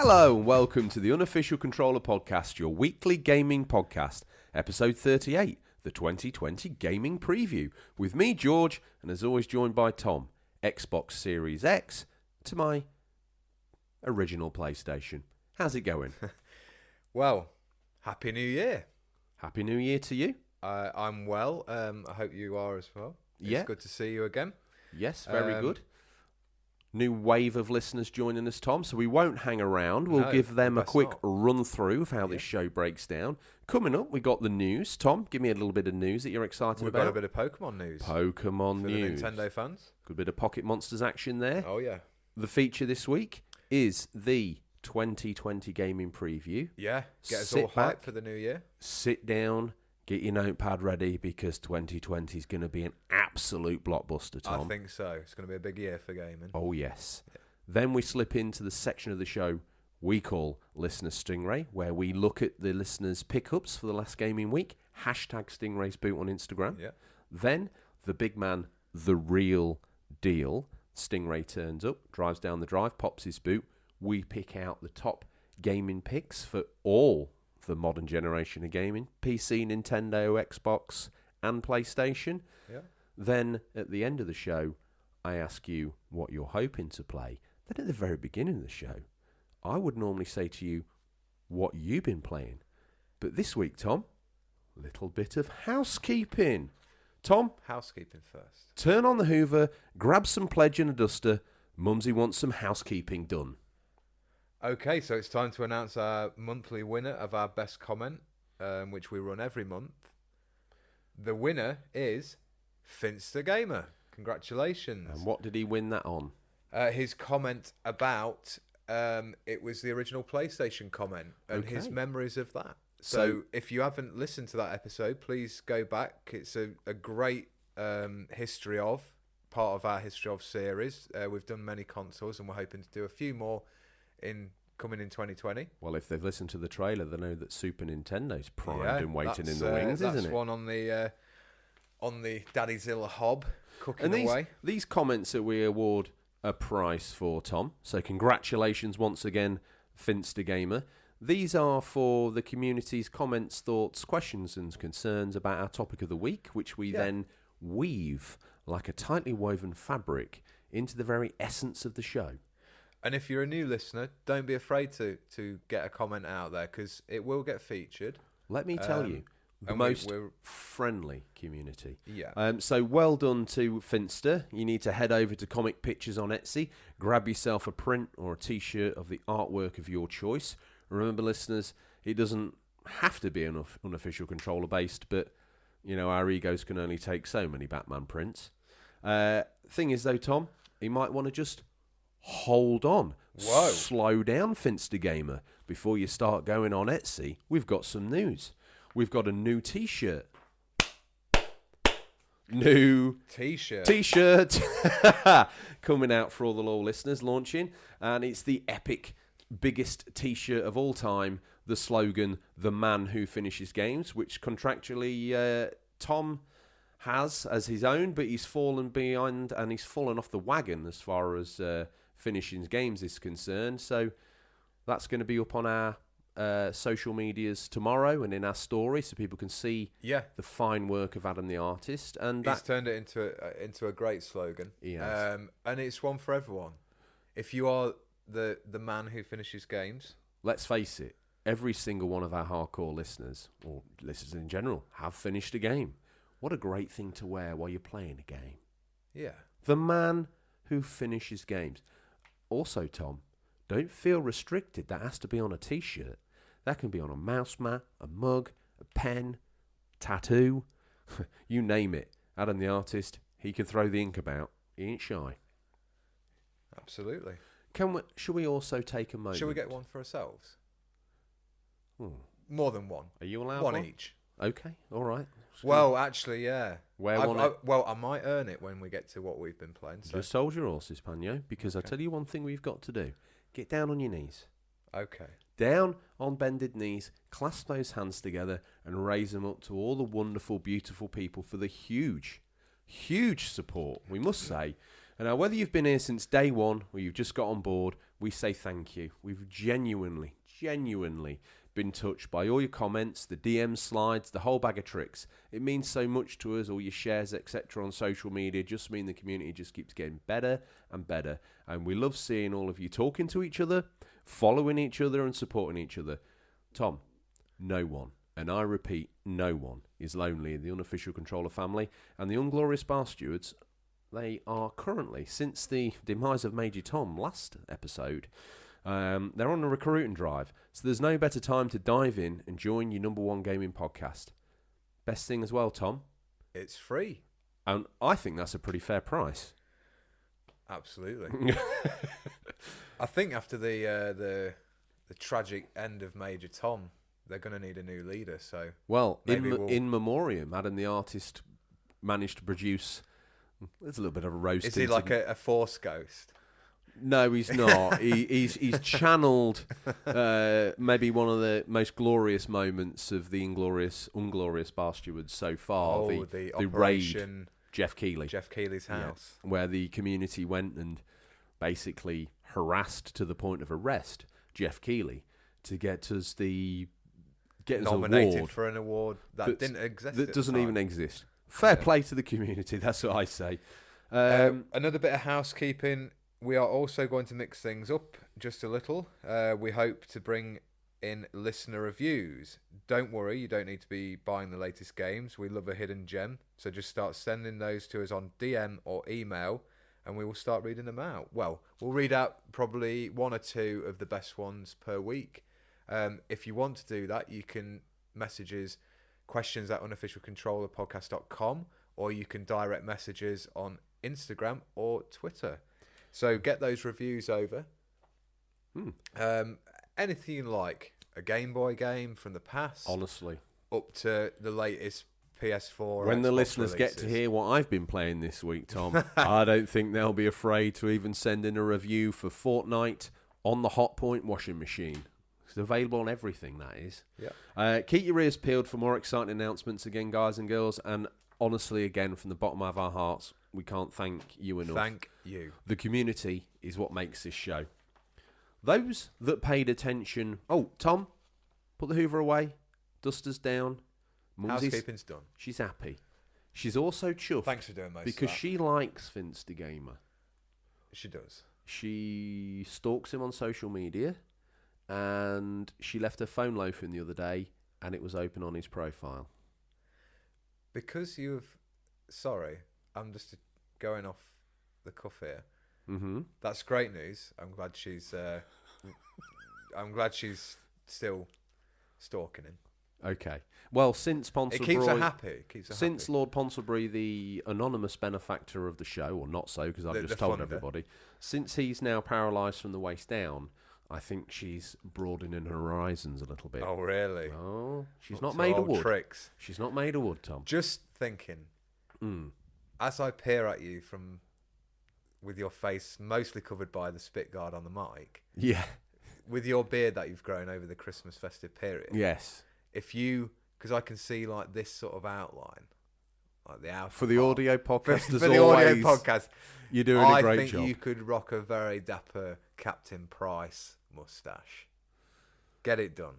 Hello and welcome to the Unofficial Controller Podcast, your weekly gaming podcast, episode 38, the 2020 Gaming Preview, with me, George, and as always joined by Tom, Xbox Series X to my original PlayStation. How's it going? Well, Happy New Year. Happy New Year to you. I'm well. I hope you are as well. It's good to see you again. Yes, very good. New wave of listeners joining us, Tom, so we won't hang around. We'll give them a quick run-through of how this show breaks down. Coming up, we got the news. Tom, give me a little bit of news that you're excited about. We've got a bit of Pokemon news. Pokemon news. For the Nintendo fans. Good bit of Pocket Monsters action there. Oh, yeah. The feature this week is the 2020 Gaming Preview. Yeah, get us all hyped for the new year. Sit down. Get your notepad ready because 2020 is going to be an absolute blockbuster, Tom. I think so. It's going to be a big year for gaming. Oh, yes. Yeah. Then we slip into the section of the show we call Listener Stingray, where we look at the listeners' pickups for the last gaming week. Hashtag Stingrays Boot on Instagram. Yeah. Then the big man, the real deal. Stingray turns up, drives down the drive, pops his boot. We pick out the top gaming picks for all the modern generation of gaming, PC, Nintendo, Xbox, and PlayStation. Yeah. Then, at the end of the show, I ask you what you're hoping to play. Then at the very beginning of the show, I would normally say to you what you've been playing. But this week, Tom, a little bit of housekeeping. Tom? Housekeeping first. Turn on the Hoover, grab some pledge and a duster. Mumsy wants some housekeeping done. Okay, so it's time to announce our monthly winner of our best comment, which we run every month. The winner is Finster Gamer. Congratulations. And what did he win that on? His comment about, it was the original PlayStation comment and his memories of that. So if you haven't listened to that episode, please go back. It's a great history of, part of our History of series. We've done many consoles and we're hoping to do a few more coming in 2020. Well, if they've listened to the trailer, they know that Super Nintendo's primed and waiting in the wings, isn't it? That's one on the Daddyzilla hob cooking away. These comments that we award a prize for, Tom. So congratulations once again, Finster Gamer. These are for the community's comments, thoughts, questions and concerns about our topic of the week, which we then weave like a tightly woven fabric into the very essence of the show. And if you're a new listener, don't be afraid to get a comment out there because it will get featured. Let me tell you, the most friendly community. Yeah. So well done to Finster. You need to head over to Comic Pictures on Etsy, grab yourself a print or a T-shirt of the artwork of your choice. Remember, listeners, it doesn't have to be an unofficial controller based, but you know our egos can only take so many Batman prints. Thing is, though, Tom, you might want to just hold on. Whoa. Slow down, Finster Gamer. Before you start going on Etsy, we've got some news. We've got a new T-shirt. New T-shirt coming out for all the loyal listeners, launching. And it's the epic, biggest T-shirt of all time. The slogan, "The Man Who Finishes Games," which contractually Tom has as his own, but he's fallen behind and he's fallen off the wagon as far as finishing games is concerned. So that's going to be up on our social medias tomorrow and in our story, so people can see the fine work of Adam the artist. And he's turned it into a great slogan. Yes. And it's one for everyone. If you are the man who finishes games, let's face it, every single one of our hardcore listeners, or listeners in general, have finished a game. What a great thing to wear while you're playing a game. Yeah. The man who finishes games. Also, Tom, don't feel restricted. That has to be on a T-shirt. That can be on a mouse mat, a mug, a pen, tattoo. You name it. Adam the artist, he can throw the ink about. He ain't shy. Absolutely. Should we also take a moment? Should we get one for ourselves? More than one. Are you allowed one each? Okay, all right. Well, actually, yeah. I might earn it when we get to what we've been playing. So. Just hold your horses, Panyo, because I'll tell you one thing we've got to do. Get down on your knees. Okay. Down on bended knees, clasp those hands together and raise them up to all the wonderful, beautiful people for the huge support, we must say, And now, whether you've been here since day one or you've just got on board, we say thank you. We've genuinely been touched by all your comments, the DM slides, the whole bag of tricks. It means so much to us. All your shares, etc. on social media just mean the community just keeps getting better and better. And we love seeing all of you talking to each other, following each other and supporting each other. Tom, no one, and I repeat, no one is lonely in the Unofficial Controller family. And the Unglorious Bar Stewards, they are currently, since the demise of Major Tom last episode, they're on a recruiting drive. So there's no better time to dive in and join your number one gaming podcast. Best thing as well, Tom? It's free. And I think that's a pretty fair price. Absolutely. I think after the tragic end of Major Tom, they're going to need a new leader. So well, in memoriam, Adam the artist managed to produce. There's a little bit of a roast. Is he like a Force ghost? No, he's not. He's channeled maybe one of the most glorious moments of the Unglorious Bar Stewards so far. Oh, the Operation raid, Jeff Keighley's house. Yeah, where the community went and basically harassed to the point of arrest Jeff Keighley to get us nominated award for an award that didn't exist. That doesn't even exist. Fair play to the community, that's what I say. Another bit of housekeeping. We are also going to mix things up just a little. We hope to bring in listener reviews. Don't worry, you don't need to be buying the latest games. We love a hidden gem. So just start sending those to us on DM or email, and we will start reading them out. Well, we'll read out probably one or two of the best ones per week. If you want to do that, you can message us questions at unofficialcontrollerpodcast.com, or you can direct messages on Instagram or Twitter. So get those reviews over. Anything you like. A Game Boy game from the past. Honestly. Up to the latest PS4. When the Xbox listeners releases. get to hear what I've been playing this week, Tom, I don't think they'll be afraid to even send in a review for Fortnite on the Hotpoint washing machine. It's available on everything, that is. Yeah. Keep your ears peeled for more exciting announcements again, guys and girls. And honestly, again, from the bottom of our hearts, we can't thank you enough. Thank you. The community is what makes this show. Those that paid attention... Oh, Tom, put the Hoover away. Dusters down. Housekeeping's done. She's happy. She's also chuffed. Thanks for doing most because of that. she likes Vince the Gamer. She does. She stalks him on social media, and she left her phone loafing the other day, and it was open on his profile. Because you've... Sorry, I'm just going off the cuff here. Mm-hmm. That's great news. I'm glad she's still stalking him. Okay. Well, since Ponsonbury... It keeps her happy. Since Lord Ponsonbury, the anonymous benefactor of the show, or not so, because I've just told everybody, since he's now paralysed from the waist down, I think she's broadening her horizons a little bit. Oh, really? Oh, she's not made of wood. Tricks. She's not made of wood, Tom. Just thinking, as I peer at you with your face mostly covered by the spit guard on the mic, yeah, with your beard that you've grown over the Christmas festive period, yes, because I can see like this sort of outline, like the outline for the audio podcast. For the audio podcast, you're doing a great job. I think you could rock a very dapper Captain Price moustache. Get it done.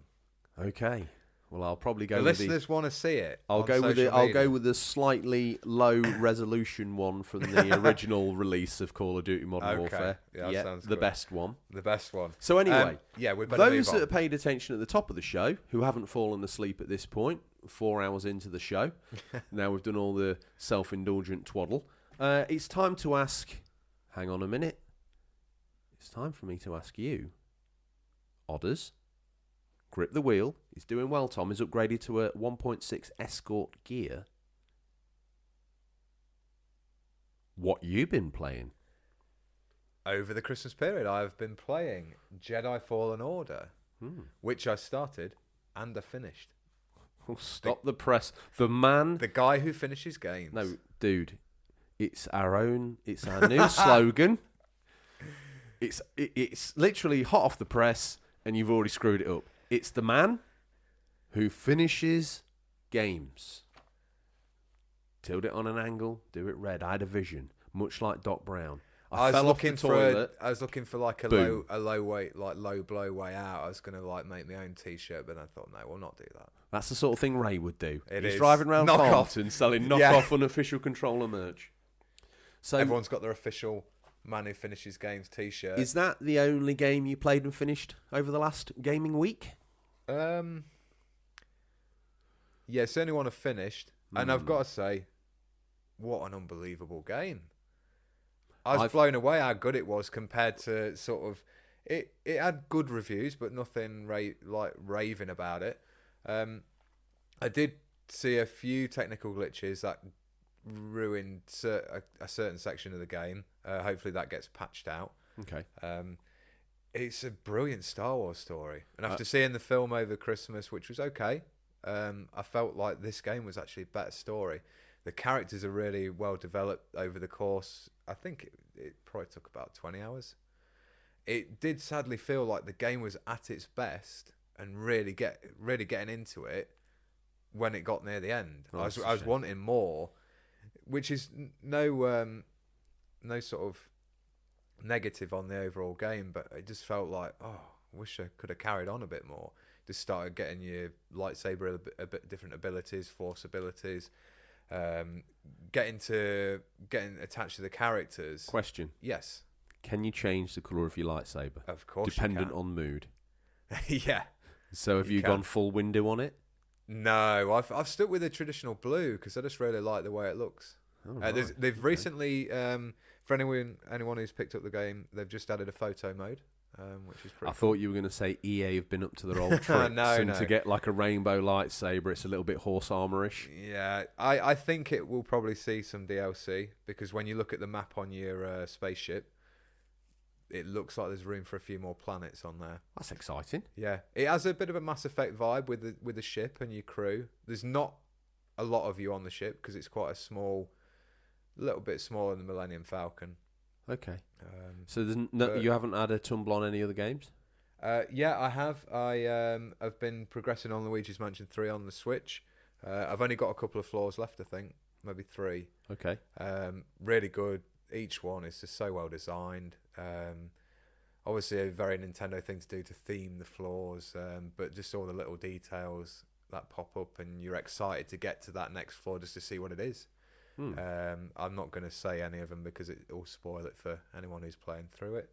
Okay. Well, I'll probably go. The listeners want to see it. I'll go with the slightly low resolution one from the original release of Call of Duty Modern Warfare. Yeah, sounds the good. best one. The best one. So anyway, we better those move on. that have paid attention at the top of the show, who haven't fallen asleep at this point, 4 hours into the show, now we've done all the self-indulgent twaddle. It's time to ask. Hang on a minute. It's time for me to ask you, Odders. Grip the wheel. He's doing well, Tom. He's upgraded to a 1.6 Escort gear. What you been playing? Over the Christmas period, I've been playing Jedi Fallen Order, which I started and I finished. Oh, stop the press. The guy who finishes games. No, dude. It's our new slogan. It's literally hot off the press, and you've already screwed it up. It's the man who finishes games. Tilt it on an angle, do it red. I had a vision, much like Doc Brown. I fell off the toilet. I was looking for like a low weight, like low blow way out. I was going to like make my own T-shirt, but I thought, no, we'll not do that. That's the sort of thing Ray would do. He's driving around Compton selling knockoff unofficial controller merch. So everyone's got their official Man Who Finishes Games T-shirt. Is that the only game you played and finished over the last gaming week? Yeah, it's the only one I've finished. And I've got to say, what an unbelievable game. I was blown away how good it was compared to sort of... It had good reviews, but nothing like raving about it. I did see a few technical glitches that ruined a certain section of the game. Hopefully that gets patched out. Okay. It's a brilliant Star Wars story. And after seeing the film over Christmas, which was okay, I felt like this game was actually a better story. The characters are really well developed over the course. I think it probably took about 20 hours. It did sadly feel like the game was at its best and really getting into it when it got near the end. I was wanting more, which is no sort of negative on the overall game, but it just felt like, I wish I could have carried on a bit more. Just started getting your lightsaber a bit different abilities, force abilities, getting attached to the characters. Question. Yes. Can you change the colour of your lightsaber? Of course. Dependent on mood. Yeah. So have you gone full window on it? No, I've stuck with the traditional blue because I just really like the way it looks. They've recently, for anyone who's picked up the game, they've just added a photo mode, which is pretty. I thought you were going to say EA have been up to their old tricks, and to get like a rainbow lightsaber, it's a little bit horse armorish. Yeah, I think it will probably see some DLC because when you look at the map on your spaceship, it looks like there's room for a few more planets on there. That's exciting. Yeah, it has a bit of a Mass Effect vibe with the ship and your crew. There's not a lot of you on the ship because it's quite a little bit smaller than the Millennium Falcon. Okay. So you haven't had a tumble on any other games? Yeah, I have. I've been progressing on Luigi's Mansion 3 on the Switch. I've only got a couple of floors left, I think. Maybe 3. Okay. Really good. Each one is just so well designed. Obviously a very Nintendo thing to do to theme the floors, but just all the little details that pop up and you're excited to get to that next floor just to see what it is. I'm not going to say any of them because it will spoil it for anyone who's playing through it.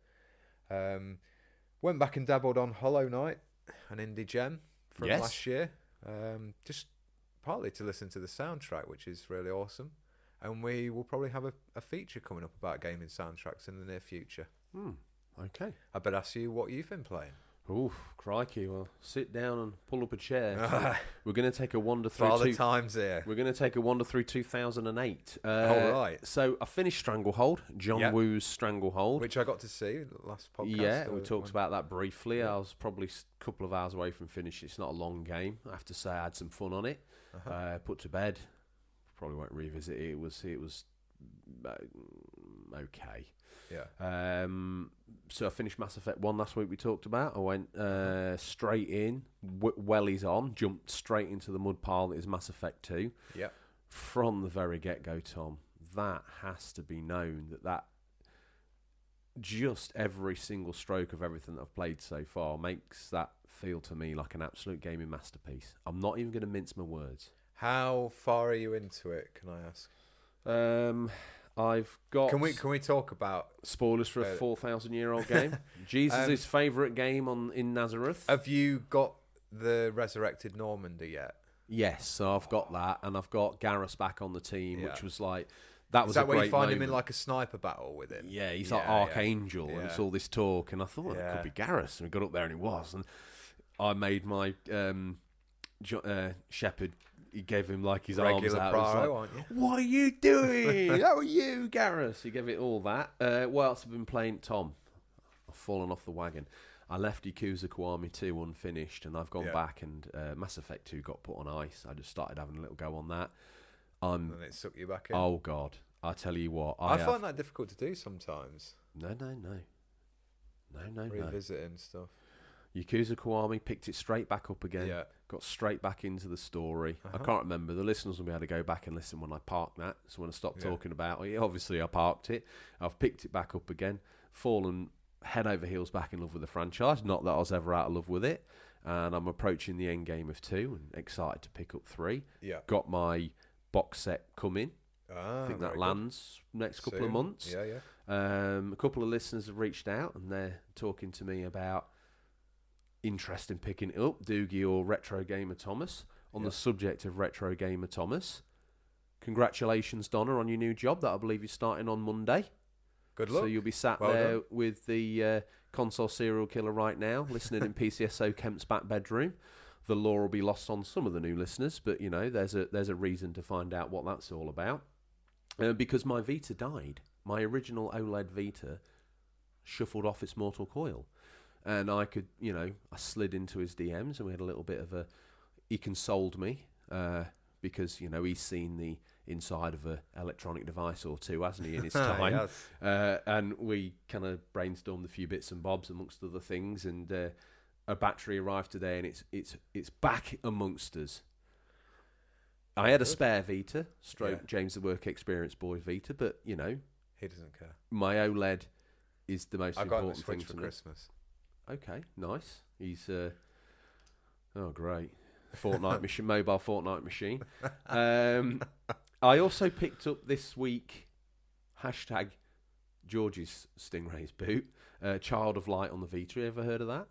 Went back and dabbled on Hollow Knight, an indie gem from last year, just partly to listen to the soundtrack, which is really awesome. And we will probably have a feature coming up about gaming soundtracks in the near future. Okay. I better ask you what you've been playing. Oof, crikey! Well, sit down and pull up a chair. We're going to take a wander through. Father Time's here. We're going to take a wander through 2008. All right. So I finished Stranglehold, John Woo's Stranglehold, which I got to see last podcast. Yeah, we talked about that briefly. I was probably a couple of hours away from finish. It's not a long game. I have to say, I had some fun on it. Put to bed. Probably won't revisit it. It was okay. Yeah. So I finished Mass Effect 1 last week we talked about. I went straight in, wellies on, jumped straight into the mud pile that is Mass Effect 2. Yeah. From the very get-go, Tom, that has to be known that just every single stroke of everything that I've played so far makes that feel to me like an absolute gaming masterpiece. I'm not even going to mince my words. How far are you into it, can I ask? I've got... Can we talk about... Spoilers for a 4,000-year-old game? Jesus' favourite game in Nazareth. Have you got the Resurrected Normandy yet? Yes, so I've got that, and I've got Garrus back on the team, which was like... That was Is that a where great you find moment. him in like a sniper battle with him? Yeah, he's like Archangel, and it's all this talk, and I thought, it could be Garrus, and we got up there, and it was. And I made my Shepherd... He gave him like his regular arms out. Praro, like, aren't you? What are you doing? How are you, Garrus? He gave it all that. What else have I been playing? Tom, I've fallen off the wagon. I left Yakuza Kiwami 2 unfinished, and I've gone back, and Mass Effect 2 got put on ice. I just started having a little go on that. And it sucked you back in? Oh, God. I tell you what. I find that difficult to do sometimes. No. Revisiting stuff. Yakuza Kiwami, picked it straight back up again. Yeah. Got straight back into the story. I can't remember. The listeners will be able to go back and listen when I park that. So when I stop talking about it, obviously I parked it. I've picked it back up again. Fallen head over heels back in love with the franchise. Not that I was ever out of love with it. And I'm approaching the end game of 2 and excited to pick up 3. Yeah. Got my box set coming. I think that very lands next couple of Soon. months. Yeah. A couple of listeners have reached out and they're talking to me about interest in picking it up, Doogie or Retro Gamer Thomas. On the subject of Retro Gamer Thomas, congratulations, Donna, on your new job that I believe you're starting on Monday. Good luck. So you'll be sat Well there done. with the console serial killer right now, listening in PCSO Kemp's back bedroom. The lore will be lost on some of the new listeners, but you know, there's a reason to find out what that's all about. Because my Vita died. My original OLED Vita shuffled off its mortal coil. And I could, I slid into his DMs and we had a little bit of he consoled me because, he's seen the inside of an electronic device or two, hasn't he, in his time? Yes. And we kind of brainstormed a few bits and bobs amongst other things. And a battery arrived today and it's back amongst us. I had a spare Vita, James the Work Experience Boy Vita, but, he doesn't care. my OLED is the most important thing I got him a Switch to for me. Christmas. Okay, nice. He's great. Mobile Fortnite machine. I also picked up this week hashtag George's Stingrays boot, Child of Light on the Vita. You ever heard of that?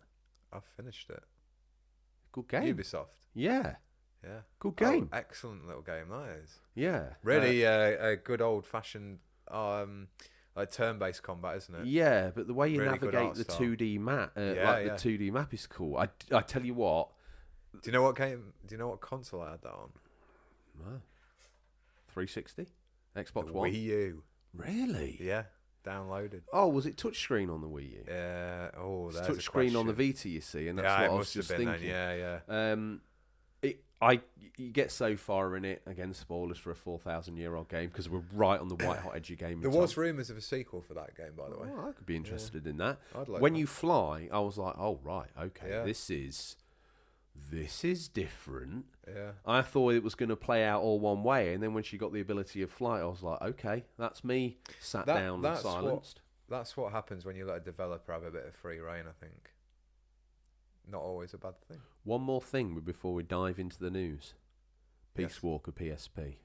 I've finished it. Good game. Ubisoft. Yeah. Yeah. Good game. Oh, excellent little game that is. Yeah. Really a good old fashioned like turn-based combat, isn't it? Yeah, but the way you Really good navigate art the style. 2D map, the 2D map is cool. I tell you what. Do you know what game? Do you know what console I had that on? 360, Xbox The One. Wii U. Really? Yeah, downloaded. Oh, was it touchscreen on the Wii U? Yeah. Oh, It's there's a touchscreen on the question. Vita, you see, and that's Yeah, what it I was must have just been thinking. then. Yeah. You get so far in it, again, spoilers for a 4,000-year-old game, because we're right on the white-hot edge of gaming. There was rumours of a sequel for that game, by the way. Oh, I could be interested in that. I'd like When that. you fly, I was like, oh, right, okay, Yeah. this is different. Yeah. I thought it was going to play out all one way, and then when she got the ability of flight, I was like, okay, that's me sat down and that's silenced. That's what happens when you let a developer have a bit of free reign, I think. Not always a bad thing. One more thing before we dive into the news. Peace Yes. Walker PSP.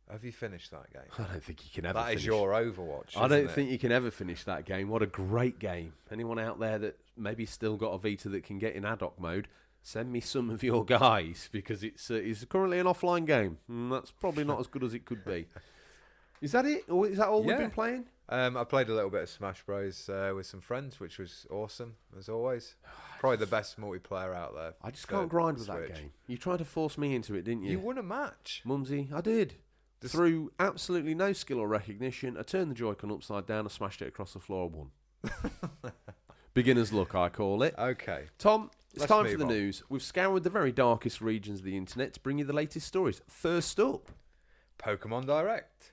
Have you finished that game? I don't think you can ever That finish. is your Overwatch. I don't isn't think it? you can ever finish that game. What a great game. Anyone out there that maybe still got a Vita that can get in ad hoc mode, send me some of your guys, because it's currently an offline game. That's probably not as good as it could be. Is that it? Or is that all we've been playing? I played a little bit of Smash Bros with some friends, which was awesome, as always. Probably the best multiplayer out there. I just for can't grind with Switch. that game. You tried to force me into it, didn't you? You won a match. Mumsy, I did. Through absolutely no skill or recognition, I turned the Joy-Con upside down and smashed it across the floor and won. Beginner's luck, I call it. Okay. Tom, it's Let's time for move the on. news. We've scoured the very darkest regions of the internet to bring you the latest stories. First up, Pokemon Direct.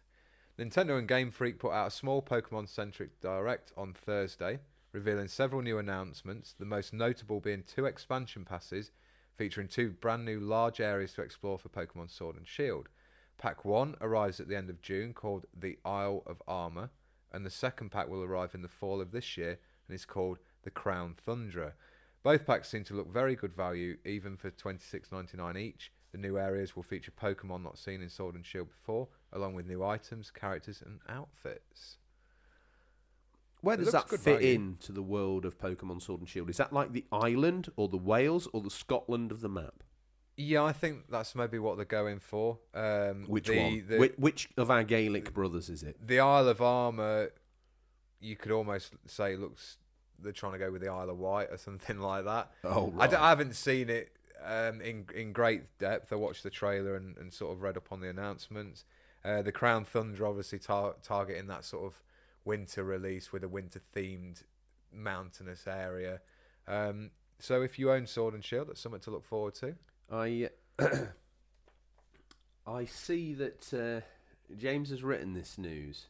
Nintendo and Game Freak put out a small Pokemon-centric Direct on Thursday, revealing several new announcements, the most notable being 2 expansion passes featuring 2 brand new large areas to explore for Pokemon Sword and Shield. Pack 1 arrives at the end of June, called the Isle of Armor, and the second pack will arrive in the fall of this year and is called the Crown Thundra. Both packs seem to look very good value, even for $26.99 each. The new areas will feature Pokemon not seen in Sword and Shield before, along with new items, characters, and outfits. where It does looks that good fit value. into the world of Pokemon Sword and Shield? Is that like the island or the Wales or the Scotland of the map? Yeah, I think that's maybe what they're going for. Which one? Which of our Gaelic brothers is it? The Isle of Armor, you could almost say looks they're trying to go with the Isle of Wight or something like that. Oh, right. I haven't seen it in great depth. I watched the trailer and sort of read up on the announcements. The Crown Thunder obviously targeting that sort of winter release with a winter-themed mountainous area. So if you own Sword and Shield, that's something to look forward to. I see that James has written this news,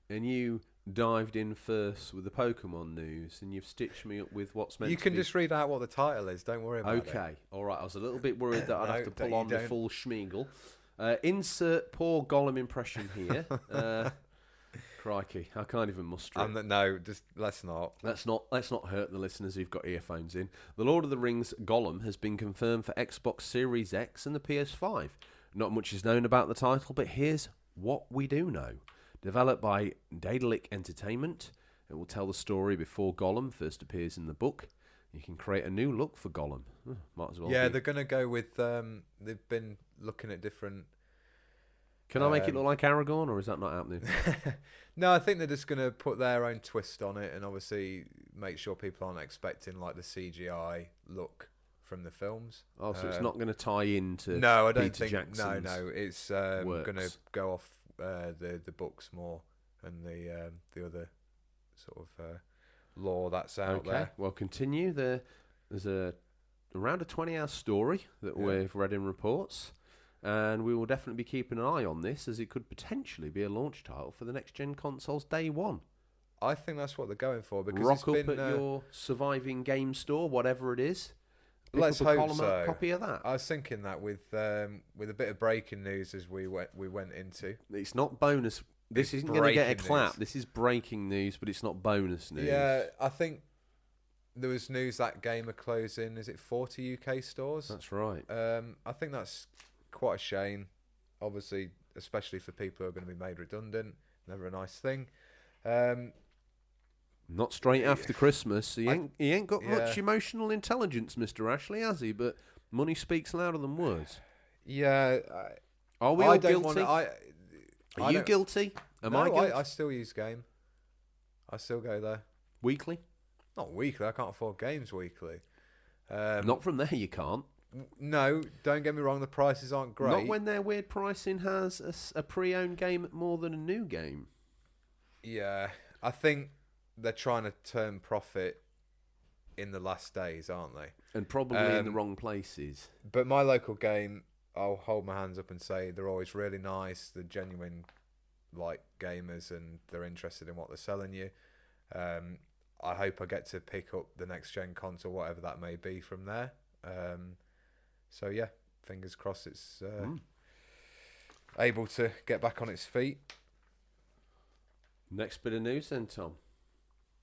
and you dived in first with the Pokemon news, and you've stitched me up with what's meant to be... You can just read out what the title is. Don't worry about it. Okay, all right. I was a little bit worried that I'd have to pull on the don't. full schmiegel. Insert poor Gollum impression here. Crikey, I can't even muster it. No, just let's not. Let's not hurt the listeners who've got earphones in. The Lord of the Rings Gollum has been confirmed for Xbox Series X and the PS5. Not much is known about the title, but here's what we do know. Developed by Daedalic Entertainment, it will tell the story before Gollum first appears in the book. You can create a new look for Gollum. Might as well. Yeah, they're going to go with... they've been looking at different... Can I make it look like Aragorn, or is that not happening? No, I think they're just going to put their own twist on it and obviously make sure people aren't expecting like the CGI look from the films. Oh, so it's not going to tie into no, I don't Peter think. Jackson's No, it's going to go off the books more and the other sort of lore that's out there. Well, continue. There's around a 20-hour story that we've read in reports. And we will definitely be keeping an eye on this, as it could potentially be a launch title for the next-gen consoles day one. I think that's what they're going for. Because rock up at your surviving game store, whatever it is. Let's hope so. Copy of that. I was thinking that with a bit of breaking news as we went into. It's not bonus. This isn't going to get a clap. This is breaking news, but it's not bonus news. Yeah, I think there was news that Game are closing. Is it 40 UK stores? That's right. I think that's quite a shame, obviously, especially for people who are going to be made redundant. Never a nice thing. Not straight after Christmas. He ain't got much emotional intelligence, Mr. Ashley, has he? But money speaks louder than words. Yeah. Are we all guilty? Are you guilty? Am I guilty? I still use Game. I still go there. Weekly? Not weekly. I can't afford games weekly. Not from there, you can't. No, don't get me wrong, the prices aren't great. Not when their weird pricing has a pre-owned game at more than a new game. Yeah, I think they're trying to turn profit in the last days, aren't they? And probably in the wrong places. But my local Game, I'll hold my hands up and say they're always really nice. They're genuine like gamers and they're interested in what they're selling you. I hope I get to pick up the next gen console, whatever that may be, from there. So yeah, fingers crossed it's able to get back on its feet. Next bit of news then, Tom.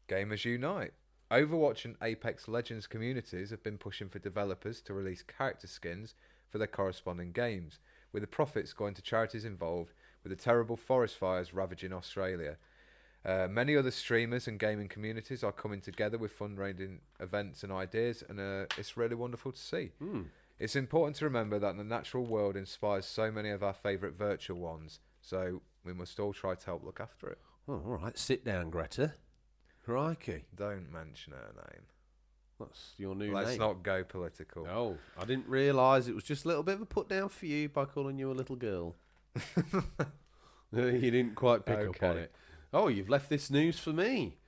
Gamers unite. Overwatch and Apex Legends communities have been pushing for developers to release character skins for their corresponding games, with the profits going to charities involved with the terrible forest fires ravaging Australia. Many other streamers and gaming communities are coming together with fundraising events and ideas, and it's really wonderful to see. It's important to remember that the natural world inspires so many of our favourite virtual ones, so we must all try to help look after it. Oh, all right, sit down, Greta. Crikey. Don't mention her name. That's your new name. Let's not go political. Oh, I didn't realise it was just a little bit of a put down for you by calling you a little girl. You didn't quite pick up on it. Oh, you've left this news for me.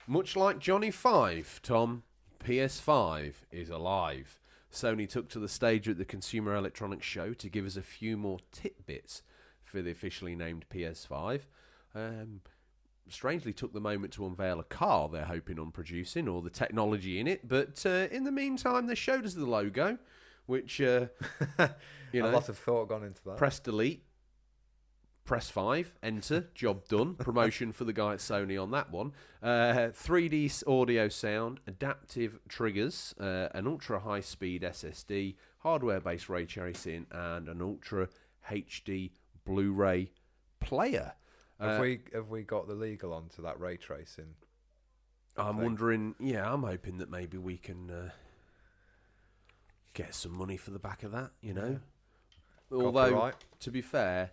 Much like Johnny 5, Tom, PS5 is alive. Sony took to the stage at the Consumer Electronics Show to give us a few more tidbits for the officially named PS5. Strangely took the moment to unveil a car they're hoping on producing, or the technology in it, but in the meantime they showed us the logo, which a lot of thought gone into that. Press delete, press 5, enter, job done. Promotion for the guy at Sony on that one. 3D audio sound, adaptive triggers, an ultra high speed SSD, hardware based ray tracing, and an ultra HD Blu-ray player. Have we got the legal onto that ray tracing? I'm wondering. Yeah, I'm hoping that maybe we can get some money for the back of that. You know, although to be fair,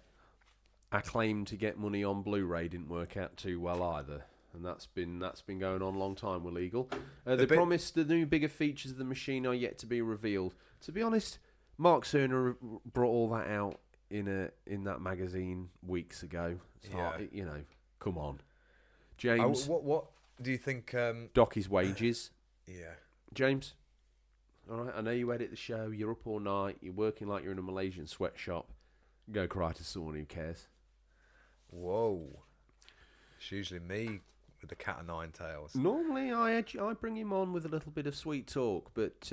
our claim to get money on Blu-ray didn't work out too well either, and that's been going on a long time with legal. They promised the new bigger features of the machine are yet to be revealed. To be honest, Mark Cerner brought all that out in that magazine weeks ago. It's hard, come on, James. What do you think? Dock his wages. Yeah, James. All right, I know you edit the show. You're up all night. You're working like you're in a Malaysian sweatshop. Go cry to someone who cares. Whoa. It's usually me with the cat of nine tails. Normally, I bring him on with a little bit of sweet talk, but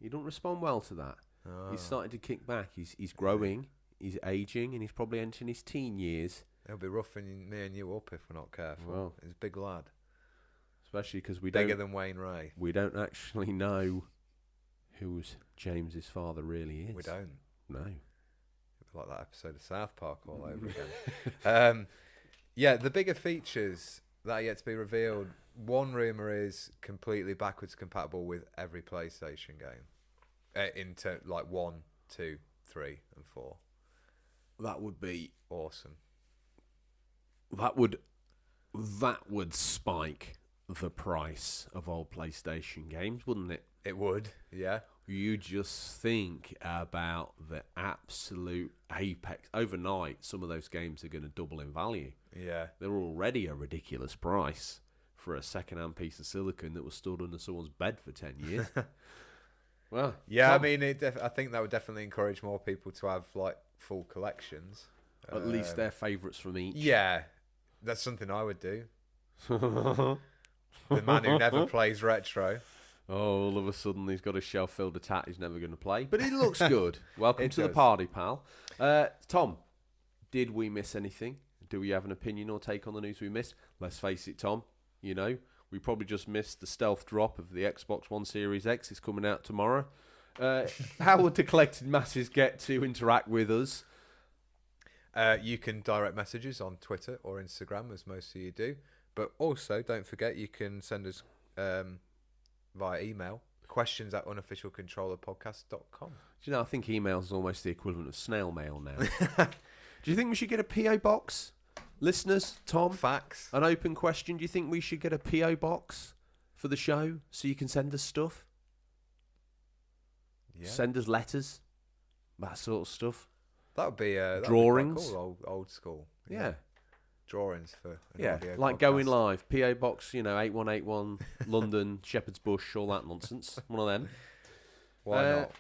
he don't respond well to that. Oh. He's starting to kick back. He's growing, he's aging, and he's probably entering his teen years. He'll be roughing me and you up if we're not careful. Well, he's a big lad. Especially because bigger than Wayne Ray. We don't actually know who James's father really is. We don't. No. Like that episode of South Park all over again. Yeah, the bigger features that are yet to be revealed. One rumour is completely backwards compatible with every PlayStation game. Into like 1, 2, 3, and 4. That would be awesome. That would spike the price of old PlayStation games, wouldn't it? It would, yeah. You just think about the absolute apex. Overnight, some of those games are going to double in value. Yeah. They're already a ridiculous price for a second-hand piece of silicon that was stored under someone's bed for 10 years. Well, yeah, Tom, I mean, I think that would definitely encourage more people to have like full collections. At least their favourites from each. Yeah, that's something I would do. The man who never plays retro. Oh, all of a sudden he's got a shelf filled of tat he's never going to play. But it looks good. Welcome to the party, pal. Tom, did we miss anything? Do we have an opinion or take on the news we missed? Let's face it, Tom. You know, we probably just missed the stealth drop of the Xbox One Series X. It's coming out tomorrow. How would the collected masses get to interact with us? You can direct messages on Twitter or Instagram, as most of you do. But also, don't forget, you can send us via email, questions@unofficialcontrollerpodcast.com. Do you know, I think email is almost the equivalent of snail mail now. Do you think we should get a P.O. box? Listeners, Tom? Facts. An open question. Do you think we should get a P.O. box for the show so you can send us stuff? Yeah. Send us letters? That sort of stuff? That would be drawings. Be cool, old school. Yeah. Drawings for an audio like podcast. Going Live, PO Box, 8181 London, Shepherd's Bush, all that nonsense. One of them. Why not?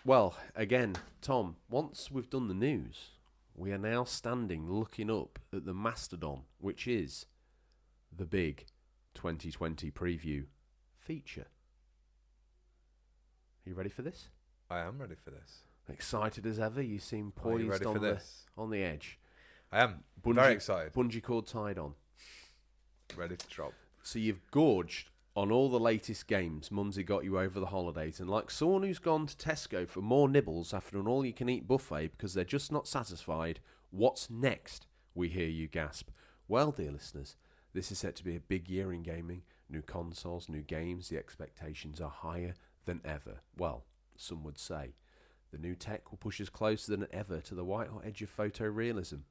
Well, again, Tom, once we've done the news, we are now standing looking up at the mastodon, which is the big 2020 preview feature. Are you ready for this? I am ready for this. Excited as ever? You seem poised on the edge. I am very excited. Bungee cord tied on. Ready to drop. So you've gorged on all the latest games Mumsy got you over the holidays, and like someone who's gone to Tesco for more nibbles after an all-you-can-eat buffet because they're just not satisfied, what's next, we hear you gasp. Well, dear listeners, this is set to be a big year in gaming. New consoles, new games, the expectations are higher than ever. Well, some would say. The new tech will push us closer than ever to the white-hot edge of photorealism.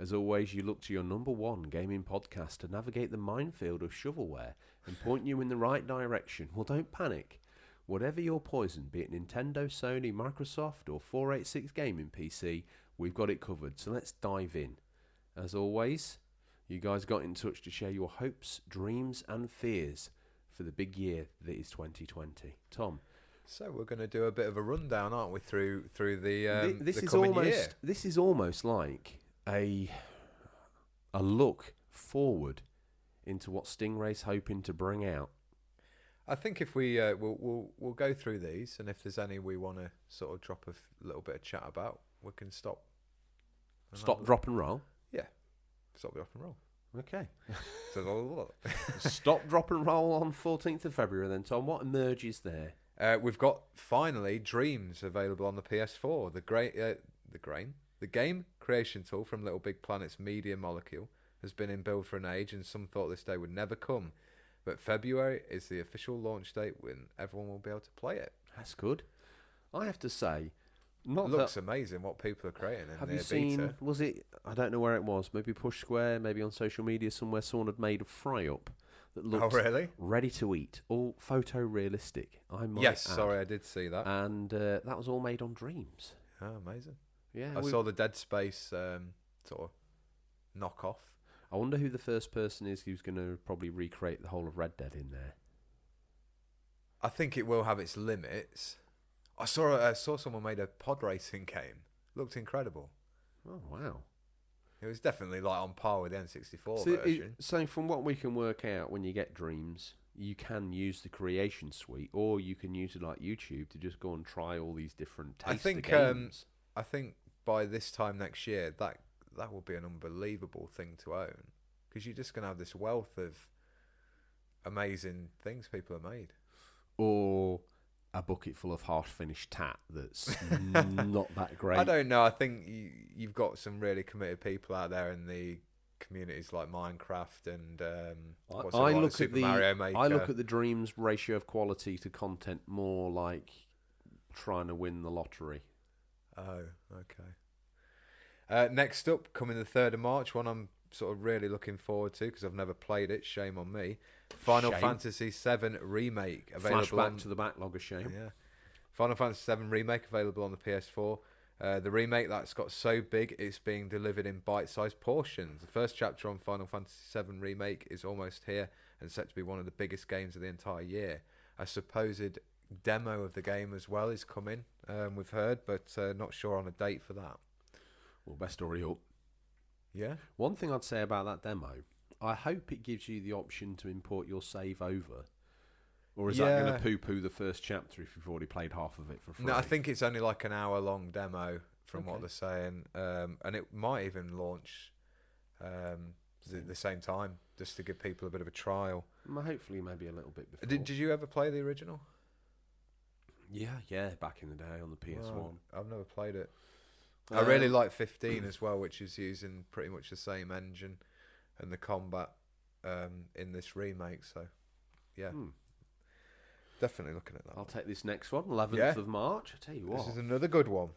As always, you look to your number one gaming podcast to navigate the minefield of shovelware and point you in the right direction. Well, don't panic. Whatever your poison, be it Nintendo, Sony, Microsoft, or 486 gaming PC, we've got it covered. So let's dive in. As always, you guys got in touch to share your hopes, dreams, and fears for the big year that is 2020. Tom. So we're going to do a bit of a rundown, aren't we, through the this the is coming almost year? This is almost like a look forward into what Stingray's hoping to bring out. I think if we we'll go through these, and if there's any we want to sort of drop a little bit of chat about, we can stop. Drop, and roll. Yeah, stop, drop, and roll. Okay. So Stop, drop, and roll on 14th of February. Then, Tom, what emerges there? We've got finally Dreams available on the PS4. The game creation tool from Little Big Planet's Media Molecule has been in build for an age, and some thought this day would never come. But February is the official launch date when everyone will be able to play it. That's good. I have to say, it looks amazing what people are creating in Have you seen, beta. Was it, I don't know where it was, maybe Push Square, maybe on social media somewhere, someone had made a fry-up that looked ready to eat, all photorealistic, I might add. Sorry, I did see that. And that was all made on Dreams. Oh, amazing. Yeah, I saw the Dead Space sort of knockoff. I wonder who the first person is who's going to probably recreate the whole of Red Dead in there. I think it will have its limits. I saw someone made a pod racing game. Looked incredible. Oh, wow. It was definitely like on par with the N64 so version. So from what we can work out, when you get Dreams, you can use the Creation Suite, or you can use it like YouTube to just go and try all these different taster games. I think by this time next year, that will be an unbelievable thing to own, because you're just going to have this wealth of amazing things people have made. Or a bucket full of half-finished tat that's not that great. I don't know. I think you've got some really committed people out there in the communities like Minecraft and Mario Maker. I look at the Dreams ratio of quality to content more like trying to win the lottery. Oh, okay. Next up, coming the 3rd of March, one I'm sort of really looking forward to because I've never played it. Shame on me. Final Fantasy VII Remake available. Flashback to the backlog of shame. Yeah. Final Fantasy VII Remake available on the PS4. The remake that's got so big it's being delivered in bite-sized portions. The first chapter on Final Fantasy VII Remake is almost here and set to be one of the biggest games of the entire year. A supposed demo of the game as well is coming, we've heard, but not sure on a date for that. Well, best hurry up. Yeah. One thing I'd say about that demo, I hope it gives you the option to import your save over. Or is that going to poo-poo the first chapter if you've already played half of it for free? No, I think it's only like an hour-long demo from what they're saying. And it might even launch the same time, just to give people a bit of a trial. Hopefully maybe a little bit before. Did you ever play the original? Yeah, back in the day on the PS1. Right. I've never played it. I really like 15 as well, which is using pretty much the same engine and the combat in this remake. So, yeah. Definitely looking at that. I'll take this next one, 11th of March. I tell you what. This is another good one.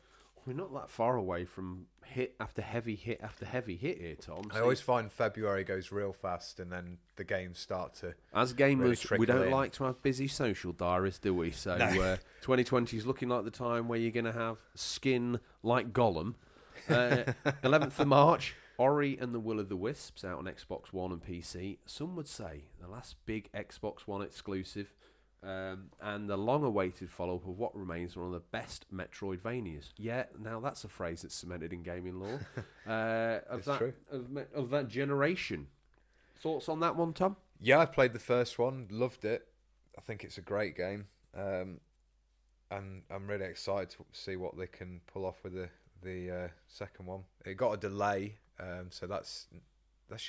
We're not that far away from hit after heavy hit after heavy hit here, Tom. I always find February goes real fast and then the games start to... As gamers, we don't like to have busy social diaries, do we? So 2020 is looking like the time where you're going to have skin like Gollum. 11th of March, Ori and the Will of the Wisps out on Xbox One and PC. Some would say the last big Xbox One exclusive. And the long-awaited follow-up of what remains one of the best Metroidvanias. Yeah, now that's a phrase that's cemented in gaming lore. Of that generation. Thoughts on that one, Tom? Yeah, I played the first one, loved it. I think it's a great game, and I'm really excited to see what they can pull off with the second one. It got a delay, so that's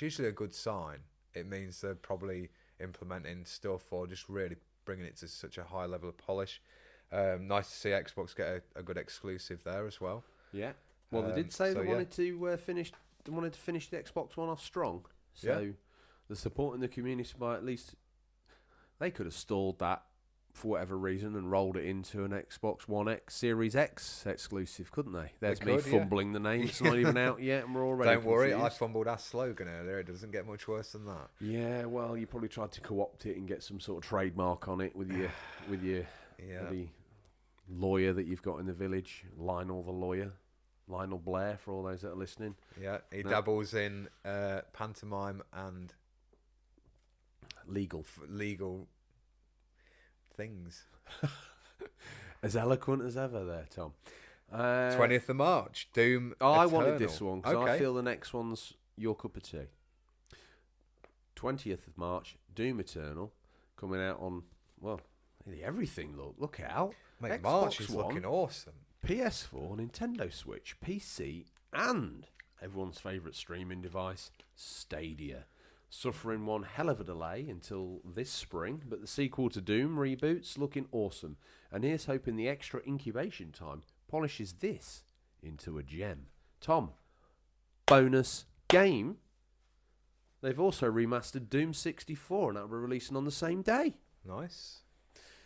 usually a good sign. It means they're probably implementing stuff or just really bringing it to such a high level of polish. Nice to see Xbox get a good exclusive there as well. Yeah. Well, they did say they wanted to finish the Xbox One off strong. So they're supporting the community by at least they could have stalled that for whatever reason and rolled it into an Xbox One X Series X exclusive, couldn't they? There's me fumbling the name. It's not even out yet, and we're already Don't worry, confused. I fumbled our slogan earlier. It doesn't get much worse than that. Yeah, well, you probably tried to co-opt it and get some sort of trademark on it with your the lawyer that you've got in the village, Lionel Blair, for all those that are listening. Yeah, he dabbles in pantomime and legal things. As eloquent as ever there, Tom. 20th of March, Doom I Eternal. wanted this one because I feel the next one's your cup of tea. 20th of March, Doom Eternal, coming out on, well, nearly everything, look out. Mate, Xbox March is One, looking awesome. PS4, Nintendo Switch, PC, and everyone's favourite streaming device, Stadia. Suffering one hell of a delay until this spring, but the sequel to Doom reboot's looking awesome. And here's hoping the extra incubation time polishes this into a gem. Tom, bonus game. They've also remastered Doom 64, and that'll be releasing on the same day. Nice.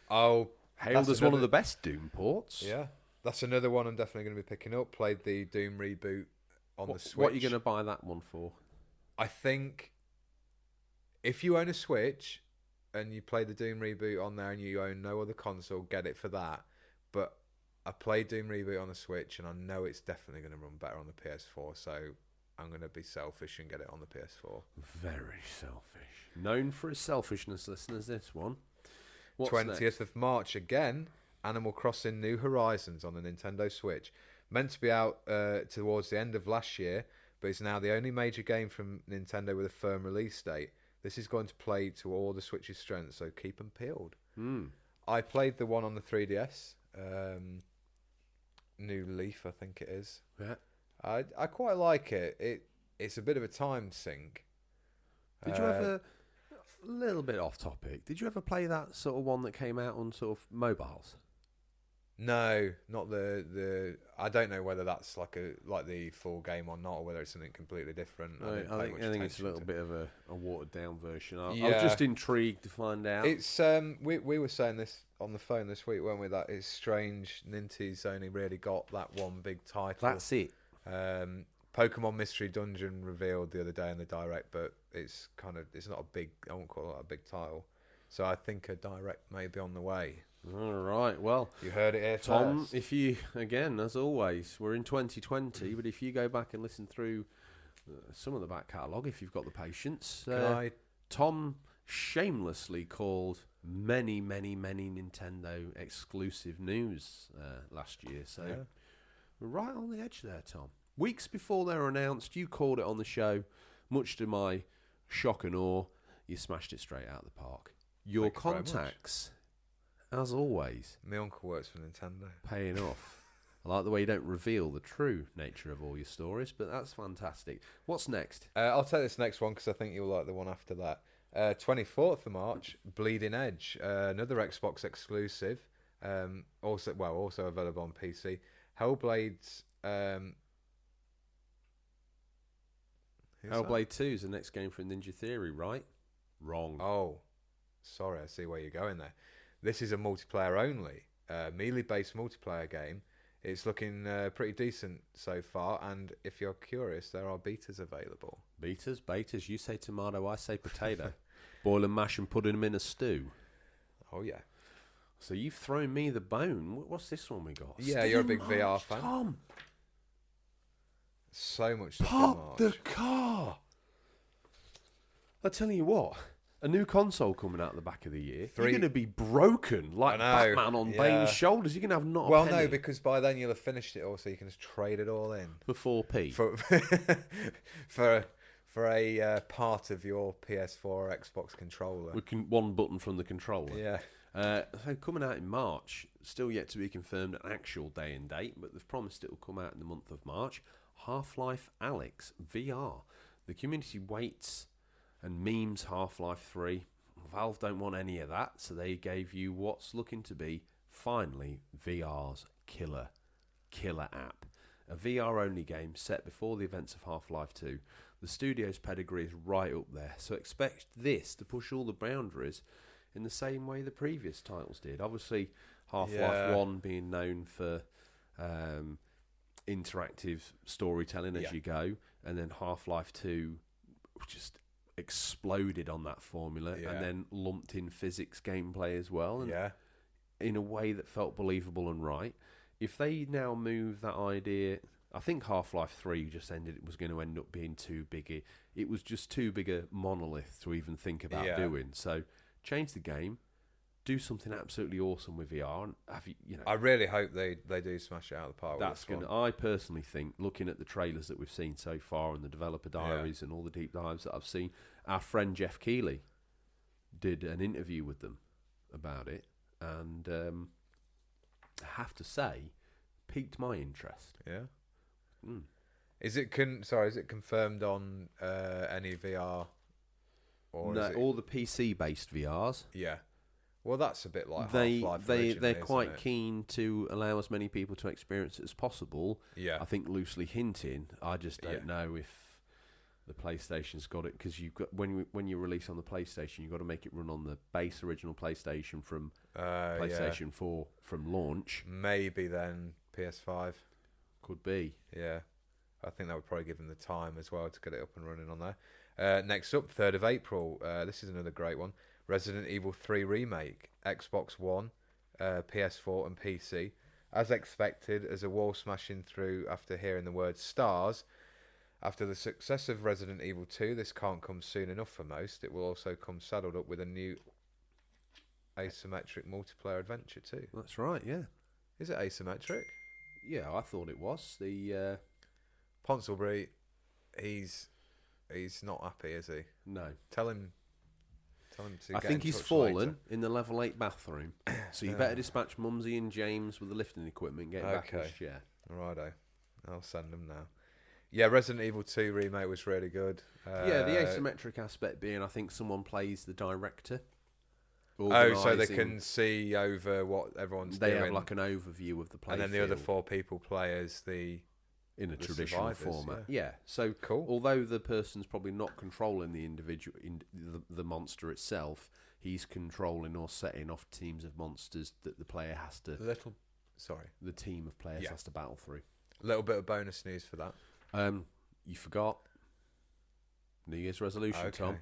Oh, hailed as one of the best Doom ports. Yeah, that's another one I'm definitely going to be picking up. Played the Doom reboot on the Switch. What are you going to buy that one for? I think if you own a Switch and you play the Doom reboot on there and you own no other console, get it for that. But I played Doom reboot on the Switch and I know it's definitely going to run better on the PS4, so I'm going to be selfish and get it on the PS4. Very selfish. Known for his selfishness, listeners, this one. What's 20th next? of March again, Animal Crossing New Horizons on the Nintendo Switch. Meant to be out towards the end of last year, but it's now the only major game from Nintendo with a firm release date. This is going to play to all the Switch's strengths, so keep them peeled. I played the one on the 3DS, New Leaf, I think it is. Yeah. I quite like it. It's a bit of a time sink. Did you ever, a little bit off topic, did you ever play that sort of one that came out on sort of mobiles? No, not the. I don't know whether that's like the full game or not, or whether it's something completely different. I think it's a little bit of a watered down version. I was just intrigued to find out. It's we were saying this on the phone this week, weren't we? That it's strange. Nintendo's only really got that one big title. That's it. Pokemon Mystery Dungeon revealed the other day in the Direct, but it's not a big. I won't call it a big title. So I think a Direct may be on the way. All right, well, you heard it here, Tom. first. If you, again, as always, we're in 2020, but if you go back and listen through some of the back catalogue, if you've got the patience, Tom shamelessly called many Nintendo exclusive news last year. So we're right on the edge there, Tom. Weeks before they were announced, you called it on the show. Much to my shock and awe, you smashed it straight out of the park. Your contacts, as always, my uncle works for Nintendo, paying off. I like the way you don't reveal the true nature of all your stories, but that's fantastic. What's next? I'll take this next one because I think you'll like the one after that. 24th of March, Bleeding Edge, another Xbox exclusive, also available on PC. Hellblade's. Hellblade 2 is the next game from Ninja Theory, right? Wrong. Oh, sorry, I see where you're going there. This is a multiplayer only, melee-based multiplayer game. It's looking pretty decent so far, and if you're curious, there are betas available. Betas? You say tomato, I say potato. Boil and mash and put them in a stew. Oh, yeah. So you've thrown me the bone. What's this one we got? Yeah, you're a big VR fan. Tom! So much stuff Park the car! I tell you what, a new console coming out the back of the year. You're going to be broken like Batman on Bane's shoulders. You're going to have not a penny. No, because by then you'll have finished it all, so you can just trade it all in. For 4p? For a part of your PS4 or Xbox controller. One button from the controller. Yeah. So coming out in March, still yet to be confirmed an actual day and date, but they've promised it will come out in the month of March. Half-Life Alyx VR. The community waits and memes Half-Life 3. Valve don't want any of that, so they gave you what's looking to be, finally, VR's killer app. A VR-only game set before the events of Half-Life 2. The studio's pedigree is right up there, so expect this to push all the boundaries in the same way the previous titles did. Obviously, Half-Life 1 being known for interactive storytelling as you go, and then Half-Life 2 just exploded on that formula, and then lumped in physics gameplay as well, and in a way that felt believable and right. If they now move that idea, I think Half-Life 3 it was going to end up being too big. It was just too big a monolith to even think about doing. So change the game, do something absolutely awesome with VR, and I really hope they do smash it out of the park. That's going. I personally think, looking at the trailers that we've seen so far and the developer diaries and all the deep dives that I've seen, our friend Jeff Keighley did an interview with them about it, and I have to say, piqued my interest. Yeah. Is it confirmed on any VR? Or no, all the PC-based VRs. Yeah. Well, that's a bit like Half-Life they're quite keen to allow as many people to experience it as possible. Yeah. I think loosely hinting. I just don't know if the PlayStation's got it, because you've got when you release on the PlayStation, you've got to make it run on the base original PlayStation from PlayStation 4 from launch. Maybe then PS5 could be. Yeah, I think that would probably give them the time as well to get it up and running on there. Next up, 3rd of April. This is another great one. Resident Evil 3 Remake, Xbox One, PS4 and PC. As expected, as a wall smashing through after hearing the word stars. After the success of Resident Evil 2, this can't come soon enough for most. It will also come saddled up with a new asymmetric multiplayer adventure too. That's right, yeah. Is it asymmetric? Yeah, I thought it was. The Ponsonbury, He's not happy, is he? No. Tell him to I get think in he's touch fallen later. in the level 8 bathroom. So you better dispatch Mumsy and James with the lifting equipment and get him back in his chair. Righto. I'll send them now. Yeah, Resident Evil 2 remake was really good. Yeah, the asymmetric aspect being, I think someone plays the director. Oh, so they can see over what everyone's doing. They have like an overview of the play and then the field. other 4 people play as in a traditional format. Yeah. So cool. Although the person's probably not controlling the individual, the monster itself, he's controlling or setting off teams of monsters that the player has to. The team of players has to battle through. A little bit of bonus news for that. You forgot New Year's resolution, Tom.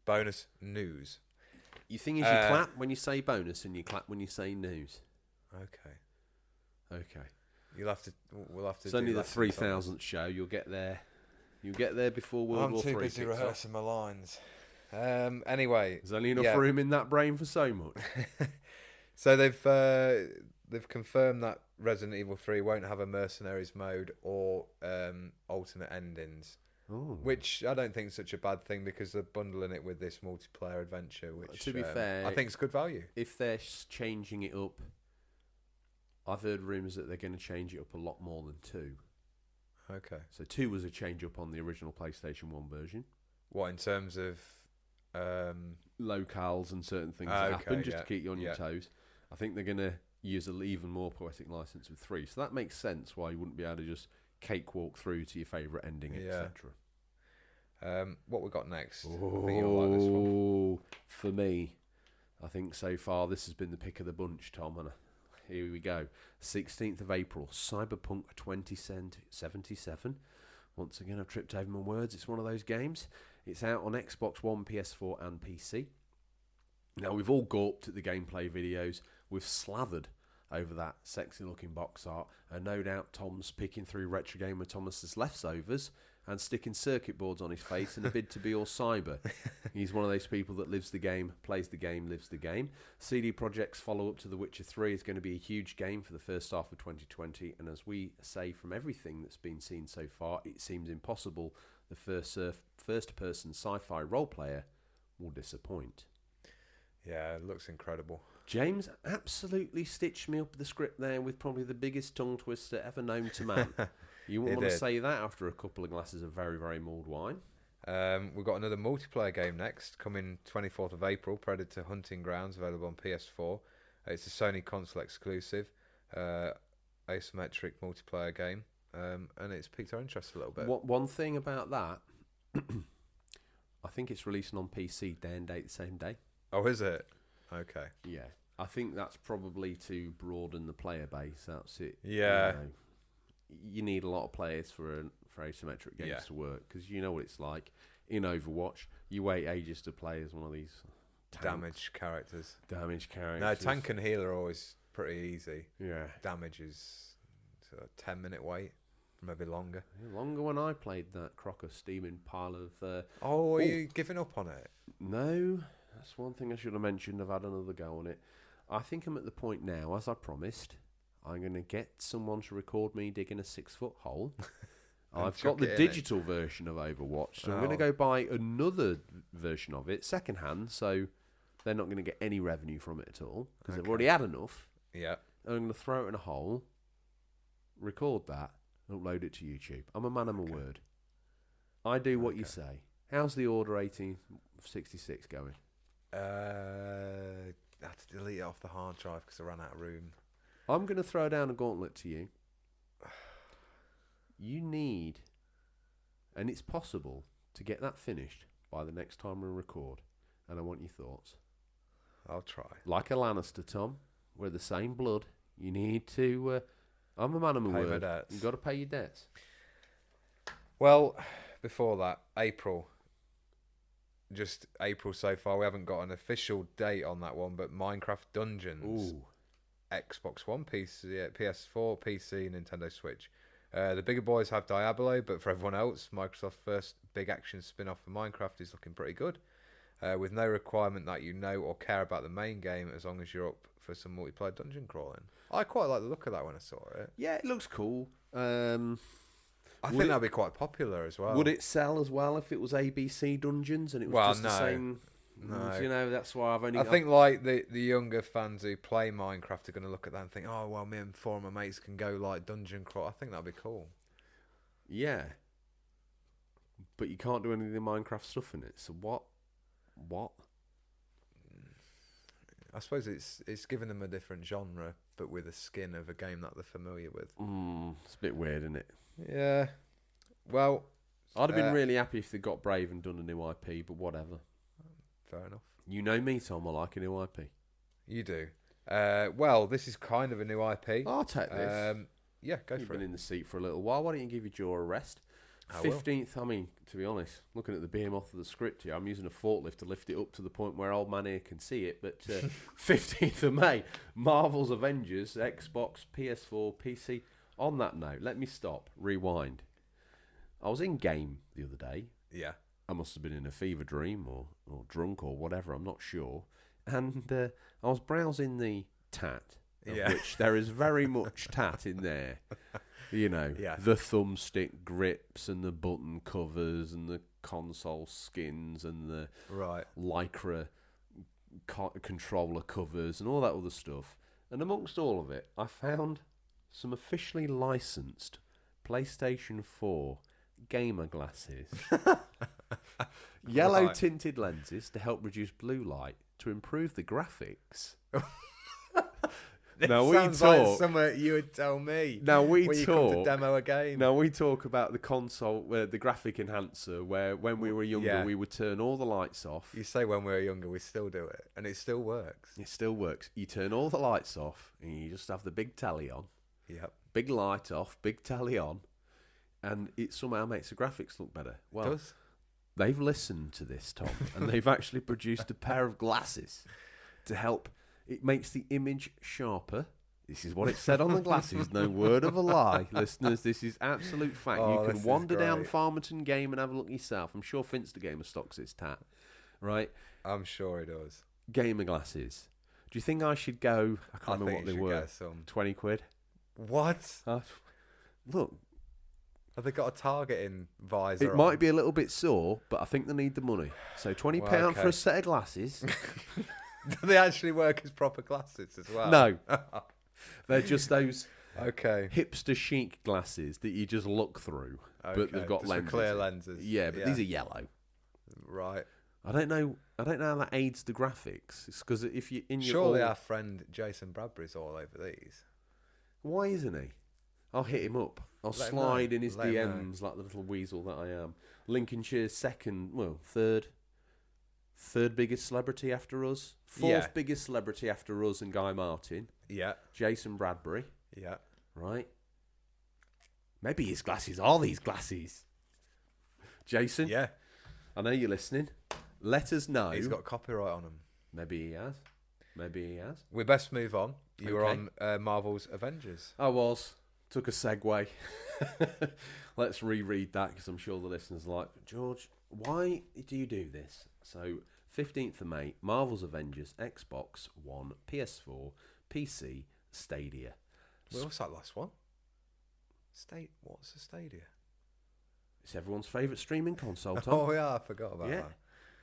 Bonus news. You thing is, you clap when you say bonus, and you clap when you say news. Okay. We'll have to. It's only the 3000th show. You'll get there. You'll get there before World War III. I'm too busy rehearsing my lines. Anyway, there's only enough room in that brain for so much. So they've confirmed that Resident Evil 3 won't have a mercenaries mode or alternate endings. Ooh. Which I don't think is such a bad thing because they're bundling it with this multiplayer adventure, which to be fair, I think is good value. If they're changing it up, I've heard rumours that they're going to change it up a lot more than 2. Okay. So 2 was a change up on the original PlayStation 1 version. What, in terms of locales and certain things that happen just to keep you on your toes? I think they're going to use an even more poetic license with 3. So that makes sense why you wouldn't be able to just cakewalk through to your favourite ending, etc. What we got next? I think you'll like this one. For me, I think so far this has been the pick of the bunch, Tom. And here we go. 16th of April, Cyberpunk 2077. Once again, I've tripped over my words. It's one of those games. It's out on Xbox One, PS4 and PC. Now, we've all gawped at the gameplay videos. We've slathered over that sexy looking box art, and no doubt Tom's picking through Retro Gamer Thomas's leftovers and sticking circuit boards on his face in a bid to be all cyber. He's one of those people that lives the game, plays the game, lives the game. CD Projekt's follow-up to The Witcher 3 is going to be a huge game for the first half of 2020, and as we say from everything that's been seen so far, it seems impossible the first-person sci-fi role player will disappoint. Yeah, it looks incredible. James absolutely stitched me up the script there with probably the biggest tongue twister ever known to man. You wouldn't want to say that after a couple of glasses of very, very mulled wine. We've got another multiplayer game next, coming 24th of April, Predator Hunting Grounds, available on PS4. It's a Sony console exclusive, asymmetric multiplayer game, and it's piqued our interest a little bit. One thing about that, I think it's releasing on PC day and date the same day. Oh, is it? Okay. Yeah. I think that's probably to broaden the player base. That's it. Yeah. You need a lot of players for asymmetric games to work, because you know what it's like. In Overwatch, you wait ages to play as one of these damage characters. No, tank and healer are always pretty easy. Yeah. Damage is a 10-minute wait, maybe longer. Longer when I played that crock of steaming pile of... are you giving up on it? No. That's one thing I should have mentioned. I've had another go on it. I think I'm at the point now, as I promised, I'm going to get someone to record me digging a 6-foot hole. I've got the digital version of Overwatch, so I'm going to go buy another version of it, secondhand, so they're not going to get any revenue from it at all, because they've already had enough. Yeah. And I'm going to throw it in a hole, record that, and upload it to YouTube. I'm a man of my word. I do what you say. How's the Order 1866 going? I had to delete it off the hard drive because I ran out of room. I'm going to throw down a gauntlet to you. You need, and it's possible, to get that finished by the next time we record. And I want your thoughts. I'll try. Like a Lannister, Tom. We're the same blood. You need to... I'm a man of my word. You've got to pay your debts. Well, before that, April. Just April so far. We haven't got an official date on that one, but Minecraft Dungeons. Ooh. Xbox One, PC, PS4, PC, Nintendo Switch. The bigger boys have Diablo, but for everyone else, Microsoft's first big action spin-off for Minecraft is looking pretty good. With no requirement that you know or care about the main game, as long as you're up for some multiplayer dungeon crawling. I quite like the look of that when I saw it. Yeah, it looks cool. I think that'd be quite popular as well. Would it sell as well if it was ABC Dungeons and it was just the same? No. You know, that's why I've only... I think like the younger fans who play Minecraft are going to look at that and think, oh, well, me and 4 of my mates can go like dungeon crawl. I think that'd be cool. Yeah. But you can't do any of the Minecraft stuff in it. So what? I suppose it's giving them a different genre, but with a skin of a game that they're familiar with. It's a bit weird, isn't it? Yeah. Well... I'd have been really happy if they got brave and done a new IP, but whatever. Fair enough. You know me, Tom. I like a new IP. You do. Well, this is kind of a new IP. I'll take this. Yeah, go You've for been it. in the seat for a little while. Why don't you give your jaw a rest? 15th, I mean, to be honest, looking at the behemoth of the script here, I'm using a forklift to lift it up to the point where old man here can see it. But 15th of May, Marvel's Avengers, Xbox, PS4, PC. On that note, let me stop, rewind. I was in game the other day. Yeah. I must have been in a fever dream or drunk or whatever, I'm not sure. And I was browsing the tat, of which there is very much tat in there. You know, the thumbstick grips and the button covers and the console skins and the Lycra controller covers and all that other stuff. And amongst all of it, I found some officially licensed PlayStation 4 gamer glasses. Yellow tinted lenses to help reduce blue light to improve the graphics. Now we talk. Like something you would tell me. Now we when talk. You come to demo a game. Now we talk about the console, the graphic enhancer, where when we were younger we would turn all the lights off. You say when we were younger, we still do it, and it still works. It still works. You turn all the lights off, and you just have the big tally on. Yep. Big light off, big tally on, and it somehow makes the graphics look better. Well, it does. They've listened to this, Tom, and they've actually produced a pair of glasses to help. It makes the image sharper. This is what it said on the glasses. No word of a lie. Listeners, this is absolute fact. You can wander down Farmerton Game and have a look yourself. I'm sure Finster Gamer stocks its tat. Right? I'm sure he does. Gamer glasses. Do you think I should go... I can't remember what they were. Get some. 20 quid? What? Look. Have they got a targeting visor It might be a little bit sore, but I think they need the money. So £20 for a set of glasses... Do they actually work as proper glasses as well? No. They're just those hipster chic glasses that you just look through, but they've got lenses. Clear lenses. Yeah, but these are yellow. Right. I don't know how that aids the graphics. It's because if you in your surely our friend Jason Bradbury's all over these. Why isn't he? I'll hit him up. I'll slide in his DMs like the little weasel that I am. Lincolnshire's third biggest celebrity after us. Fourth biggest celebrity after us and Guy Martin. Yeah. Jason Bradbury. Yeah. Right. Maybe his glasses are these glasses. Jason. Yeah. I know you're listening. Let us know. He's got copyright on him. Maybe he has. We best move on. You were on Marvel's Avengers. I was. Took a segue. Let's reread that because I'm sure the listeners are like, George, why do you do this? So, 15th of May, Marvel's Avengers, Xbox One, PS4, PC, Stadia. Well, what's that last one? What's a Stadia? It's everyone's favourite streaming console, Tom. Oh, yeah, I forgot about that.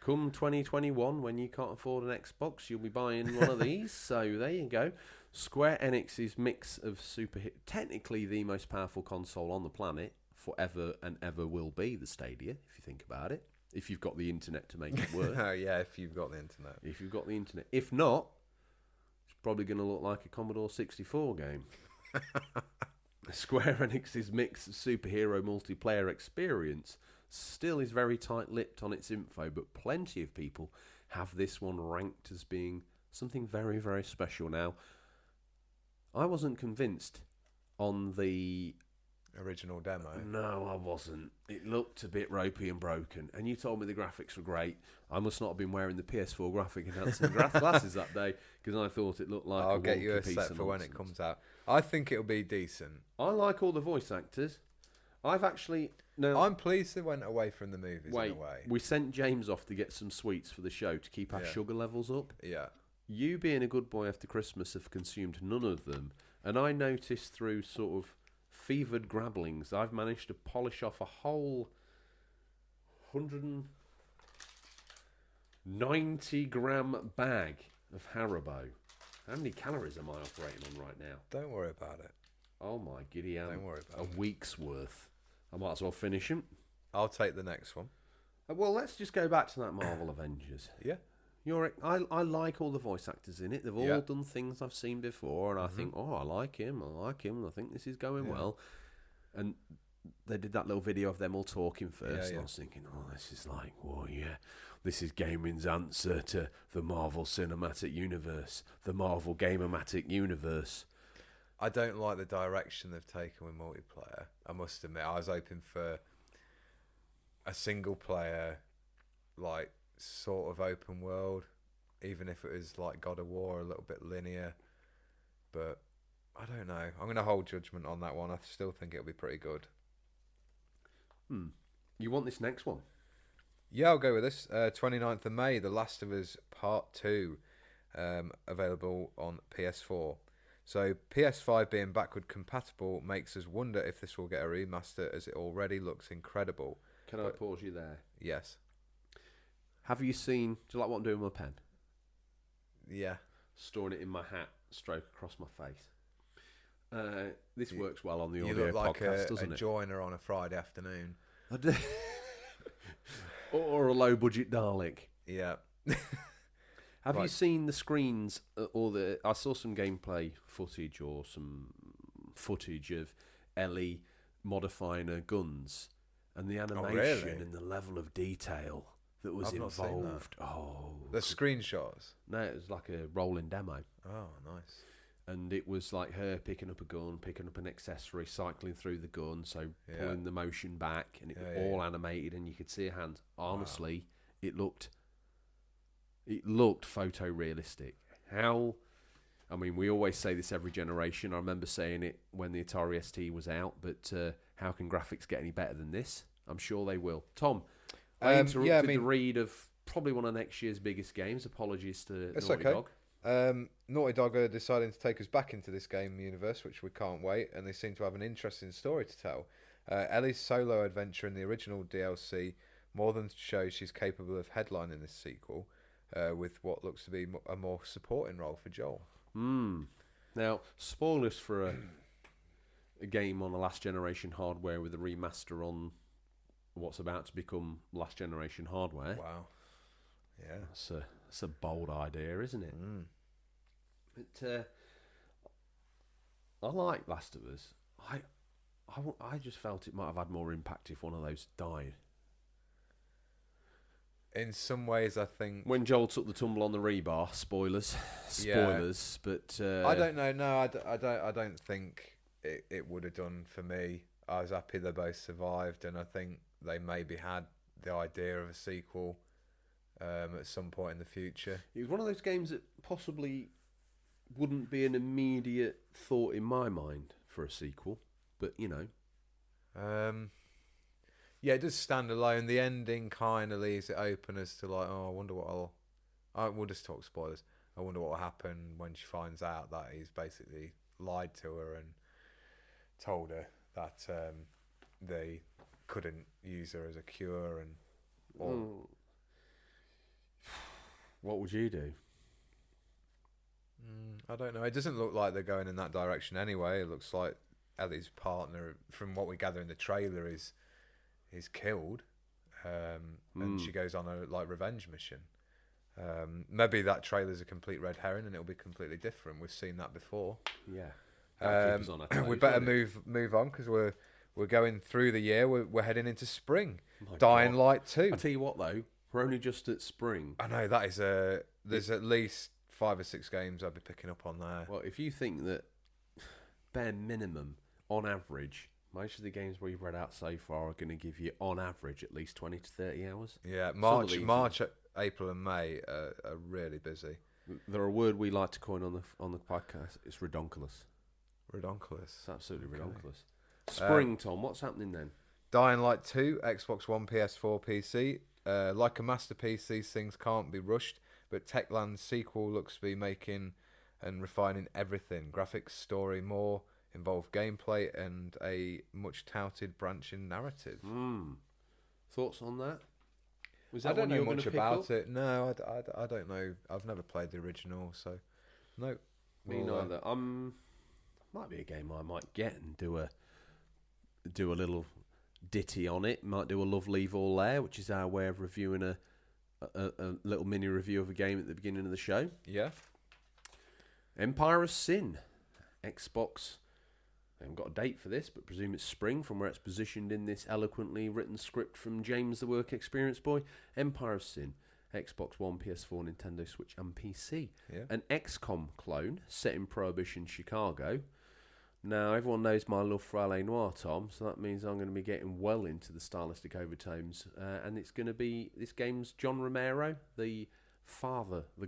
Come 2021, when you can't afford an Xbox, you'll be buying one of these. So, there you go. Square Enix's mix of technically the most powerful console on the planet, forever and ever will be the Stadia, if you think about it. If you've got the internet to make it work. Oh, yeah, if you've got the internet. If you've got the internet. If not, it's probably going to look like a Commodore 64 game. Square Enix's mix of superhero multiplayer experience still is very tight-lipped on its info, but plenty of people have this one ranked as being something very, very special. Now, I wasn't convinced on the original demo. No, I wasn't. It looked a bit ropey and broken. And you told me the graphics were great. I must not have been wearing the PS4 graphic enhancing glasses that day because I thought it looked like I'll get you a set for when it comes out. I think it'll be decent. I like all the voice actors. I'm pleased they went away from the movies in a way. We sent James off to get some sweets for the show to keep our sugar levels up. Yeah. You, being a good boy after Christmas, have consumed none of them. And I noticed through sort of Fevered Grabblings. I've managed to polish off a whole 190-gram bag of Haribo. How many calories am I operating on right now? Don't worry about it. Oh my giddy aunt. Don't worry about it. A week's worth. I might as well finish them. I'll take the next one. Well, let's just go back to that Marvel Avengers. Yeah. I like all the voice actors in it. They've all done things I've seen before, and I think, I like him. I think this is going well. And they did that little video of them all talking first, and I was thinking, this is like, this is gaming's answer to the Marvel Cinematic Universe, the Marvel Gamermatic Universe. I don't like the direction they've taken with multiplayer. I must admit, I was hoping for a single player, like, sort of open world, even if it was like God of War, a little bit linear. But I don't know. I'm going to hold judgment on that one. I still think it'll be pretty good. You want this next one? Yeah, I'll go with this. 29th of May, The Last of Us Part 2, available on PS4. So PS5 being backward compatible makes us wonder if this will get a remaster, as it already looks incredible. Can I pause you there? Yes. Have you seen... Do you like what I'm doing with my pen? Yeah. Storing it in my hat, stroke across my face. This works well on the audio you look like podcast, doesn't a it? joiner on a Friday afternoon. I do. Or a low-budget Dalek. Yeah. Have you seen the screens or the? I saw some gameplay footage or some footage of Ellie modifying her guns and the animation and the level of detail that was involved. The screenshots. No, it was like a rolling demo. Oh, nice. And it was like her picking up a gun, picking up an accessory, cycling through the gun, so pulling the motion back, and it all animated, and you could see her hands. Honestly, it looked photorealistic. We always say this every generation. I remember saying it when the Atari ST was out, but how can graphics get any better than this? I'm sure they will. Tom, I interrupted the read of probably one of next year's biggest games. Apologies to Naughty Dog. Naughty Dog are deciding to take us back into this game universe, which we can't wait, and they seem to have an interesting story to tell. Ellie's solo adventure in the original DLC more than shows she's capable of headlining this sequel, with what looks to be a more supporting role for Joel. Now, spoilers for a game on a last generation hardware with a remaster on what's about to become last generation hardware. Wow. Yeah. That's a bold idea, isn't it? But I like Last of Us. I just felt it might have had more impact if one of those died. In some ways, I think when Joel took the tumble on the rebar, spoilers. But I don't know. No, I don't think it would have done for me. I was happy they both survived, and I think they maybe had the idea of a sequel at some point in the future. It was one of those games that possibly wouldn't be an immediate thought in my mind for a sequel, but you know. Yeah, it does stand alone. The ending kind of leaves it open as to like, I wonder what we'll just talk spoilers. I wonder what will happen when she finds out that he's basically lied to her and told her that they couldn't use her as a cure and all. What would you do? I don't know. It doesn't look like they're going in that direction anyway. It looks like Ellie's partner, from what we gather in the trailer, is killed, and she goes on a revenge mission. Maybe that trailer's a complete red herring, and it'll be completely different. We've seen that before. Yeah. We better move on because we're going through the year. We're heading into spring. My Dying God. Light 2. I tell you what, though, we're only just at spring. I know that is there's at least 5 or 6 games I'll be picking up on there. Well, if you think that bare minimum, on average, most of the games we've read out so far are going to give you, on average, at least 20 to 30 hours. Yeah, March, April, and May are really busy. They're a word we like to coin on the podcast. It's redonkulous. Redonkulous. It's absolutely redonkulous. Spring, Tom. What's happening then? Dying Light 2, Xbox One, PS4, PC. Like a masterpiece, these things can't be rushed, but Techland's sequel looks to be making and refining everything. Graphics, story, more involved gameplay and a much-touted branching narrative. Thoughts on that? Was I that don't one know you're much gonna pick about up? it. No, I don't know. I've never played the original, so no. Me neither. Might be a game I might get and do a little ditty on it. Might do a love leave all there, which is our way of reviewing a little mini review of a game at the beginning of the show. Yeah. Empire of Sin, Xbox. I haven't got a date for this, but presume it's spring from where it's positioned in this eloquently written script from James the Work Experience Boy. Empire of Sin, Xbox One, PS4, Nintendo Switch and PC. Yeah. An XCOM clone set in Prohibition Chicago. Now, everyone knows my love for L.A. Noire, Tom, so that means I'm going to be getting well into the stylistic overtones. And it's going to be, this game's John Romero, the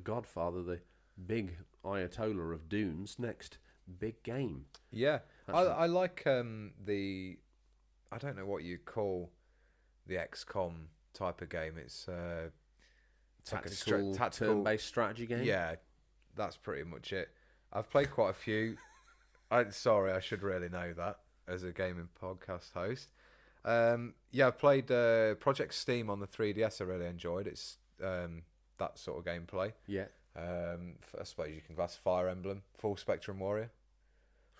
godfather, the big Ayatollah of Dune's next big game. Yeah. I like I don't know what you call the XCOM type of game. It's Tactical tactical turn-based strategy game. Yeah, that's pretty much it. I've played quite a few. Sorry, I should really know that as a gaming podcast host. Yeah, I've played Project Steam on the 3DS. I really enjoyed it. It's that sort of gameplay. Yeah. I suppose you can class Fire Emblem, Full Spectrum Warrior.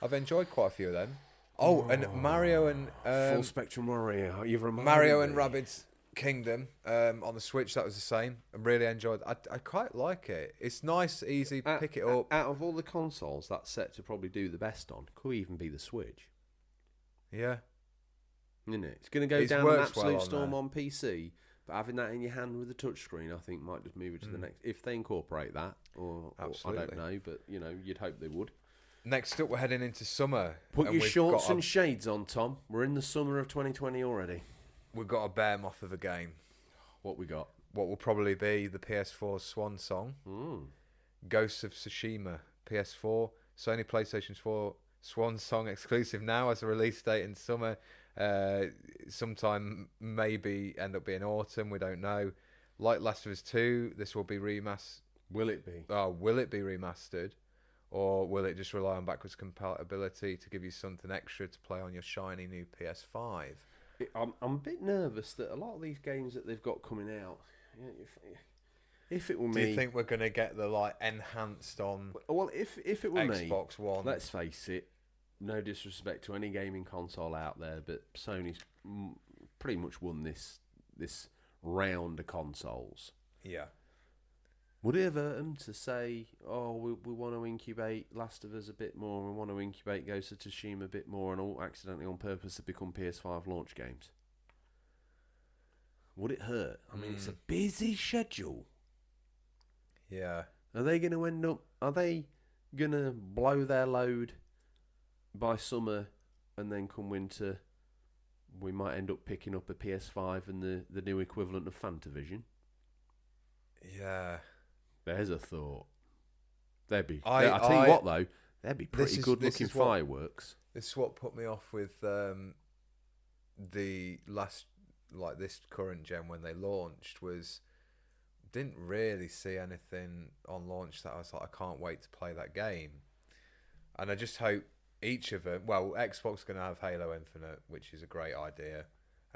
I've enjoyed quite a few of them. Oh, and Mario and Full Spectrum Warrior. You've reminded Mario me. and Rabbids Kingdom on the Switch. That was the same. I really enjoyed. I quite like it. It's nice, easy. Pick it up. Out of all the consoles, that's set to probably do the best on. Could even be the Switch. Yeah. Isn't it? It's going to go It down an works absolute well on storm there. on PC, but having that in your hand with a touchscreen, I think might just move it to the next. If they incorporate that, or I Absolutely. don't know, but you'd hope they would. Next up, we're heading into summer. Put and your we've shorts got and shades on, Tom. We're in the summer of 2020 already. we've got a behemoth of a game. What we got? What will probably be the PS4's swan song. Ghosts of Tsushima, PS4, Sony PlayStation 4 swan song exclusive now as a release date in summer. Sometime maybe end up being autumn, we don't know. Like Last of Us 2, this will be remastered. Will it be? Will it be remastered? Or will it just rely on backwards compatibility to give you something extra to play on your shiny new PS5? I'm a bit nervous that a lot of these games that they've got coming out, if it were me... Do you think we're going to get the enhanced on Well, if it were me... Xbox One? Let's face it, no disrespect to any gaming console out there, but Sony's pretty much won this round of consoles. Yeah. Would it hurt them to say, we want to incubate Last of Us a bit more, we want to incubate Ghost of Tsushima a bit more, and all accidentally on purpose have become PS5 launch games? Would it hurt? I mean, it's a busy schedule. Yeah. Are they going to blow their load by summer, and then come winter, we might end up picking up a PS5 and the new equivalent of Fantavision? Yeah. There's a thought. I tell you what, though, they'd be pretty good-looking fireworks. This is what put me off with the last, this current gen when they launched, was didn't really see anything on launch that I was like, I can't wait to play that game. And I just hope each of them, Xbox going to have Halo Infinite, which is a great idea.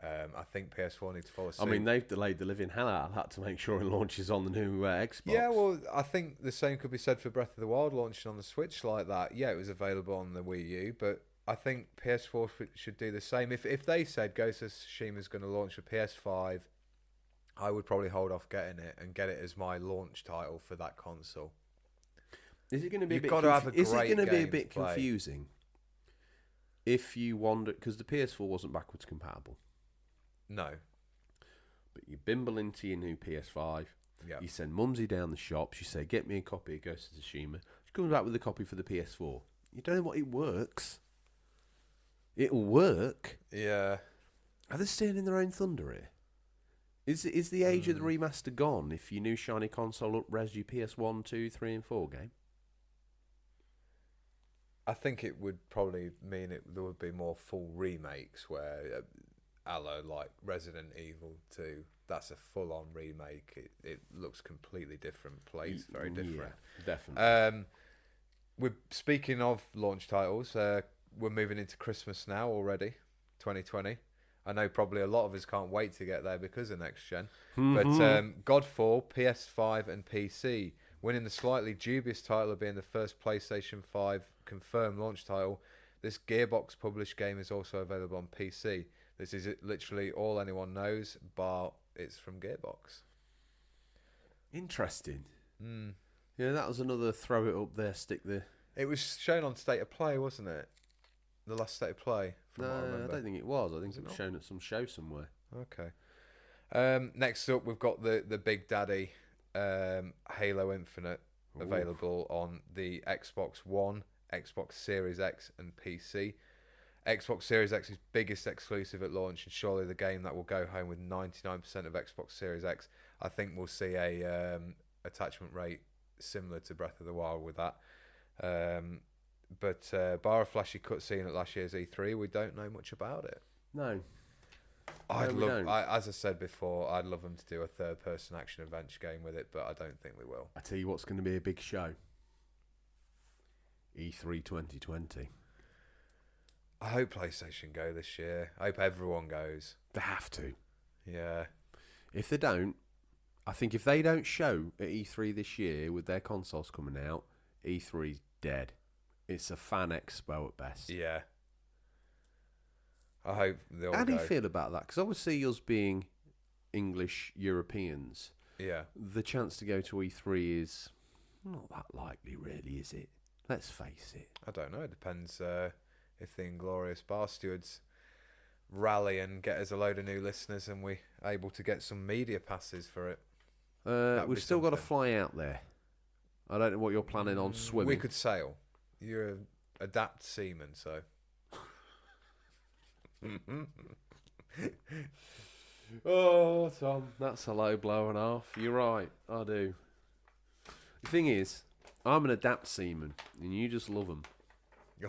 I think PS4 needs to follow suit. I mean, they've delayed the living hell out of that to make sure it launches on the new Xbox. Yeah, well, I think the same could be said for Breath of the Wild launching on the Switch like that. Yeah, it was available on the Wii U, but I think PS4 should do the same. If they said Ghost of Tsushima is going to launch for PS5, I would probably hold off getting it and get it as my launch title for that console. Is it going to be a bit confusing if you wander, because the PS4 wasn't backwards compatible? No. But you bimble into your new PS5. Yep. You send Mumsy down the shop. She say, get me a copy of Ghost of Tsushima. She comes back with a copy for the PS4. You don't know what it works. It'll work. Yeah. Are they stealing in their own thunder here? Is the age of the remaster gone if your new shiny console up-res your PS1, 2, 3 and 4 game? I think it would probably mean there would be more full remakes where... a la Resident Evil 2, that's a full-on remake. It looks completely different, plays very different. Yeah, definitely. We're speaking of launch titles. we're moving into Christmas now already, 2020. I know probably a lot of us can't wait to get there because of next gen. But Godfall, PS5 and PC, winning the slightly dubious title of being the first PlayStation 5 confirmed launch title. This Gearbox published game is also available on PC. This is literally all anyone knows, bar it's from Gearbox. Interesting. Yeah, that was another throw it up there, stick there. It was shown on State of Play, wasn't it? The last State of Play. From what I remember. I don't think it was. I think it was shown at some show somewhere. Okay. Next up, we've got the Big Daddy Halo Infinite available on the Xbox One, Xbox Series X, and PC. Xbox Series X's biggest exclusive at launch, and surely the game that will go home with 99% of Xbox Series X. I think we'll see a attachment rate similar to Breath of the Wild with that. But bar a flashy cutscene at last year's E3, we don't know much about it. No. As I said before, I'd love them to do a third-person action-adventure game with it, but I don't think we will. I tell you what's going to be a big show. E3 2020. I hope PlayStation go this year. I hope everyone goes. They have to. Yeah. If they don't, I think if they don't show at E3 this year with their consoles coming out, E3's dead. It's a fan expo at best. Yeah. I hope they all go. How do you feel about that? Because obviously us being English Europeans, the chance to go to E3 is not that likely really, is it? Let's face it. I don't know. It depends if the Inglorious Bar Stewards rally and get us a load of new listeners and we're able to get some media passes for it. We've still got to fly out there. I don't know what you're planning on swimming. We could sail. You're an adept seaman, so... Oh, Tom, that's a low blow and a half. You're right, I do. The thing is, I'm an adept seaman, and you just love them.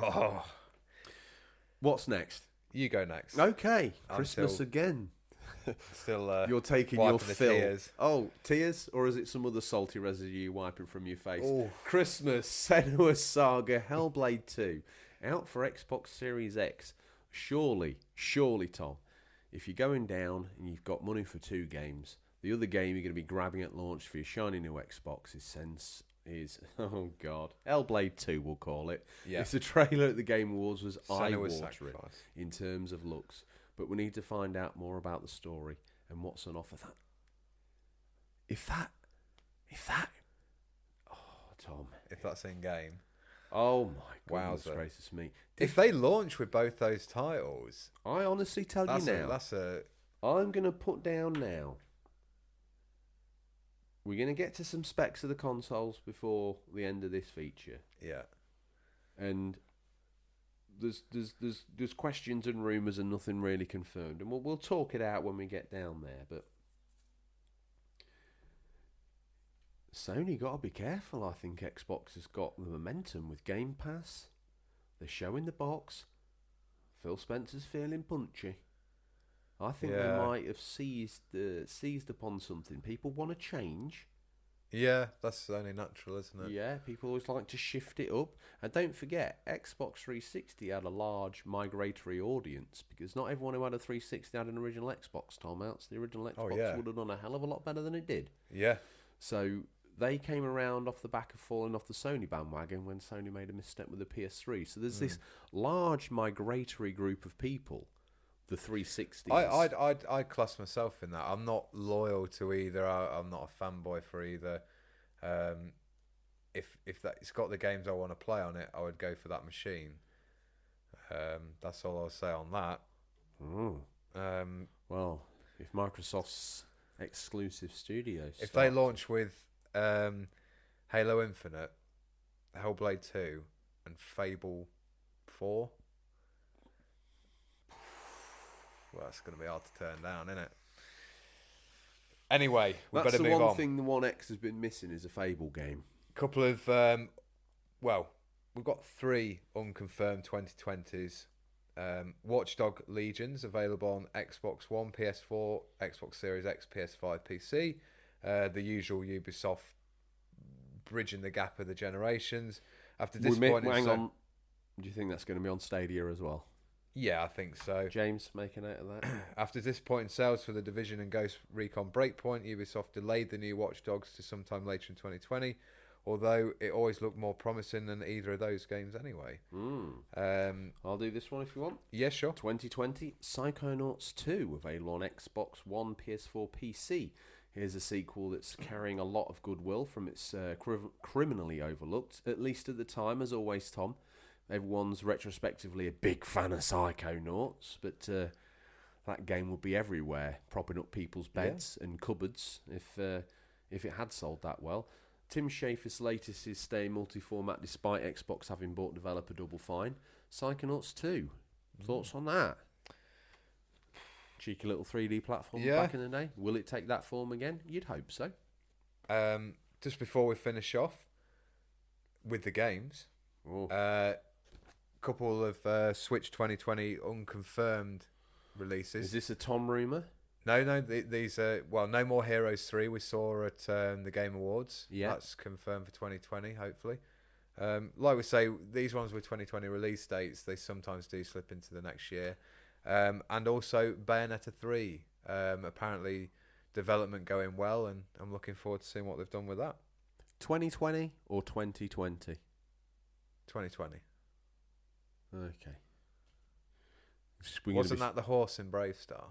Oh. What's next? You go next. Okay, Christmas again. Still, you're taking your fill. Tears. Oh, tears, or is it some other salty residue wiping from your face? Ooh. Christmas, Senua's Saga, Hellblade 2, out for Xbox Series X. Surely, Tom, if you're going down and you've got money for two games, the other game you're going to be grabbing at launch for your shiny new Xbox is oh god, Hellblade 2 we'll call it. Yeah. If the trailer at the Game Awards was Senua's eye-watering in terms of looks, but we need to find out more about the story and what's on offer. If that, oh Tom, if that's in game. Oh my goodness gracious me! If they launch with both those titles, I honestly tell you now, I'm going to put down now. We're going to get to some specs of the consoles before the end of this feature. Yeah, and there's questions and rumours and nothing really confirmed, and we'll talk it out when we get down there. But Sony got to be careful. I think Xbox has got the momentum with Game Pass. They're showing the box. Phil Spencer's feeling punchy. I think they might have seized upon something. People want to change. Yeah, that's only natural, isn't it? Yeah, people always like to shift it up. And don't forget, Xbox 360 had a large migratory audience because not everyone who had a 360 had an original Xbox, Tom. Else the original Xbox would have done a hell of a lot better than it did. Yeah. So they came around off the back of falling off the Sony bandwagon when Sony made a misstep with the PS3. So there's this large migratory group of people, the 360s. I'd class myself in that. I'm not loyal to either. I'm not a fanboy for either. If it's got the games I want to play on it, I would go for that machine. That's all I'll say on that. Well, if Microsoft's exclusive studios, if they launch with Halo Infinite, Hellblade 2, and Fable 4, well, that's going to be hard to turn down, isn't it? Anyway, we better move on. That's the one thing the One X has been missing is a Fable game. Couple of, we've got 3 unconfirmed 2020s. Watchdog Legions available on Xbox One, PS4, Xbox Series X, PS5, PC. The usual Ubisoft bridging the gap of the generations. After disappointing, hang on. Do you think that's going to be on Stadia as well? Yeah, I think so. James, make a note of that. After disappointing sales for The Division and Ghost Recon Breakpoint, Ubisoft delayed the new Watch Dogs to sometime later in 2020, although it always looked more promising than either of those games anyway. I'll do this one if you want. Yeah, sure. 2020, Psychonauts 2, available on Xbox One, PS4, PC. Here's a sequel that's carrying a lot of goodwill from its criminally overlooked, at least at the time, as always, Tom. Everyone's retrospectively a big fan of Psychonauts, but that game would be everywhere, propping up people's beds and cupboards if it had sold that well. Tim Schafer's latest is staying multi-format despite Xbox having bought developer Double Fine. Psychonauts 2. Thoughts on that? Cheeky little 3D platform back in the day. Will it take that form again? You'd hope so. Just before we finish off with the games, couple of Switch 2020 unconfirmed releases. Is this a Tom rumour? No, these are... Well, No More Heroes 3 we saw at the Game Awards. Yeah. That's confirmed for 2020, hopefully. Like we say, these ones with 2020 release dates, they sometimes do slip into the next year. And also Bayonetta 3. Apparently development going well, and I'm looking forward to seeing what they've done with that. 2020 or 2020? 2020. Okay. Wasn't that the horse in Brave Star?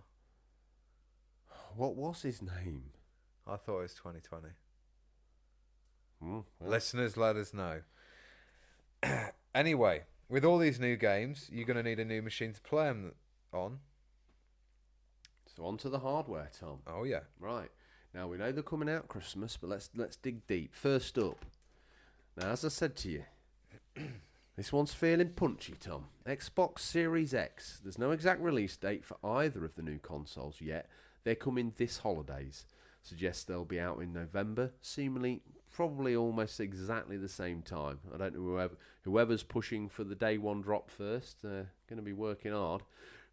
What was his name? I thought it was 2020. Well. Listeners, let us know. Anyway, with all these new games, you're going to need a new machine to play them on. So on to the hardware, Tom. Oh, yeah. Right. Now, we know they're coming out Christmas, but let's dig deep. First up, now, as I said to you, this one's feeling punchy, Tom. Xbox Series X. There's no exact release date for either of the new consoles yet. They're coming this holidays. Suggests they'll be out in November, seemingly probably almost exactly the same time. I don't know whoever's pushing for the day one drop first. They're going to be working hard.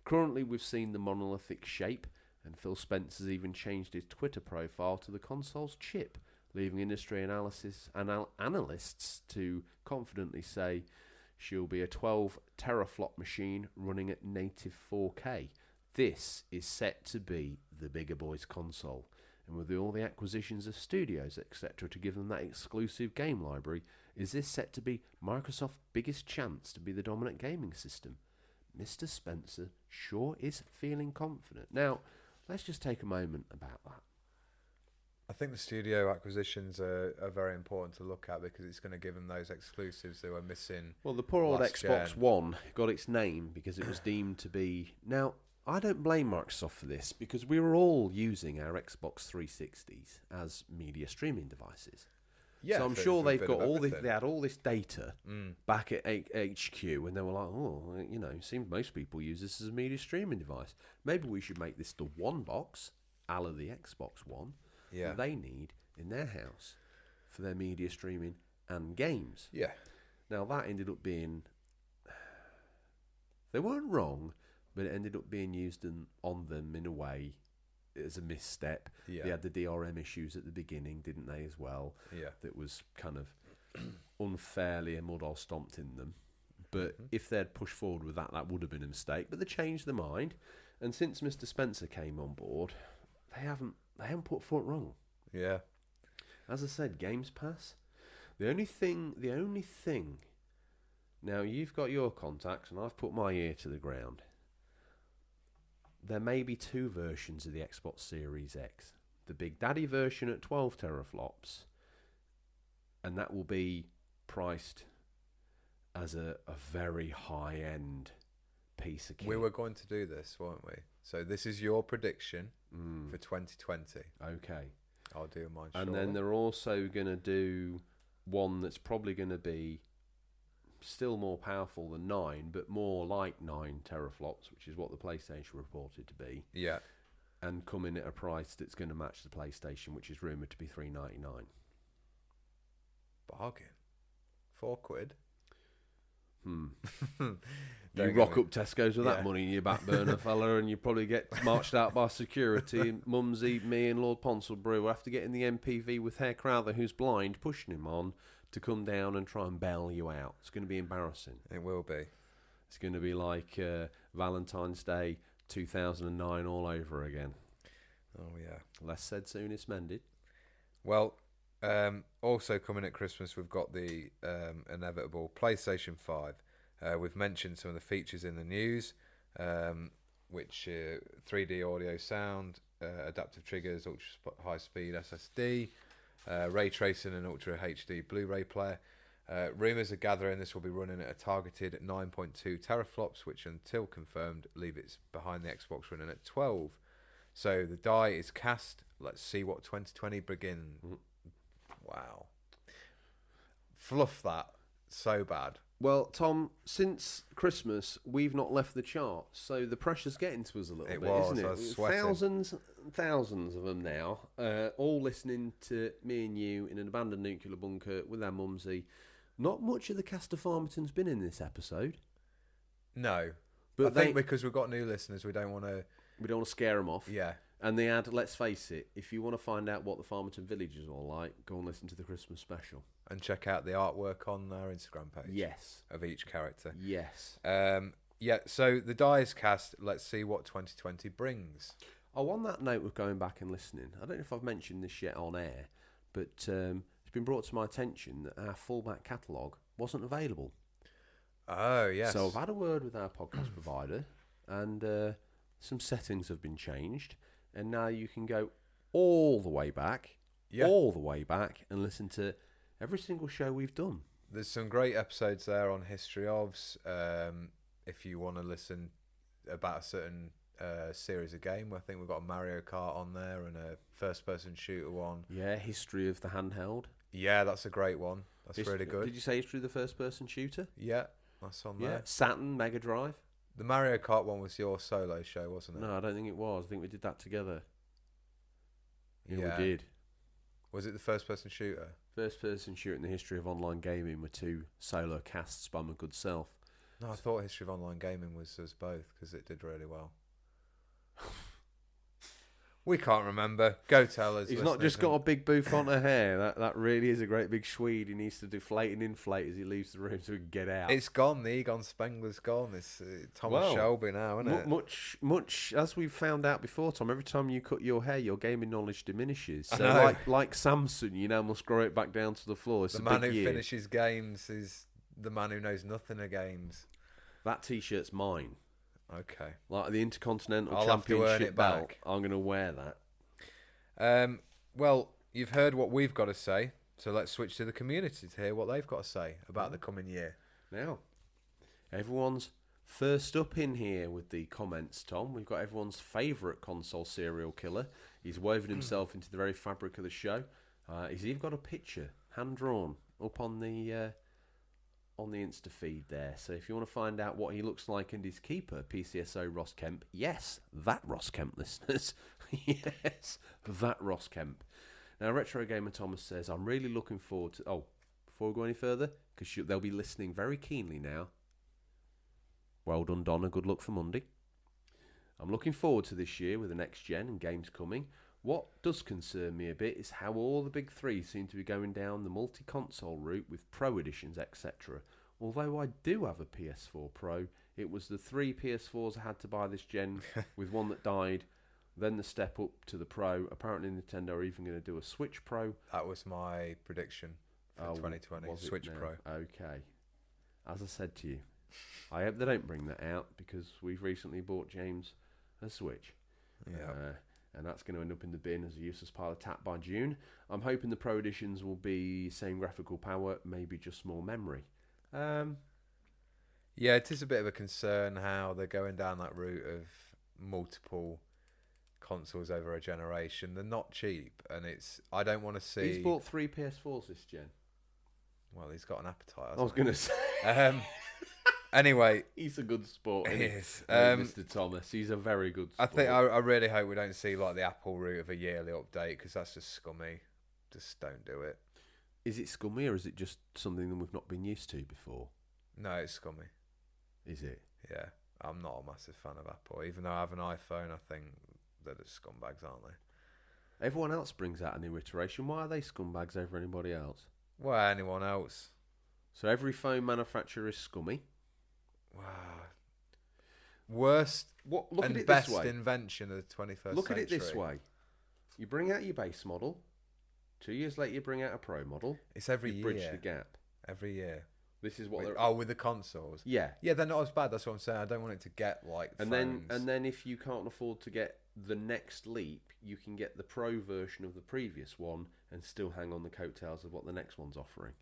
Currently, we've seen the monolithic shape, and Phil Spencer's even changed his Twitter profile to the console's chip, leaving industry analysts to confidently say she'll be a 12 teraflop machine running at native 4K. This is set to be the bigger boys console, and with all the acquisitions of studios, etc., to give them that exclusive game library, is this set to be Microsoft's biggest chance to be the dominant gaming system? Mr. Spencer sure is feeling confident. Now, let's just take a moment about that. I think the studio acquisitions are very important to look at because it's going to give them those exclusives they were missing. Well, the poor old Xbox One got its name because it was deemed to be... Now, I don't blame Microsoft for this because we were all using our Xbox 360s as media streaming devices. Yeah, so I'm sure they've got all this. They had all this data back at HQ, and they were like, "Oh, it seems most people use this as a media streaming device. Maybe we should make this the one box, a la the Xbox One, that they need in their house for their media streaming and games." Yeah. Now that ended up being, they weren't wrong, but it ended up being used on them in a way as a misstep. Yeah. They had the DRM issues at the beginning, didn't they, as well? Yeah. That was kind of unfairly a mud all stomped in them. But if they'd pushed forward with that, that would have been a mistake. But they changed their mind. And since Mr. Spencer came on board, they haven't put foot wrong. Yeah. As I said, Games Pass. The only thing. Now, you've got your contacts, and I've put my ear to the ground. There may be two versions of the Xbox Series X. The Big Daddy version at 12 teraflops, and that will be priced as a very high-end piece of kit. We were going to do this, weren't we? So this is your prediction for 2020. Okay. I'll do mine And shortly. then they're also going to do one that's probably going to be still more powerful than 9, but more like 9 teraflops, which is what the PlayStation reported to be. Yeah. And come in at a price that's going to match the PlayStation, which is rumoured to be $399. Bargain. £4. You rock up Tesco's with that money in your back burner, fella, and you probably get marched out by security. And Mumsy, me, and Lord Ponsonbury will have to get in the MPV with Herr Crowther, who's blind, pushing him on to come down and try and bail you out. It's going to be embarrassing. It will be. It's going to be like Valentine's Day 2009 all over again. Oh, yeah. Less said, soonest mended. Well, also coming at Christmas, we've got the inevitable PlayStation 5. We've mentioned some of the features in the news, which 3D audio sound, adaptive triggers, ultra high speed SSD, ray tracing and ultra HD Blu-ray player. Rumours are gathering this will be running at a targeted 9.2 teraflops, which until confirmed leave it behind the Xbox running at 12. So the die is cast. Let's see what 2020 begins. Wow. Fluff that so bad. Well, Tom, since Christmas, we've not left the charts, so the pressure's getting to us a little bit, isn't it? I was sweating. Thousands of them now, all listening to me and you in an abandoned nuclear bunker with our mumsy. Not much of the cast of Farmington's been in this episode. No, but I think because we've got new listeners, we don't want to scare them off. Yeah. And they had, let's face it, if you want to find out what the Farmington Village is all like, go and listen to the Christmas special. And check out the artwork on our Instagram page. Yes. Of each character. Yes. So the die is cast. Let's see what 2020 brings. Oh, on that note of going back and listening, I don't know if I've mentioned this yet on air, but it's been brought to my attention that our fullback catalogue wasn't available. Oh, yes. So I've had a word with our podcast provider, and some settings have been changed, and now you can go all the way back, and listen to every single show we've done. There's some great episodes there on History ofs. If you want to listen about a certain series of game, I think we've got a Mario Kart on there and a first-person shooter one. Yeah, History of the Handheld. Yeah, that's a great one. That's really good. Did you say History of the first-person shooter? Yeah, that's on there. Saturn, Mega Drive. The Mario Kart one was your solo show, wasn't it? No, I don't think it was. I think we did that together. Yeah, we did. Was it the first-person shooter? First-person shooter in the history of online gaming with two solo casts by my good self. No, I thought History of Online Gaming was us both because it did really well. We can't remember. Go tell us. He's not just got a big bouffant of hair. That really is a great big Swede. He needs to deflate and inflate as he leaves the room so he can get out. It's gone. The Egon Spengler's gone. It's Thomas Shelby now, isn't it? Much as we've found out before, Tom. Every time you cut your hair, your gaming knowledge diminishes. So like Samson, you now must grow it back down to the floor. It's the man who finishes games is the man who knows nothing of games. That T-shirt's mine. Okay. Like the Intercontinental I'll Championship belt. I'm going to wear that. Well, you've heard what we've got to say, so let's switch to the community to hear what they've got to say about the coming year. Now, everyone's first up in here with the comments, Tom. We've got everyone's favourite console serial killer. He's woven himself into the very fabric of the show. He's even got a picture, hand-drawn, up on the Insta feed there. So if you want to find out what he looks like and his keeper, PCSO Ross Kemp, yes, that Ross Kemp, listeners. Yes, that Ross Kemp. Now, Retro Gamer Thomas says, I'm really looking forward to... Oh, before we go any further, because they'll be listening very keenly now. Well done, Donna. Good luck for Monday. I'm looking forward to this year with the next gen and games coming. What does concern me a bit is how all the big three seem to be going down the multi-console route with Pro editions, etc. Although I do have a PS4 Pro, it was the 3 PS4s I had to buy this gen, with one that died, then the step up to the Pro. Apparently Nintendo are even going to do a Switch Pro. That was my prediction for 2020, Switch Pro. Okay. As I said to you, I hope they don't bring that out, because we've recently bought James a Switch. Yeah. And that's going to end up in the bin as a useless pile of tap by June. I'm hoping the Pro editions will be same graphical power, maybe just more memory. Yeah, it is a bit of a concern how they're going down that route of multiple consoles over a generation. They're not cheap, and I don't want to see... He's bought 3 PS4s this gen. Well, he's got an appetite. I was going to say... Anyway, he's a good sport. He is, Mr. Thomas. He's a very good sport. I really hope we don't see like the Apple route of a yearly update, because that's just scummy. Just don't do it. Is it scummy, or is it just something that we've not been used to before? No, it's scummy. Is it? Yeah, I'm not a massive fan of Apple. Even though I have an iPhone, I think they're just scumbags, aren't they? Everyone else brings out a new iteration. Why are they scumbags over anybody else? Well, anyone else. So every phone manufacturer is scummy. Wow. Worst Look and at it best this way. invention of the 21st century. Look at it this way. You bring out your base model. 2 years later, you bring out a pro model. It's every year. Bridge the gap. Every year. This is what with the consoles. Yeah. Yeah, they're not as bad. That's what I'm saying. I don't want it to get like phones. Then if you can't afford to get the next leap, you can get the pro version of the previous one and still hang on the coattails of what the next one's offering.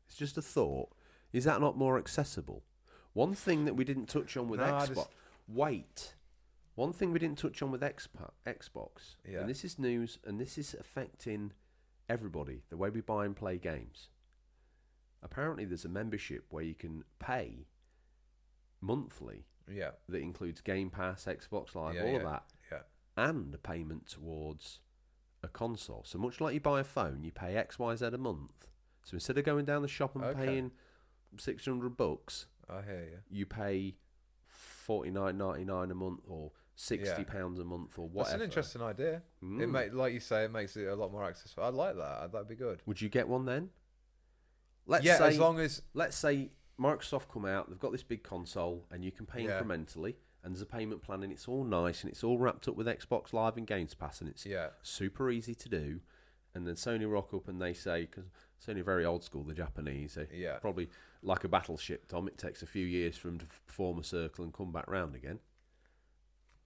It's just a thought. Is that not more accessible? One thing that we didn't touch on with Xbox. Wait. One thing we didn't touch on with Xbox. Yeah. And this is news, and this is affecting everybody, the way we buy and play games. Apparently there's a membership where you can pay monthly. Yeah. That includes Game Pass, Xbox Live, all of that. Yeah. And a payment towards a console. So much like you buy a phone, you pay XYZ a month. So instead of going down the shop and paying $600, I hear you. You pay $49.99 a month or £60 a month or whatever. That's an interesting idea. It like you say, it makes it a lot more accessible. I'd like that. That'd be good. Would you get one then? As long as... Let's say Microsoft come out, they've got this big console, and you can pay incrementally, and there's a payment plan, and it's all nice, and it's all wrapped up with Xbox Live and Games Pass, and it's super easy to do. And then Sony rock up and they say, because Sony are very old school, the Japanese, probably like a battleship, Tom, it takes a few years for them to form a circle and come back round again.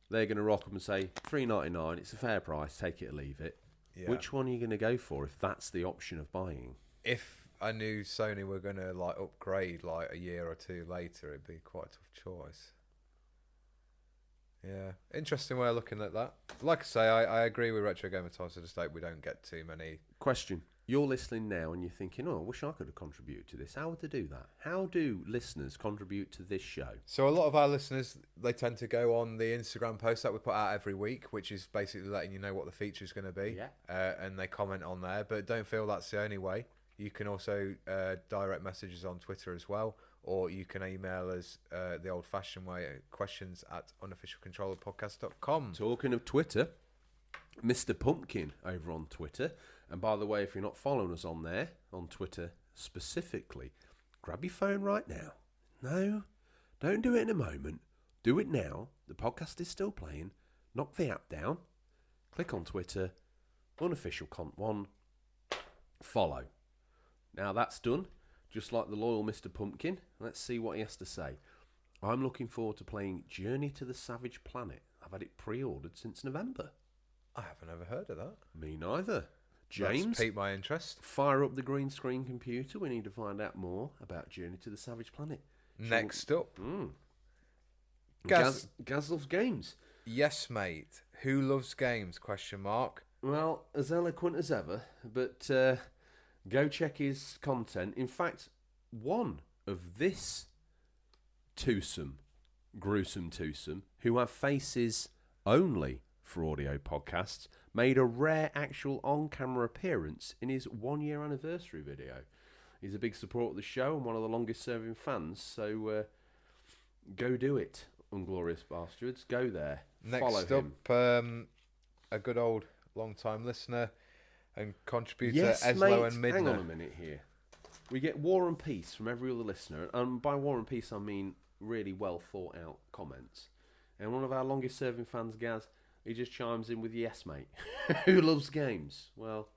They're going to rock up and say, $3.99, it's a fair price, take it or leave it. Yeah. Which one are you going to go for if that's the option of buying? If I knew Sony were going to like upgrade like a year or two later, it'd be quite a tough choice. Yeah, interesting way of looking at that. Like I say, I agree with Retro Gamer Times. I just hope we don't get too many. Question. You're listening now and you're thinking, I wish I could have contributed to this. How would they do that? How do listeners contribute to this show? So a lot of our listeners, they tend to go on the Instagram post that we put out every week, which is basically letting you know what the feature is going to be. Yeah. And they comment on there. But don't feel that's the only way. You can also direct messages on Twitter as well. Or you can email us the old-fashioned way, questions@unofficialcontrollerpodcast.com. Talking of Twitter, Mr. Pumpkin over on Twitter. And by the way, if you're not following us on there, on Twitter specifically, grab your phone right now. No, don't do it in a moment. Do it now. The podcast is still playing. Knock the app down. Click on Twitter. Unofficial Cont1. Follow. Now that's done. Just like the loyal Mr. Pumpkin. Let's see what he has to say. I'm looking forward to playing Journey to the Savage Planet. I've had it pre-ordered since November. I haven't ever heard of that. Me neither. James, that's piqued my interest. Fire up the green screen computer. We need to find out more about Journey to the Savage Planet. Next up. Gaz loves games. Yes, mate. Who loves games? ? Well, as eloquent as ever, but... go check his content. In fact, one of this gruesome twosome, who have faces only for audio podcasts, made a rare actual on-camera appearance in his 1-year anniversary video. He's a big supporter of the show and one of the longest-serving fans, so go do it, Unglorious Bastards. Go there. Follow him. Next up, a good old long-time listener and contributor, yes, Eslo mate. and Midna. Hang on a minute here. We get War and Peace from every other listener. And by War and Peace, I mean really well thought out comments. And one of our longest serving fans, Gaz, he just chimes in with, yes, mate. Who loves games? Well,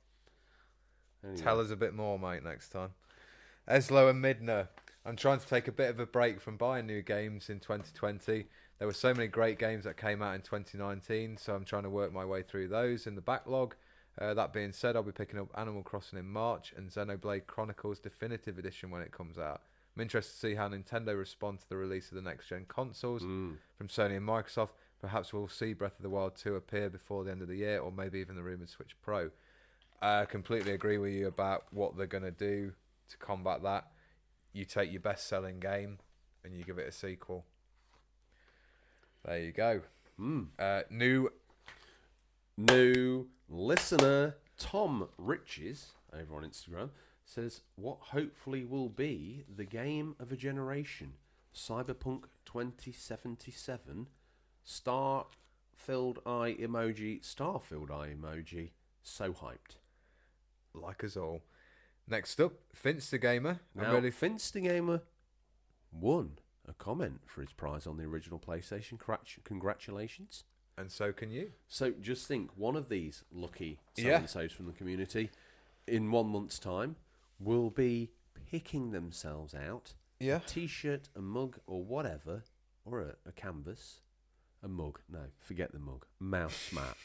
anyway. Tell us a bit more, mate, next time. Eslo and Midna. I'm trying to take a bit of a break from buying new games in 2020. There were so many great games that came out in 2019, so I'm trying to work my way through those in the backlog. That being said, I'll be picking up Animal Crossing in March and Xenoblade Chronicles Definitive Edition when it comes out. I'm interested to see how Nintendo respond to the release of the next-gen consoles from Sony and Microsoft. Perhaps we'll see Breath of the Wild 2 appear before the end of the year, or maybe even the rumoured Switch Pro. I completely agree with you about what they're going to do to combat that. You take your best-selling game and you give it a sequel. There you go. New listener Tom Riches over on Instagram says, what hopefully will be the game of a generation, Cyberpunk 2077, Starfield eye emoji, so hyped. Like us all. Next up, Finster Gamer. Now, Finster Gamer won a comment for his prize on the original PlayStation. Congratulations. And so can you. So just think, one of these lucky so-and-sos from the community in 1 month's time will be picking themselves out a T-shirt, a mug, or whatever, or a canvas. A mug. No, forget the mug. Mouse mat.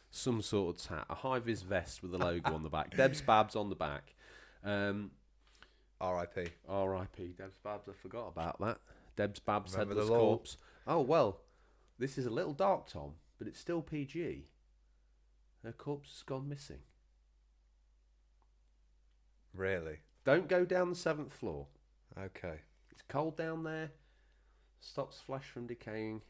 Some sort of hat. A high-vis vest with a logo on the back. Deb's Babs on the back. R.I.P. R.I.P. Deb's Babs. I forgot about that. Deb's Babs Headless Corpse. Oh, well, this is a little dark, Tom, but it's still PG. Her corpse has gone missing. Really? Don't go down the 7th floor. Okay. It's cold down there. Stops flesh from decaying.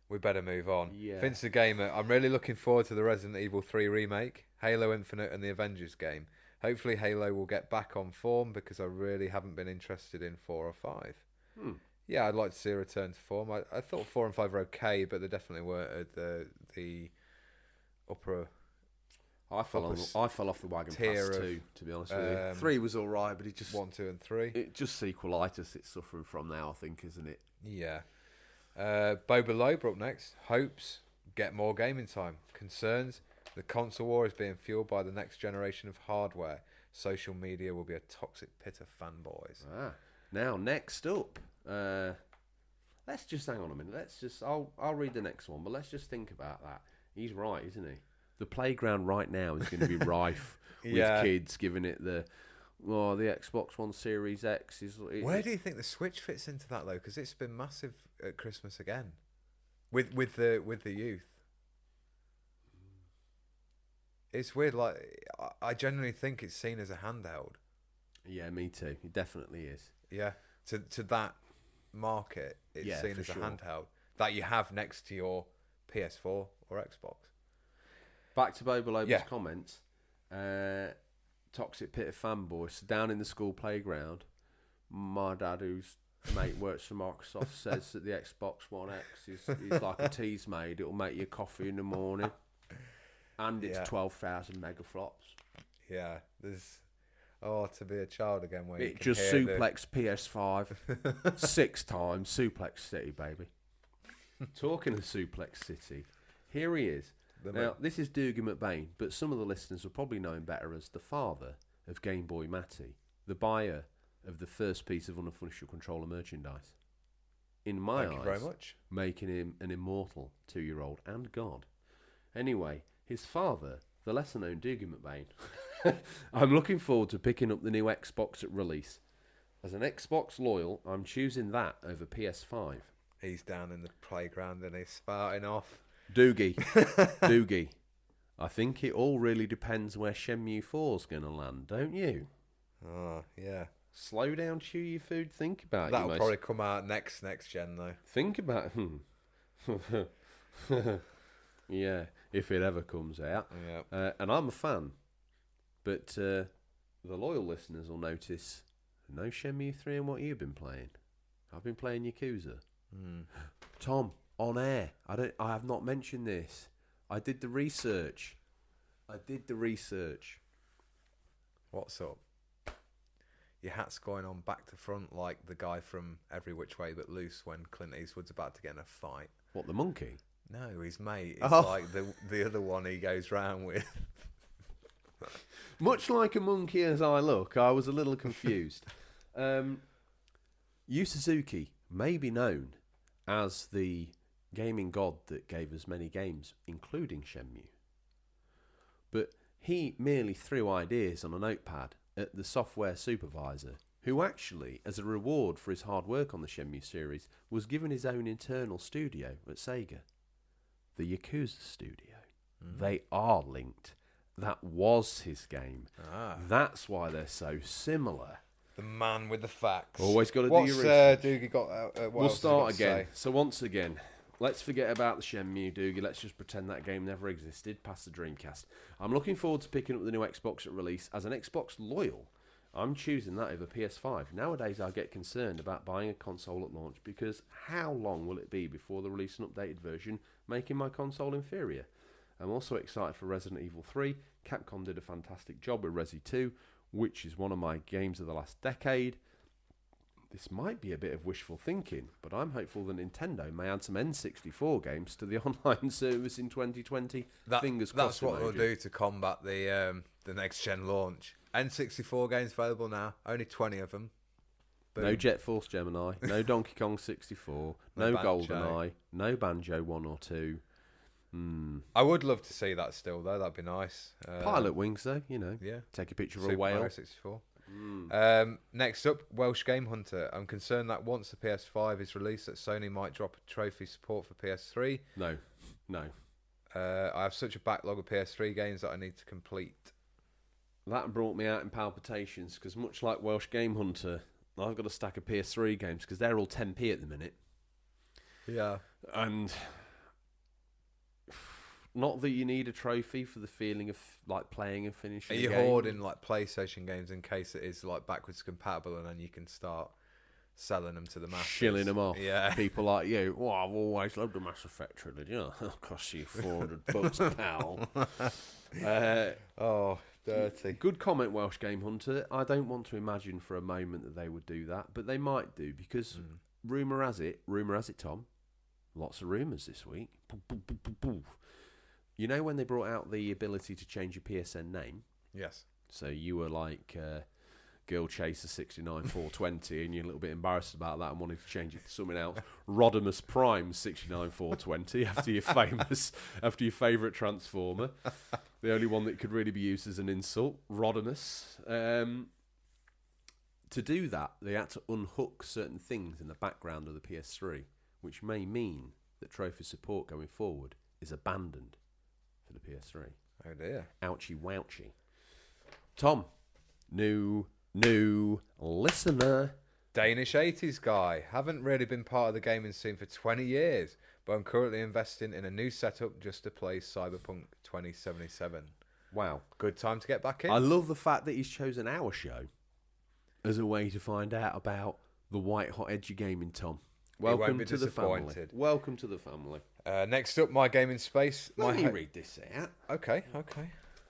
We better move on. Yeah. Finster Gamer, I'm really looking forward to the Resident Evil 3 remake, Halo Infinite and the Avengers game. Hopefully Halo will get back on form because I really haven't been interested in 4 or 5. Yeah, I'd like to see a return to form. I thought 4 and 5 were okay, but they definitely weren't at the upper... I fell off the wagon past 2, to be honest with you. 3 was all right, but it just... 1, 2 and 3. It just sequelitis it's suffering from now, I think, isn't it? Yeah. Boba Loeb up next. Hopes get more gaming time. Concerns: the console war is being fueled by the next generation of hardware. Social media will be a toxic pit of fanboys. Now, next up, let's just hang on a minute. I'll read the next one, but let's just think about that. He's right, isn't he? The playground right now is going to be rife with kids giving it the Xbox One Series X is. Where do you think the Switch fits into that though? Because it's been massive at Christmas again, with the youth. It's weird. Like I genuinely think it's seen as a handheld. Yeah, me too. It definitely is. Yeah, to that market, it's seen as a handheld that you have next to your PS4 or Xbox. Back to Boba Loba's comments. Toxic pit of fanboys. So down in the school playground, my dad, whose mate works for Microsoft, says that the Xbox One X is like a tease made. It'll make you coffee in the morning. And it's 12,000 megaflops. Yeah, there's... to be a child again. Where it just suplex PS5 6 times. Suplex City, baby. Talking of Suplex City, here he is. Now, this is Dougie McBain, but some of the listeners will probably know him better as the father of Game Boy Matty, the buyer of the first piece of unofficial controller merchandise. In my eyes, thank you very much. Making him an immortal 2-year-old and God. Anyway, his father, the lesser-known Dougie McBain, I'm looking forward to picking up the new Xbox at release. As an Xbox loyal, I'm choosing that over PS5. He's down in the playground and he's spouting off. Dougie, I think it all really depends where Shenmue 4's going to land, don't you? Oh, yeah. Slow down, chew your food, think about it. That'll probably come out next gen, though. Think about yeah, if it ever comes out. Yeah. And I'm a fan, but the loyal listeners will notice no Shenmue 3 and what you've been playing. I've been playing Yakuza. Tom, on air, I have not mentioned this. I did the research. What's up? Your hat's going on back to front like the guy from Every Which Way But Loose when Clint Eastwood's about to get in a fight. What, the monkey? No, his mate. It's like the other one he goes round with. Much like a monkey as I look, I was a little confused. Yu Suzuki may be known as the gaming god that gave us many games, including Shenmue. But he merely threw ideas on a notepad at the software supervisor, who actually, as a reward for his hard work on the Shenmue series, was given his own internal studio at Sega. The Yakuza studio. They are linked. That was his game. That's why they're so similar. The man with the facts. Always got to do your research. Dougie got? We'll start again. So once again, let's forget about the Shenmue, Doogie. Let's just pretend that game never existed past the Dreamcast. I'm looking forward to picking up the new Xbox at release. As an Xbox loyal, I'm choosing that over PS5. Nowadays, I get concerned about buying a console at launch because how long will it be before they release an updated version, making my console inferior? I'm also excited for Resident Evil 3. Capcom did a fantastic job with Resi 2, which is one of my games of the last decade. This might be a bit of wishful thinking, but I'm hopeful that Nintendo may add some N64 games to the online service in 2020. Fingers crossed. That's what they'll do to combat the next-gen launch. N64 games available now, only 20 of them. Boom. No Jet Force Gemini, no Donkey Kong 64, no GoldenEye, no Banjo 1 or 2. I would love to see that still, though. That'd be nice. Pilot Wings, though, Yeah. Take a picture of a whale. Mario 64. Next up, Welsh Game Hunter. I'm concerned that once the PS5 is released, that Sony might drop trophy support for PS3. No. I have such a backlog of PS3 games that I need to complete. That brought me out in palpitations, because much like Welsh Game Hunter, I've got a stack of PS3 games, because they're all 10p at the minute. Yeah. And not that you need a trophy for the feeling of like playing and finishing. Are you hoarding like PlayStation games in case it is like backwards compatible, and then you can start selling them to the masses, shilling them off? Yeah. People like you. Oh, I've always loved the Mass Effect trilogy. It'll cost you $400, pal. Oh, dirty. Good comment, Welsh Game Hunter. I don't want to imagine for a moment that they would do that, but they might do, because rumour has it, Tom, lots of rumours this week. You know when they brought out the ability to change your PSN name? Yes. So you were like Girl Chaser 69420, and you're a little bit embarrassed about that and wanted to change it to something else. Rodimus Prime 69420 after your favourite Transformer. The only one that could really be used as an insult, Rodimus. To do that, they had to unhook certain things in the background of the PS3, which may mean that trophy support going forward is abandoned for the PS3. Oh dear. Ouchie wouchie. Tom, new listener. Danish 80s guy. Haven't really been part of the gaming scene for 20 years, but I'm currently investing in a new setup just to play Cyberpunk 2077. Wow. Good time to get back in. I love the fact that he's chosen our show as a way to find out about the white hot edgy gaming, Tom. Welcome to the family. Welcome to the family. Next up, my gaming space. Let me read this out. Okay.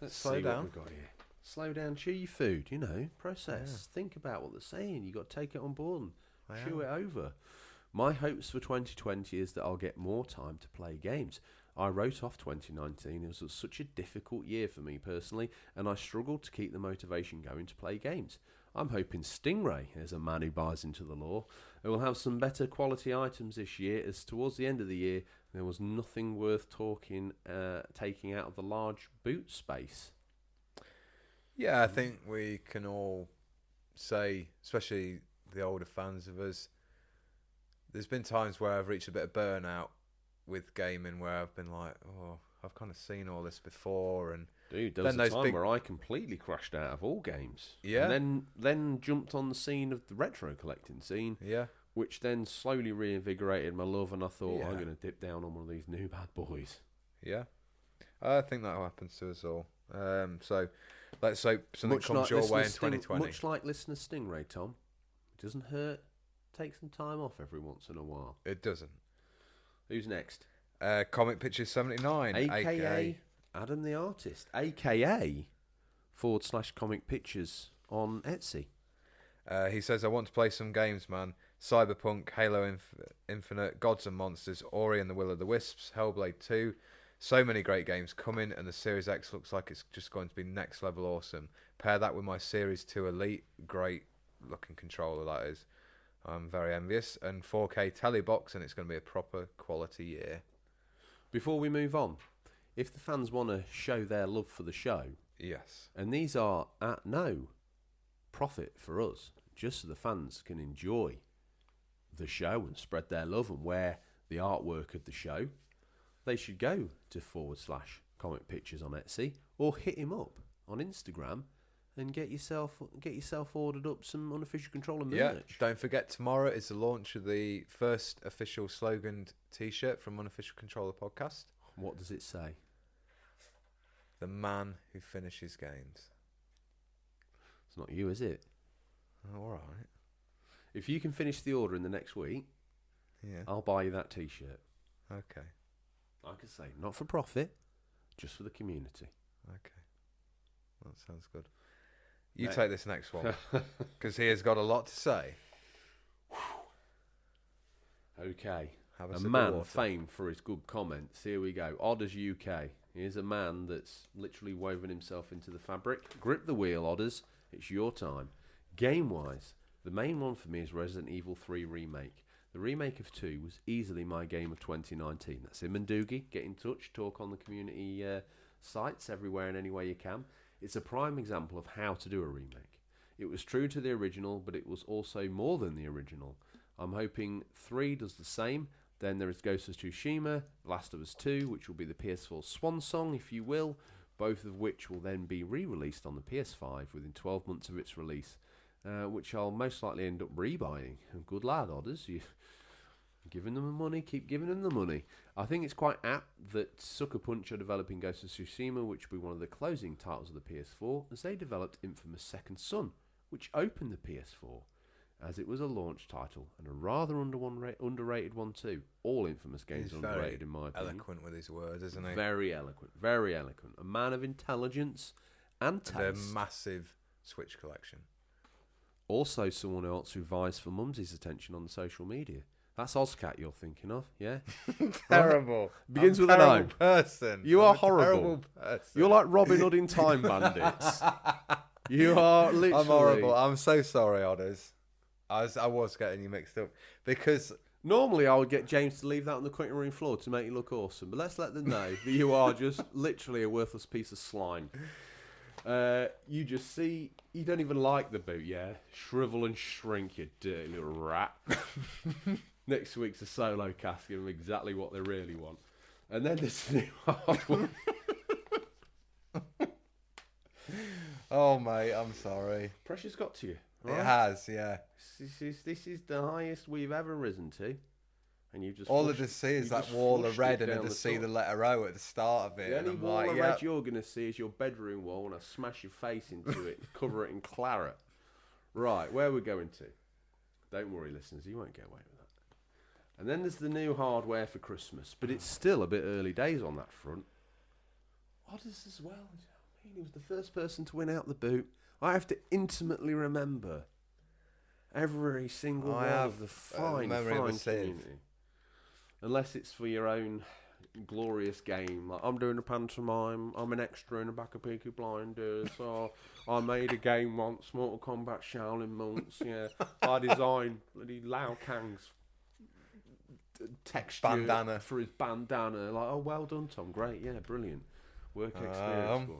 Let's slow down. What we've got here. Slow down, chew your food, process. Yeah. Think about what they're saying. You've got to take it on board and chew it over. My hopes for 2020 is that I'll get more time to play games. I wrote off 2019. It was such a difficult year for me personally, and I struggled to keep the motivation going to play games. I'm hoping Stingray, as a man who buys into the law, will have some better quality items this year, as towards the end of the year there was nothing worth taking out of the large boot space. Yeah, I think we can all say, especially the older fans of us, there's been times where I've reached a bit of burnout with gaming, where I've been like, oh, I've kind of seen all this before. And dude, there was a time where I completely crashed out of all games. Yeah. And then jumped on the scene of the retro collecting scene. Yeah. Which then slowly reinvigorated my love, and I thought, I'm going to dip down on one of these new bad boys. Yeah. I think that happens to us all. So let's hope something comes your way in 2020. Much like listener Stingray, Tom. It doesn't hurt. Take some time off every once in a while. It doesn't. Who's next? Comic Pictures 79. AKA Adam the Artist. AKA /Comic Pictures on Etsy. He says, I want to play some games, man. Cyberpunk, Halo Infinite, Gods and Monsters, Ori and the Will of the Wisps, Hellblade 2. So many great games coming, and the Series X looks like it's just going to be next level awesome. Pair that with my Series 2 Elite. Great looking controller, that is. I'm very envious. And 4K telebox, and it's going to be a proper quality year. Before we move on, if the fans want to show their love for the show, yes, and these are at no profit for us, just so the fans can enjoy the show and spread their love and wear the artwork of the show, they should go to /Comic Pictures on Etsy, or hit him up on Instagram and get yourself ordered up some Unofficial Controller merch. Yeah, don't forget, tomorrow is the launch of the first official sloganed T-shirt from Unofficial Controller Podcast. What does it say? The man who finishes games. It's not you, is it? Oh, all right. If you can finish the order in the next week, I'll buy you that T-shirt. Okay. Like I say, not for profit, just for the community. Okay. That sounds good. You take this next one, because he has got a lot to say. Okay. Have a man famed for his good comments. Here we go. Odders UK. Here's a man that's literally woven himself into the fabric. Grip the wheel, Odders. It's your time. Game-wise, the main one for me is Resident Evil 3 Remake. The remake of 2 was easily my game of 2019. That's him and Doogie. Get in touch. Talk on the community sites everywhere and any way you can. It's a prime example of how to do a remake. It was true to the original, but it was also more than the original. I'm hoping 3 does the same. Then there is Ghost of Tsushima, The Last of Us 2, which will be the PS4 swan song, if you will, both of which will then be re-released on the PS5 within 12 months of its release, which I'll most likely end up rebuying. Good lad, Odders. You've given them the money, keep giving them the money. I think it's quite apt that Sucker Punch are developing Ghost of Tsushima, which will be one of the closing titles of the PS4, as they developed infamous Second Son, which opened the PS4, as it was a launch title, and a rather underrated one too. All Infamous games are underrated in my opinion. Eloquent with his words, isn't he? Very eloquent, very eloquent. A man of intelligence and taste. And a massive Switch collection. Also someone else who vies for Mumsy's attention on the social media. That's Ozcat you're thinking of, yeah? Terrible. Begins with an O. Person. You are horrible. Terrible person. You're like Robin Hood in Time Bandits. You are literally... I'm horrible. I'm so sorry, Odders. I was getting you mixed up. Because... Normally I would get James to leave that on the cutting room floor to make you look awesome. But let's let them know that you are just literally a worthless piece of slime. You just see... You don't even like the boot, yeah? Shrivel and shrink, you dirty little rat. Next week's a solo cast, give them exactly what they really want. And then there's the new hard one. Oh, mate, I'm sorry. Pressure's got to you. Right? It has, yeah. This is the highest we've ever risen to. And you just all I just see is that wall of red, and I just see the letter O at the start of it. The only wall of red you're going to see is your bedroom wall, and I smash your face into it, cover it in claret. Right, where we're going to. Don't worry, listeners, you won't get away with that. And then there's the new hardware for Christmas, but it's still a bit early days on that front. Odders as well. I mean, he was the first person to win out the boot. I have to intimately remember every single one of the fine community. Unless it's for your own glorious game. Like, I'm doing a pantomime, I'm an extra in a back of Peaky Blinders, so I made a game once, Mortal Kombat Shaolin Monks, yeah. I designed bloody Lao Kang's texture bandana for his bandana. Like, oh, well done, Tom. Great, yeah, brilliant. Work experience.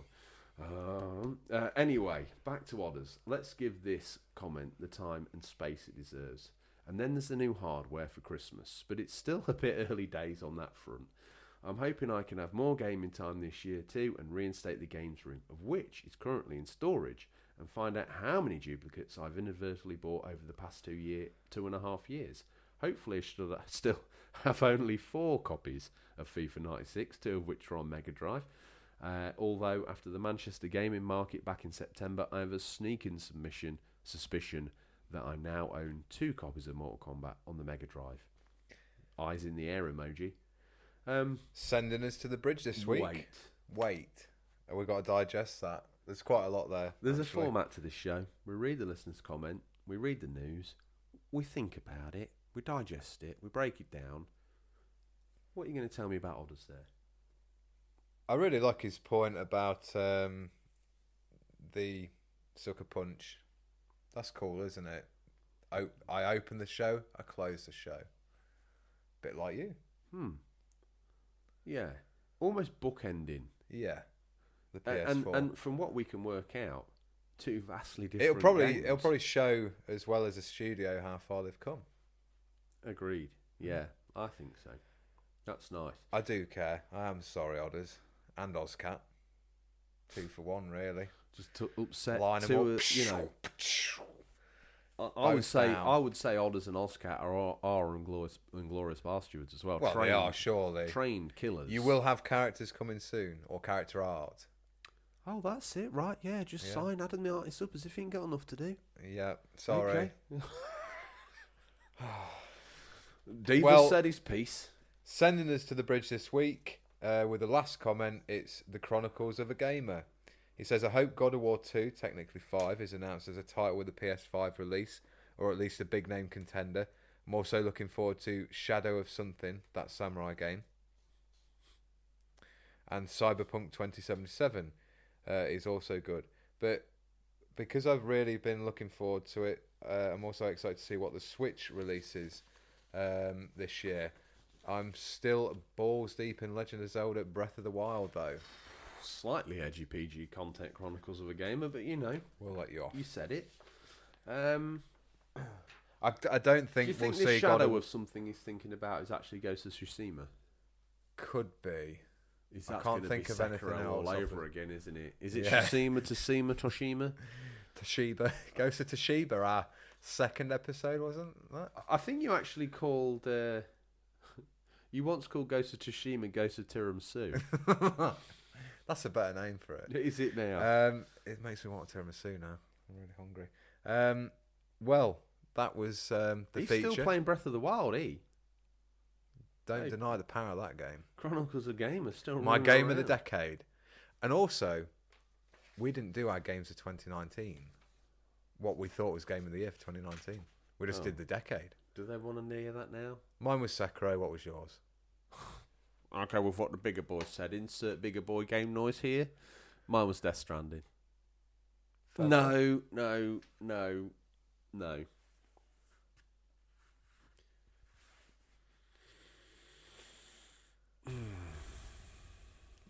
Anyway, back to Odders. Let's give this comment the time and space it deserves. And then there's the new hardware for Christmas, but it's still a bit early days on that front. I'm hoping I can have more gaming time this year too and reinstate the games room, of which is currently in storage, and find out how many duplicates I've inadvertently bought over the past 2.5 years. Hopefully I should still have only 4 copies of FIFA 96, 2 of which are on Mega Drive. Although after the Manchester gaming market back in September, I have a sneaking suspicion that I now own 2 copies of Mortal Kombat on the Mega Drive. Eyes in the air emoji. Sending us to the bridge this week. Wait. We've got to digest that. There's quite a lot there. There's a format to this show. We read the listener's comment. We read the news. We think about it. We digest it. We break it down. What are you going to tell me about Odders there? I really like his point about the Sucker Punch. That's cool, isn't it? I open the show, I close the show. Bit like you. Yeah. Almost bookending. Yeah. The PS4. And from what we can work out, 2 vastly different games. It'll probably show, as well as a studio, how far they've come. Agreed. Yeah, I think so. That's nice. I do care. I am sorry, Odders. And Ozcat. 2 for 1, really. Just to upset Line to them up. you know. I would say Odders and Ozcat are Inglorious Bastards as well. Well, they are surely trained killers. You will have characters coming soon, or character art. Oh, that's it, right? Yeah, just sign Adam the Artist up as if he ain't got enough to do. Yeah, sorry. Okay. Diva said his piece. Sending us to the bridge this week with the last comment. It's the Chronicles of a Gamer. He says, I hope God of War 2, technically 5, is announced as a title with a PS5 release, or at least a big name contender. I'm also looking forward to Shadow of Something, that samurai game. And Cyberpunk 2077 is also good. But because I've really been looking forward to it, I'm also excited to see what the Switch releases this year. I'm still balls deep in Legend of Zelda Breath of the Wild, though. Slightly edgy PG content, Chronicles of a Gamer, but you know, we'll let you off. You said it. I don't think we'll see. The shadow of something he's thinking about is actually Ghost of Tsushima. Could be. I can't think of anything else. All over again, isn't it? Is it Toshima? Toshiba. Ghost of Toshiba. Our second episode, wasn't that? I think you actually called. You once called Ghost of Tsushima Ghost of Tiramisu. That's a better name for it. Is it now? It makes me want a tiramisu now. I'm really hungry. Well, that was the feature. He's still playing Breath of the Wild, Don't deny the power of that game. Chronicles of Gamer still my game around. Of the decade. And also, we didn't do our games of 2019. What we thought was game of the year for 2019. We just did the decade. Do they want to near that now? Mine was Sekiro. What was yours? Okay, with what the bigger boy said. Insert bigger boy game noise here. Mine was Death Stranding. No.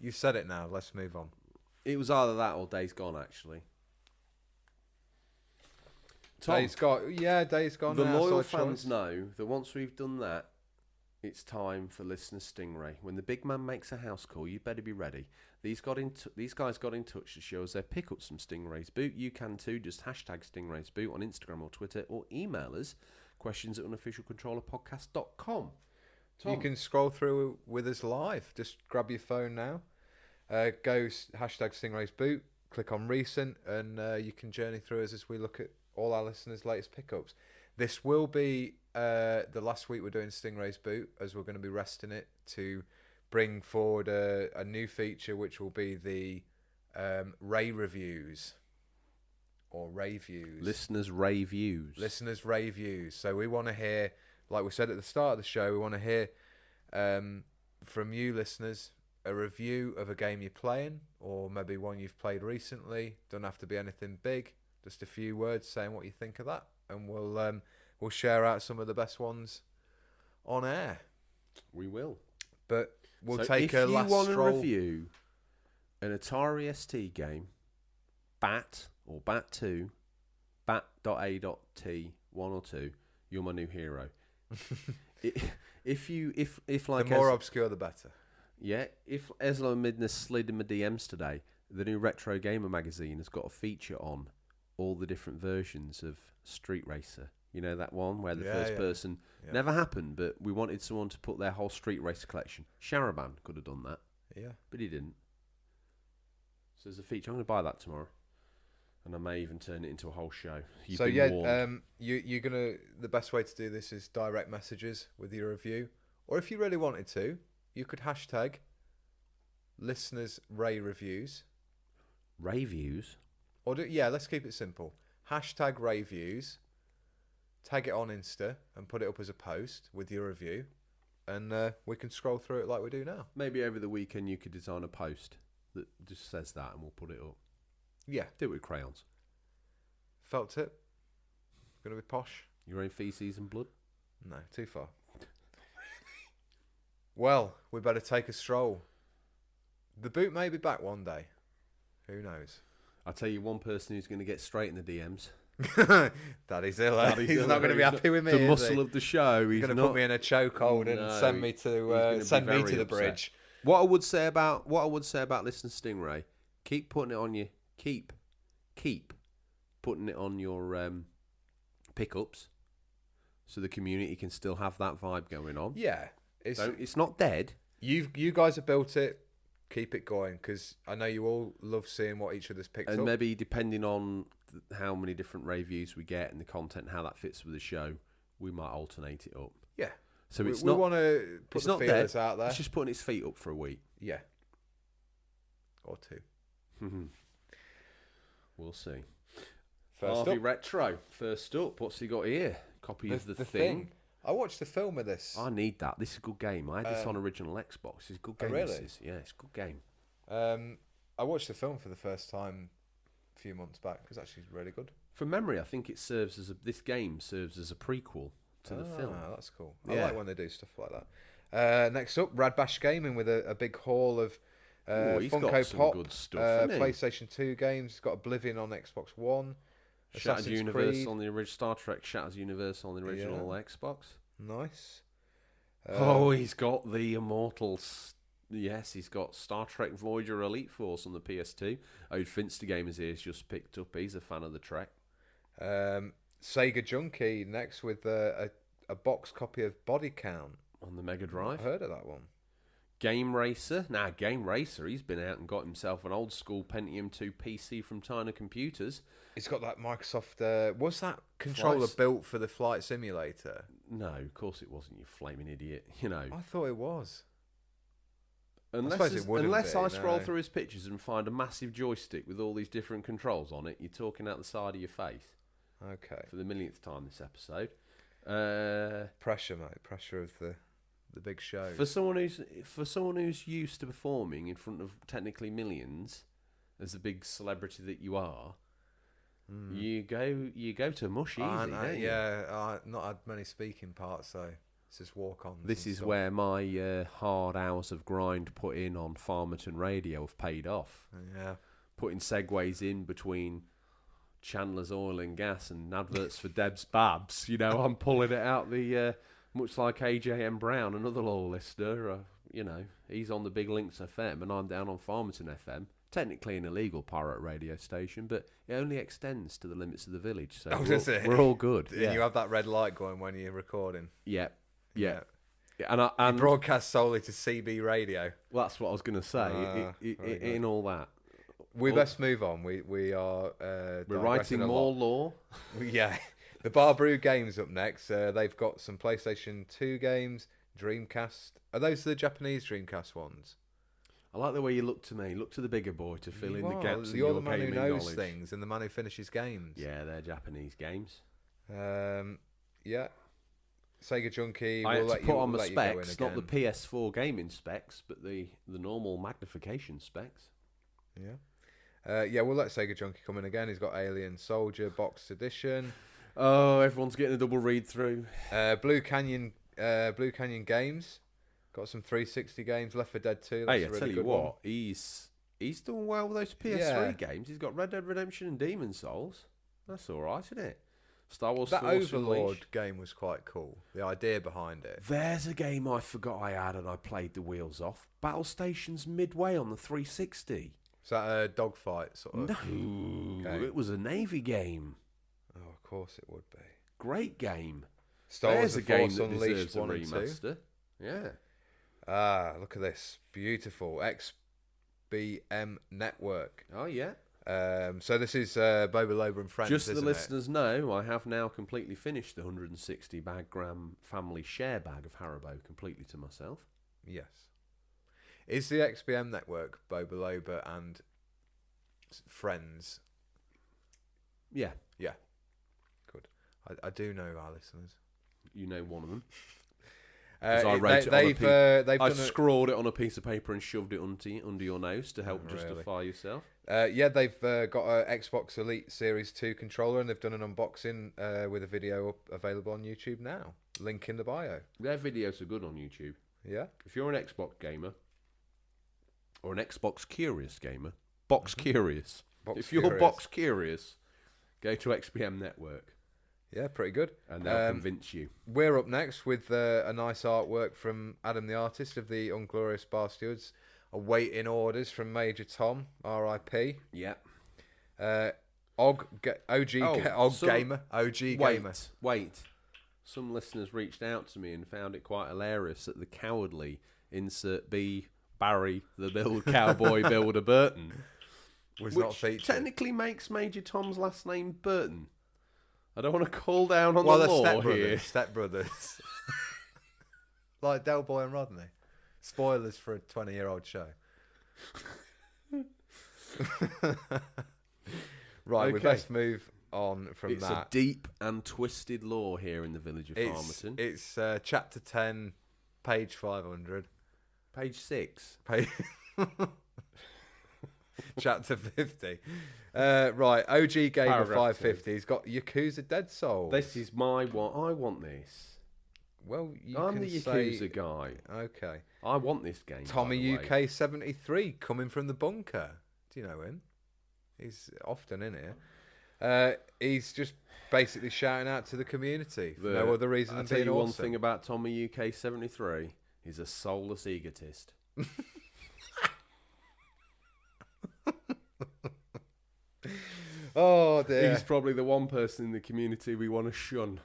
You said it now. Let's move on. It was either that or Days Gone, actually. Tom, Days Gone. The loyal fans know that once we've done that, it's time for listener Stingray. When the big man makes a house call, you better be ready. These guys got in touch to show us they pick up some Stingrays boot. You can too. Just hashtag Stingrays boot on Instagram or Twitter, or email us questions@unofficialcontrollerpodcast.com. You can scroll through with us live. Just grab your phone now. Go hashtag Stingrays boot. Click on recent, and you can journey through us as we look at all our listeners' latest pickups. This will be the last week we're doing Stingray's boot, as we're going to be resting it to bring forward a new feature, which will be the Ray reviews or Ray views. Listeners' Ray views. Listeners' Ray views. So we want to hear, like we said at the start of the show, we want to hear from you listeners a review of a game you're playing, or maybe one you've played recently. Don't have to be anything big. Just a few words saying what you think of that, and we'll share out some of the best ones on air. We will. But we'll take a last stroll. If you want to review an Atari ST game, Bat or Bat 2, Bat.A.T 1 or 2, you're my new hero. If like the more obscure the better. Yeah, if Eslo Midness slid in my DMs today, the new Retro Gamer magazine has got a feature on all the different versions of Street Racer. You know that one where the first person never happened, but we wanted someone to put their whole Street Racer collection. Sharaban could have done that. Yeah. But he didn't. So there's a feature. I'm going to buy that tomorrow. And I may even turn it into a whole show. You're going to... The best way to do this is direct messages with your review. Or if you really wanted to, you could hashtag listeners Ray reviews. Ray views? Or let's keep it simple. Hashtag Ray views. Tag it on Insta and put it up as a post with your review. And we can scroll through it like we do now. Maybe over the weekend you could design a post that just says that and we'll put it up. Yeah. Do it with crayons. Felt tip. Gonna be posh. Your own feces and blood? No, too far. Well, we better take a stroll. The boot may be back one day. Who knows? I'll tell you one person who's going to get straight in the DMs. Daddy Zilla. He's not going to be happy with me. The muscle of the show. He's going to put me in a chokehold and send me to the bridge. What I would say about listening to Stingray, keep putting it on your keep putting it on your pickups, so the community can still have that vibe going on. Yeah, it's not dead. You guys have built it. Keep it going, because I know you all love seeing what each of us picks up. And maybe depending on how many different reviews we get and the content, how that fits with the show, we might alternate it up. Yeah. So we want to put the feelers out there. It's just putting its feet up for a week. Yeah. Or 2. We'll see. First Harvey up. Retro. First up. What's he got here? Copy of the Thing. I watched the film of this. I need that. This is a good game. I had this on original Xbox. It's a good game. Oh, really? Yeah, it's a good game. I watched the film for the first time a few months back. It was actually really good. From memory, I think this game serves as a prequel to the film. That's cool. I like when they do stuff like that. Next up, Rad Bash Gaming with a big haul of Funko Pop, good stuff, PlayStation 2 games. He's got Oblivion on Xbox One. Shattered Universe on the original Star Trek. Shattered Universe on the original Xbox. Nice. He's got the Immortals. Yes, he's got Star Trek Voyager Elite Force on the PS2. Ode Finster Gamers here has just picked up. He's a fan of the Trek. Sega Junkie next with a box copy of Body Count on the Mega Drive. I've heard of that one. Game Racer. Game Racer. He's been out and got himself an old school Pentium 2 PC from China Computers. He's got that Microsoft. Was that controller built for the Flight Simulator? No, of course it wasn't. You flaming idiot. You know. I thought it was. Unless I scroll through his pictures and find a massive joystick with all these different controls on it, you're talking out the side of your face. Okay. For the millionth time this episode. Pressure, mate. Pressure of the big show. For someone who's used to performing in front of technically millions, as the big celebrity that you are, you go to mush easy. Don't you? I've not had many speaking parts, so it's just walk-ons. This is where my hard hours of grind put in on Farmerton Radio have paid off. Yeah, putting segues in between Chandler's Oil and Gas and adverts for Deb's Babs. You know, I'm pulling it out the. Much like AJM Brown, another loyal listener, he's on the Big Links FM and I'm down on Farmerton FM. Technically an illegal pirate radio station, but it only extends to the limits of the village. So we're all good. And you have that red light going when you're recording. Yeah. And you broadcast solely to CB radio. Well, that's what I was going to say. In all that. We best move on. We are... we're writing more law. Yeah. The Bar Brew Games up next. They've got some PlayStation 2 games, Dreamcast. Are those the Japanese Dreamcast ones? I like the way you look to me. Look to the bigger boy to fill in the gaps in your gaming knowledge. You're the man who knows things and the man who finishes games. Yeah, they're Japanese games. Yeah. Sega Junkie. I had to put on the specs, not the PS4 gaming specs, but the normal magnification specs. Yeah. We'll let Sega Junkie come in again. He's got Alien Soldier Box Edition. Oh, everyone's getting a double read through. Blue Canyon Games got some 360 games. Left 4 Dead 2. That's I tell you what, he's done well with those PS3 games. He's got Red Dead Redemption and Demon Souls. That's all right, isn't it? Star Wars. That Force Overlord Unleashed game was quite cool. The idea behind it. There's a game I forgot I had and I played the wheels off. Battle Stations Midway on the 360. Is that a dogfight sort of? No, game? It was a Navy game. Oh, of course it would be. Great game. Star Wars a game that deserves a remaster. Yeah. Look at this. Beautiful. XBM Network. Oh, yeah. So this is Boba Loba and Friends, just so the listeners know, I have now completely finished the 160 gram family share bag of Haribo completely to myself. Yes. Is the XBM Network Boba Loba and Friends? Yeah. Yeah. Good. I do know our listeners. You know one of them. I scrawled it on a piece of paper and shoved it under your nose to help justify yourself. They've got a Xbox Elite Series 2 controller and they've done an unboxing with a video available on YouTube now. Link in the bio. Their videos are good on YouTube. Yeah. If you're an Xbox gamer or an Xbox curious gamer, box curious. If you're box curious, go to XBM Network. Yeah, pretty good. And they'll convince you. We're up next with a nice artwork from Adam the artist of the Unglorious Bar Stewards. Awaiting orders from Major Tom, R.I.P. Yeah. OG gamer. Wait. Some listeners reached out to me and found it quite hilarious that the cowardly insert B Barry the Build Cowboy Builder Burton was not featured. Technically makes Major Tom's last name Burton. I don't want to call down on the law here. Stepbrothers. Like Del Boy and Rodney. Spoilers for a 20-year-old show. Right, we best move on from that. It's a deep and twisted lore here in the village of Farmerton. It's chapter 10, page 500. Page 6. Chapter 50. Right, OG Gamer Paragraph 550. He's got Yakuza Dead Souls. This is my one. I want this. Well, I'm the Yakuza guy. Okay. I want this game. Tommy UK 73 coming from the bunker. Do you know him? He's often in here. He's just basically shouting out to the community for no other reason than being awesome. I'll tell you one thing about Tommy UK 73. He's a soulless egotist. Oh dear. He's probably the one person in the community we want to shun.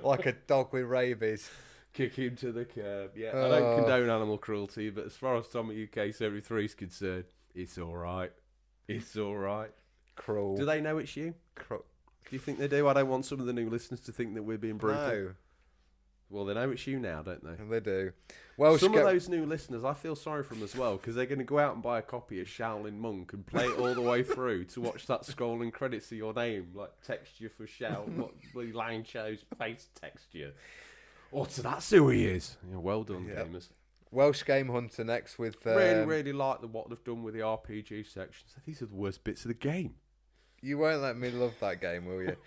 Like a dog with rabies. Kick him to the curb. Yeah, I don't condone animal cruelty, but as far as Tommy UK 73 is concerned, it's all right. It's all right. Cruel. Do they know it's you? Do you think they do? I don't want some of the new listeners to think that we're being brutal. No. Well, they know it's you now, don't they? They do. Well, some of those new listeners, I feel sorry for them as well, because they're going to go out and buy a copy of Shaolin Monk and play it all the way through to watch that scrolling credits of your name, like texture for Shao, what the line shows face texture. Oh, so that's who he is. Yeah, well done, gamers. Welsh Game Hunter next with... really like what they've done with the RPG sections. These are the worst bits of the game. You won't let me love that game, will you?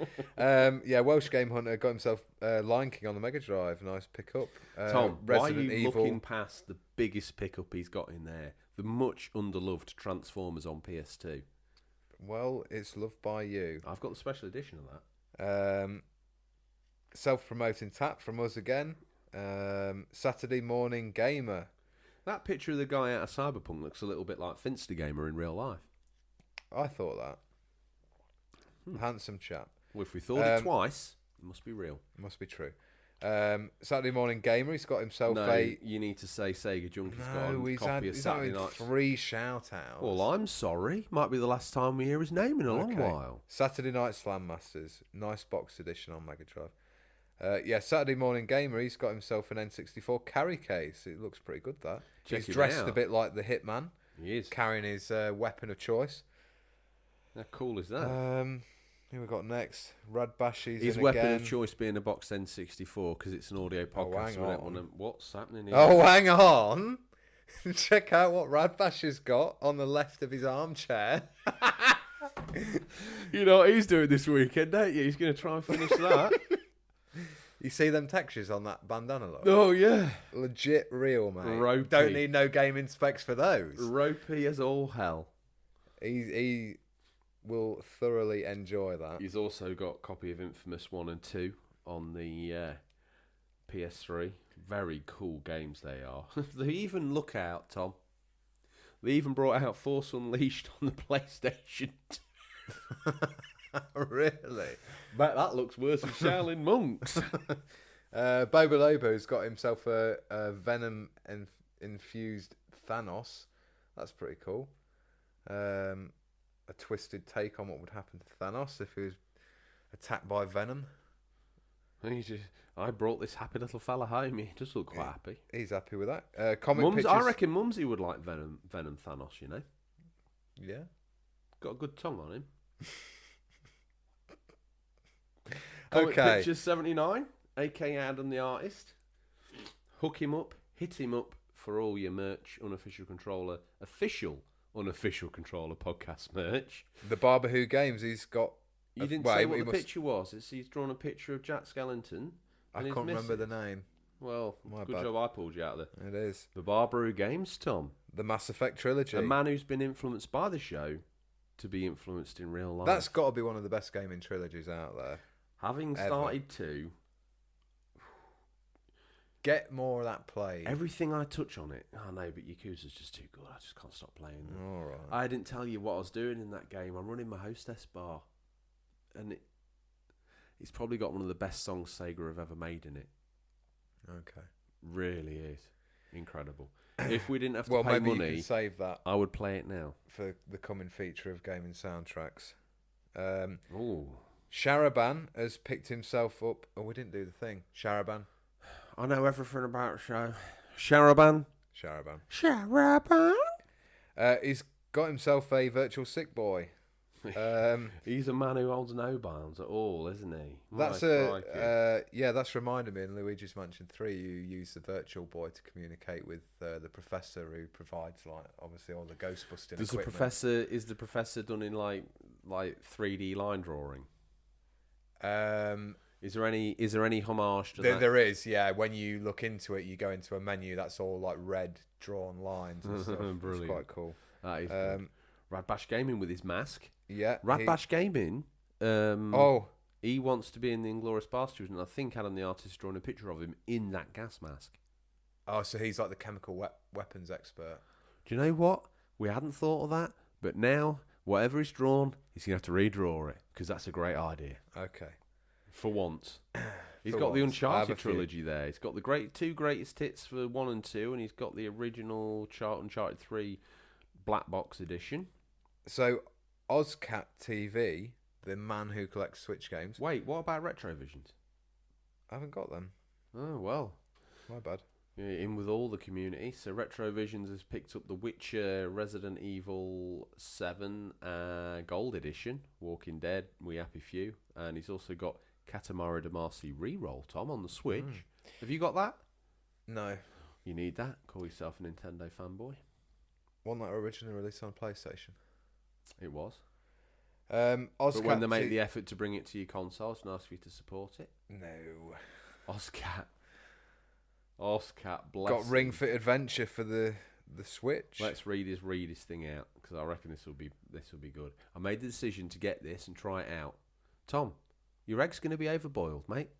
Welsh Game Hunter got himself Lion King on the Mega Drive. Nice pickup. Tom, why are you looking past the biggest pickup he's got in there? The much underloved Transformers on PS2. Well, it's loved by you. I've got the special edition of that. Self-promoting tap from us again. Saturday Morning Gamer. That picture of the guy out of Cyberpunk looks a little bit like Finster Gamer in real life. I thought that. Handsome chap. Well, if we thought it twice, it must be real. It must be true. Saturday Morning Gamer, he's got himself you need to say Sega Junkie's got a copy of Saturday Night. 3 shout-outs. Well, I'm sorry. Might be the last time we hear his name in a long while. Saturday Night Slam Masters. Nice box edition on Mega Drive. Saturday Morning Gamer, he's got himself an N64 carry case. It looks pretty good, that. He's dressed a bit like the Hitman. He is. Carrying his weapon of choice. How cool is that? Who we got next? Rad Bashies. His weapon of choice being a box N64 because it's an audio podcast. What's happening here? Oh, hang on. Check out what Rad Bash has got on the left of his armchair. You know what he's doing this weekend, don't you? He's going to try and finish that. You see them textures on that bandana look? Oh, yeah. Legit real, mate. Ropey. Don't need no gaming specs for those. Ropey as all hell. He will thoroughly enjoy that. He's also got a copy of Infamous 1 and 2 on the PS3. Very cool games they are. They even look out, Tom. They even brought out Force Unleashed on the PlayStation 2. Really? But that looks worse than Shaolin Monks. Boba Lobo's got himself a Venom infused Thanos. That's pretty cool. A twisted take on what would happen to Thanos if he was attacked by Venom. I brought this happy little fella home. He does look quite happy. He's happy with that. Pictures... I reckon Mumsy would like Venom Thanos, you know. Yeah. Got a good tongue on him. Okay. Pictures 79, a.k.a. Adam the Artist. Hook him up, hit him up for all your merch, unofficial controller, official unofficial controller podcast merch. The Barber Who Games, he's got... You didn't say what the picture was. He's drawn a picture of Jack Skellington. I can't remember the name. Well, good job I pulled you out there. It is. The Barber Who Games, Tom. The Mass Effect trilogy. A man who's been influenced by the show to be influenced in real life. That's got to be one of the best gaming trilogies out there. Having started to... Get more of that played. Everything I touch on it. Oh no, but Yakuza's just too good. I just can't stop playing them. All right. I didn't tell you what I was doing in that game. I'm running my hostess bar, and it's probably got one of the best songs Sega have ever made in it. Okay. Really is incredible. If we didn't have to well, pay maybe money, you can save that I would play it now for the coming feature of gaming soundtracks. Ooh. Sharaban has picked himself up. Oh, we didn't do the thing. Sharaban. I know everything about Sharaban. He's got himself a virtual sick boy. He's a man who holds no bounds at all, isn't he? That's that's reminded me in Luigi's Mansion 3 you use the virtual boy to communicate with the professor who provides obviously all the ghost busting equipment. Is the professor done in like 3D line drawing? Is there any homage to that? There is, yeah. When you look into it, you go into a menu that's all like red drawn lines and stuff. Brilliant. It's quite cool. That is good. Rad Bash Gaming with his mask. Yeah. Rad Bash Gaming. He wants to be in the Inglourious Basterds, and I think Adam the artist is drawing a picture of him in that gas mask. Oh, so he's like the chemical weapons expert. Do you know what? We hadn't thought of that, but now whatever he's drawn, he's gonna have to redraw it because that's a great idea. Okay. For once. He's got the Uncharted trilogy there. He's got the two greatest hits for 1 and 2, and he's got the original Uncharted 3 black box edition. So, Ozcat TV, the man who collects Switch games. Wait, what about Retrovisions? I haven't got them. Oh, well. My bad. You're in with all the community. So, Retrovisions has picked up The Witcher, Resident Evil 7 Gold Edition, Walking Dead, We Happy Few, and he's also got Katamari Damacy Reroll, Tom, on the Switch. Have you got that? No. You need that. Call yourself a Nintendo fanboy. One that originally released on PlayStation. It was. But when they make the effort to bring it to your console, it's nice for you to support it. No. Ozcat, bless got Ring Fit Adventure for the Switch. Let's read his thing out because I reckon this will be good. I made the decision to get this and try it out. Tom, your egg's going to be overboiled, mate.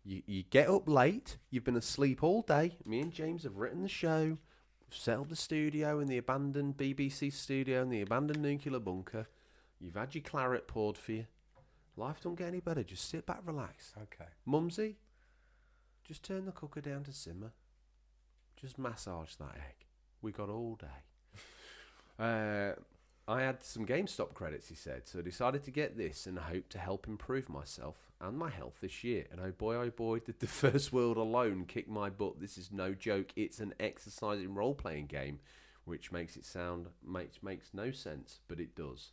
You get up late. You've been asleep all day. Me and James have written the show. We've set up the studio in the abandoned BBC studio in the abandoned nuclear bunker. You've had your claret poured for you. Life don't get any better. Just sit back, relax. Okay. Mumsy, just turn the cooker down to simmer. Just massage that egg. We got all day. I had some GameStop credits, he said, so I decided to get this in the hope to help improve myself and my health this year. And oh boy, did the first world alone kick my butt. This is no joke. It's an exercising role-playing game, which makes no sense, but it does.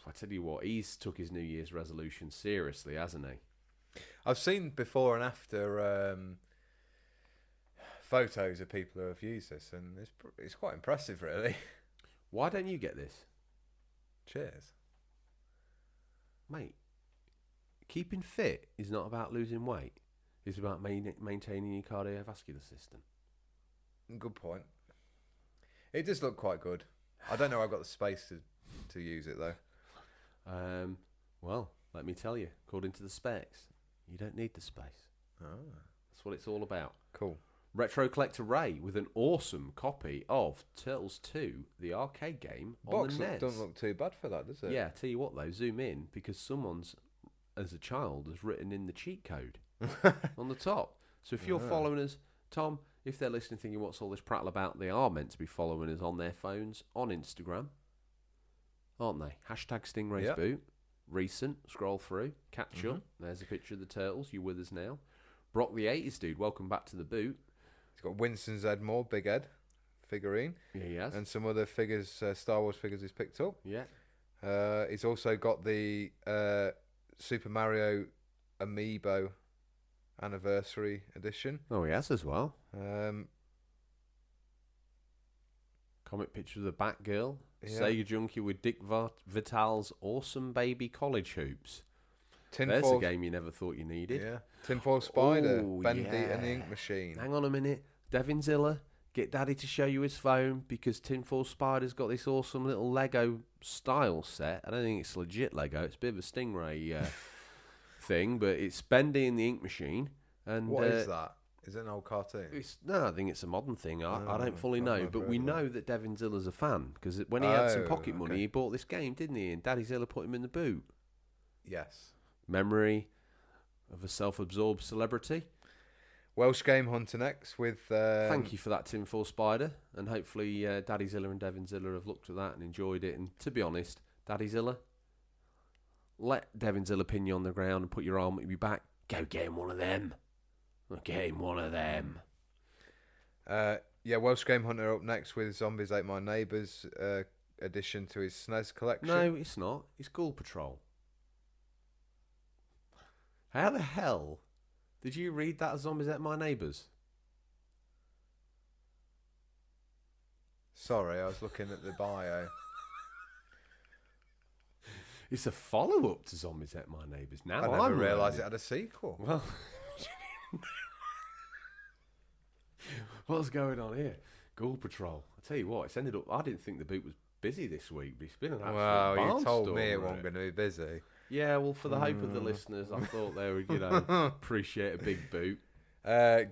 I tell you what, he's took his New Year's resolution seriously, hasn't he? I've seen before and after photos of people who have used this, and it's quite impressive, really. Why don't you get this? Cheers. Mate, keeping fit is not about losing weight. It's about maintaining your cardiovascular system. Good point. It does look quite good. I don't know I've got the space to use it, though. Well, let me tell you, according to the specs, you don't need the space. That's what it's all about. Cool. Retro Collector Ray with an awesome copy of Turtles 2, the arcade game on the NES. Doesn't look too bad for that, does it? Yeah, tell you what though, zoom in because someone's, as a child, has written in the cheat code on the top. So if you're following us, Tom, if they're listening thinking what's all this prattle about, they are meant to be following us on their phones, on Instagram, aren't they? Hashtag Stingrays Boot. Recent, scroll through, catch up. There's a picture of the Turtles. You with us now? Brock the 80s dude, welcome back to the boot. He's got Winston Zedmore, Big Ed figurine. Yeah, he has. And some other figures, Star Wars figures he's picked up. Yeah. He's also got the Super Mario Amiibo Anniversary Edition. Oh, he has as well. Comic picture of the Batgirl. Yeah. Sega Junkie with Dick Vitale's Awesome Baby College Hoops. There's a game you never thought you needed. Yeah. Tinfoil Spider, Bendy and the Ink Machine. Hang on a minute. Devin Zilla, get Daddy to show you his phone because Tinfoil Spider's got this awesome little Lego style set. I don't think it's legit Lego. It's a bit of a Stingray thing, but it's Bendy and the Ink Machine. And what is that? Is it an old cartoon? I think it's a modern thing. I don't fully know, but we know that Devin Zilla's a fan because when he had some pocket money, he bought this game, didn't he? And Daddy Zilla put him in the boot. Yes. Memory of a self-absorbed celebrity. Welsh Game Hunter next with... Thank you for that, Tinfoil Spider. And hopefully Daddy Zilla and Devin Zilla have looked at that and enjoyed it. And to be honest, Daddy Zilla, let Devin Zilla pin you on the ground and put your arm at your back. Go get him one of them. Get him one of them. Welsh Game Hunter up next with Zombies Ate My Neighbours addition to his SNES collection. No, it's not. It's Ghoul Patrol. How the hell did you read that as Zombies Ate My Neighbours? Sorry, I was looking at the bio. It's a follow-up to Zombies Ate My Neighbours. Now I never realised it had a sequel. Well, what's going on here? Ghoul Patrol. I tell you what, it's ended up. I didn't think the boot was busy this week, but it's been an absolute you told barnstormer, me it wasn't going to be busy. Yeah, well, for the hope of the listeners, I thought they would, appreciate a big boot.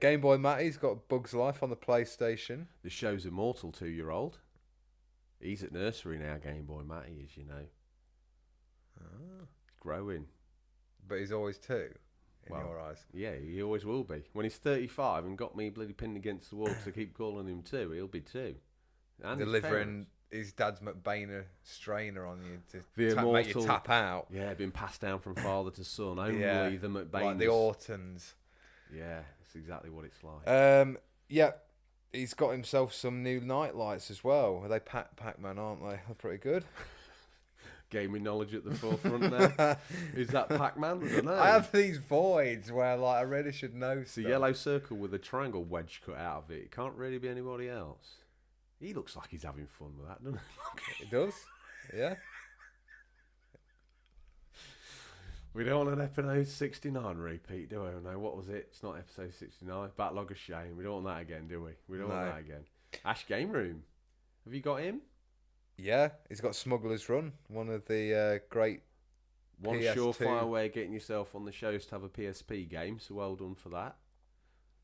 Game Boy Matty's got Bug's Life on the PlayStation. The show's immortal 2-year-old. He's at nursery now, Game Boy Matty, as you know. He's growing. But he's always 2, in your eyes. Yeah, he always will be. When he's 35 and got me bloody pinned against the wall to keep calling him 2, he'll be 2. And delivering his dad's McBainer strainer on you to make you tap out. Yeah, been passed down from father to son. Only the McBainers. Like the Ortons. Yeah, that's exactly what it's like. He's got himself some new night lights as well. Are they Pac-Man, aren't they? They're pretty good. Gaming knowledge at the forefront there. Is that Pac-Man? I don't know. I have these voids where I really should know It's a yellow circle with a triangle wedge cut out of it. It can't really be anybody else. He looks like he's having fun with that, doesn't he? He does, yeah. We don't want an episode 69 repeat, do we? No, what was it? It's not episode 69. Backlog of Shame. We don't want that again, do we? We don't want that again. Ash Game Room. Have you got him? Yeah, he's got Smuggler's Run, one of the great One PS2. surefire way of getting yourself on the show is to have a PSP game, so well done for that.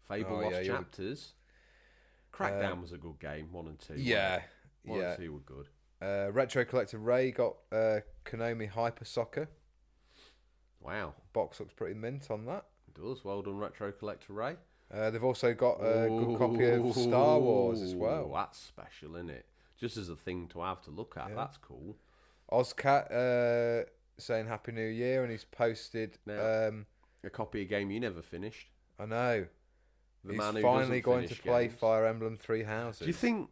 Fable Lost Chapters. Crackdown was a good game, 1 and 2. Yeah. 1 and 2 were good. Retro Collector Ray got Konami Hyper Soccer. Wow. Box looks pretty mint on that. It does. Well done, Retro Collector Ray. They've also got a good copy of Star Wars as well. That's special, isn't it? Just as a thing to have to look at. Yeah. That's cool. Ozcat saying Happy New Year, and he's posted now, a copy of a game you never finished. I know. He's finally going to play Fire Emblem Three Houses. Do you think?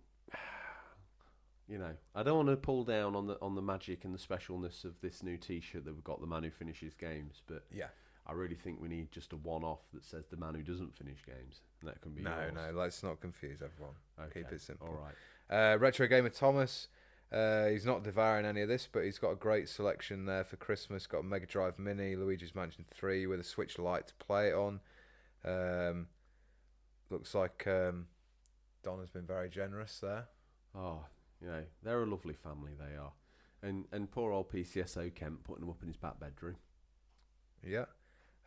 I don't want to pull down on the magic and the specialness of this new T-shirt that we've got, the man who finishes games. But yeah, I really think we need just a one-off that says the man who doesn't finish games. And that can be yours. No. Let's not confuse everyone. Okay. Keep it simple. All right. Retro Gamer Thomas. He's not devouring any of this, but he's got a great selection there for Christmas. Got a Mega Drive Mini, Luigi's Mansion 3 with a Switch Lite to play it on. Looks like Donna's been very generous there. Oh, they're a lovely family, they are. And poor old PCSO Kemp putting them up in his back bedroom. Yeah.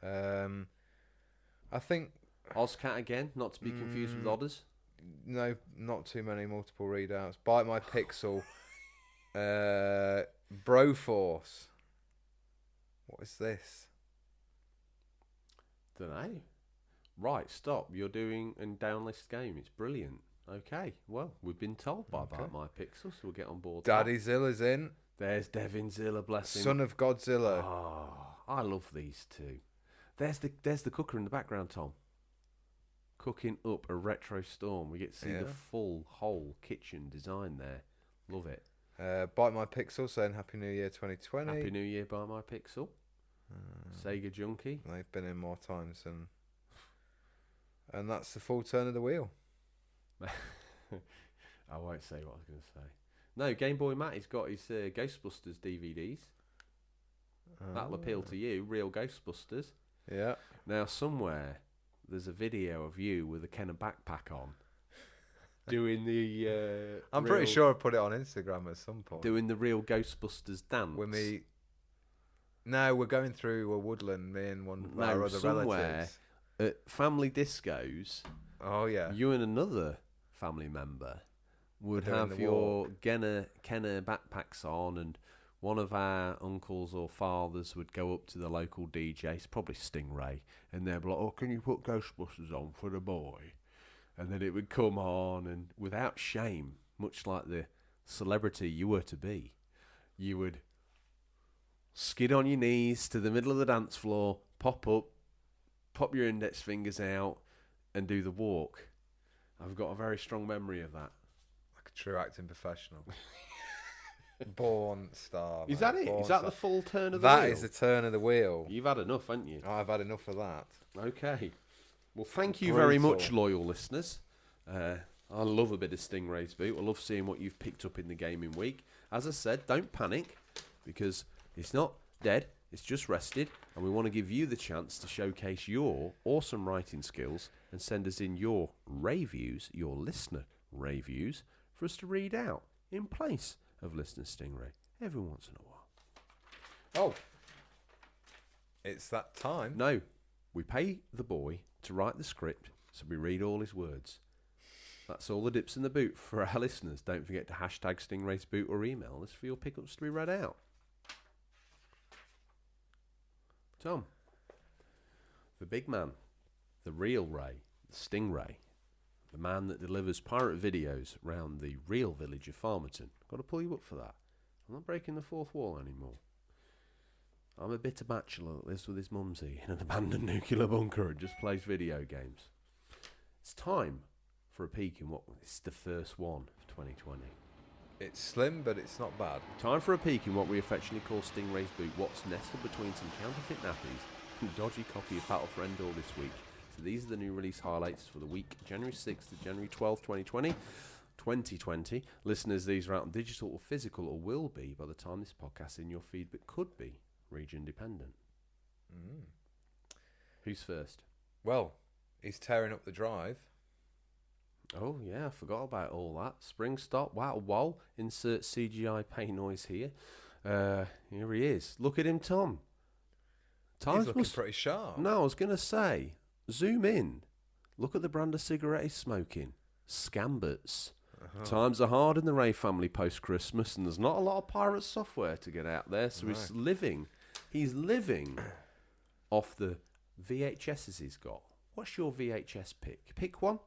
I think... Ozcat again, not to be confused with Odders. No, not too many multiple readouts. Bite My Pixel. Broforce. What is this? Don't know. Right, stop. You're doing a downlist game. It's brilliant. Okay, well, we've been told by Bite My Pixel, so we'll get on board. Daddy Zilla's in. There's Devin Zilla, bless him. Son of Godzilla. Oh, I love these two. There's the cooker in the background, Tom. Cooking up a retro storm. We get to see the full whole kitchen design there. Love it. Bite My Pixel saying Happy New Year 2020. Happy New Year, Bite My Pixel. Sega Junkie. They've been in more times and that's the full turn of the wheel. I won't say what I was going to say. No, Game Boy Matt, he's got his Ghostbusters DVDs. That'll appeal to you, real Ghostbusters. Yeah. Now, somewhere, there's a video of you with a Kenner backpack on. Doing the... I'm pretty sure I put it on Instagram at some point. Doing the real Ghostbusters dance. With me... No, we're going through a woodland, me and one of our other relatives. At family discos. Oh, yeah. You and another family member would have your Kenner backpacks on, and one of our uncles or fathers would go up to the local DJ, it's probably Stingray, and they'd be like, "Oh, can you put Ghostbusters on for the boy?" And then it would come on, and without shame, much like the celebrity you were to be, you would skid on your knees to the middle of the dance floor, pop up, pop your index fingers out, and do the walk. I've got a very strong memory of that. Like a true acting professional. Born star. Is that it? Is that the full turn of the wheel? That is the turn of the wheel. You've had enough, haven't you? I've had enough of that. Okay. Well, thank you very much, loyal listeners. I love a bit of Stingrays boot. I love seeing what you've picked up in the gaming week. As I said, don't panic, because it's not dead. It's just rested, and we want to give you the chance to showcase your awesome writing skills and send us in your reviews, your listener reviews, for us to read out in place of listener Stingray every once in a while. Oh, it's that time. No, we pay the boy to write the script, so we read all his words. That's all the dips in the boot for our listeners. Don't forget to hashtag Stingrays boot or email us for your pickups to be read out. Tom, the big man, the real Ray, the Stingray, the man that delivers pirate videos around the real village of Farmerton. Got to pull you up for that. I'm not breaking the fourth wall anymore. I'm a bitter bachelor that lives with his mumsy in an abandoned nuclear bunker and just plays video games. It's time for a peek in what is the first one of 2020. It's slim, but it's not bad. Time for a peek in what we affectionately call Stingray's boot. What's nestled between some counterfeit nappies and a dodgy copy of Battle for Endor this week. So these are the new release highlights for the week January 6th to January 12th, 2020. Listeners, these are out on digital or physical, or will be by the time this podcast is in your feed, but could be region dependent. Who's first? Well, he's tearing up the drive. Oh, yeah, I forgot about all that. Spring stop. Wow, whoa. Insert CGI pay noise here. Here he is. Look at him, Tom. He's looking pretty sharp. No, I was going to say, zoom in. Look at the brand of cigarette he's smoking. Scamberts. Times are hard in the Ray family post-Christmas, and there's not a lot of pirate software to get out there, so he's living off the VHSs he's got. What's your VHS pick? Pick one.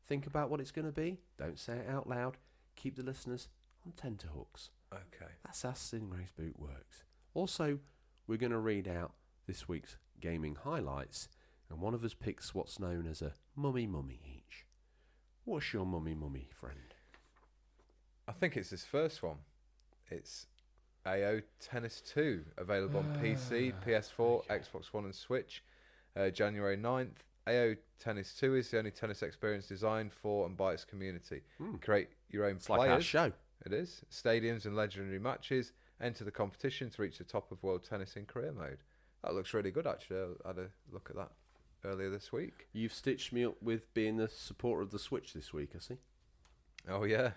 Think about what it's going to be. Don't say it out loud. Keep the listeners on tenterhooks. Okay. That's how Stingray's boot works. Also, we're going to read out this week's gaming highlights, and one of us picks what's known as a mummy each. What's your mummy, friend? I think it's his first one. It's AO Tennis 2, available on PC, PS4, Xbox One and Switch, January 9th. AO Tennis 2 is the only tennis experience designed for and by its community. Create your own players. Like our show. It is. Stadiums and legendary matches. Enter the competition to reach the top of world tennis in career mode. That looks really good, actually. I had a look at that earlier this week. You've stitched me up with being the supporter of the Switch this week, I see. Oh, yeah.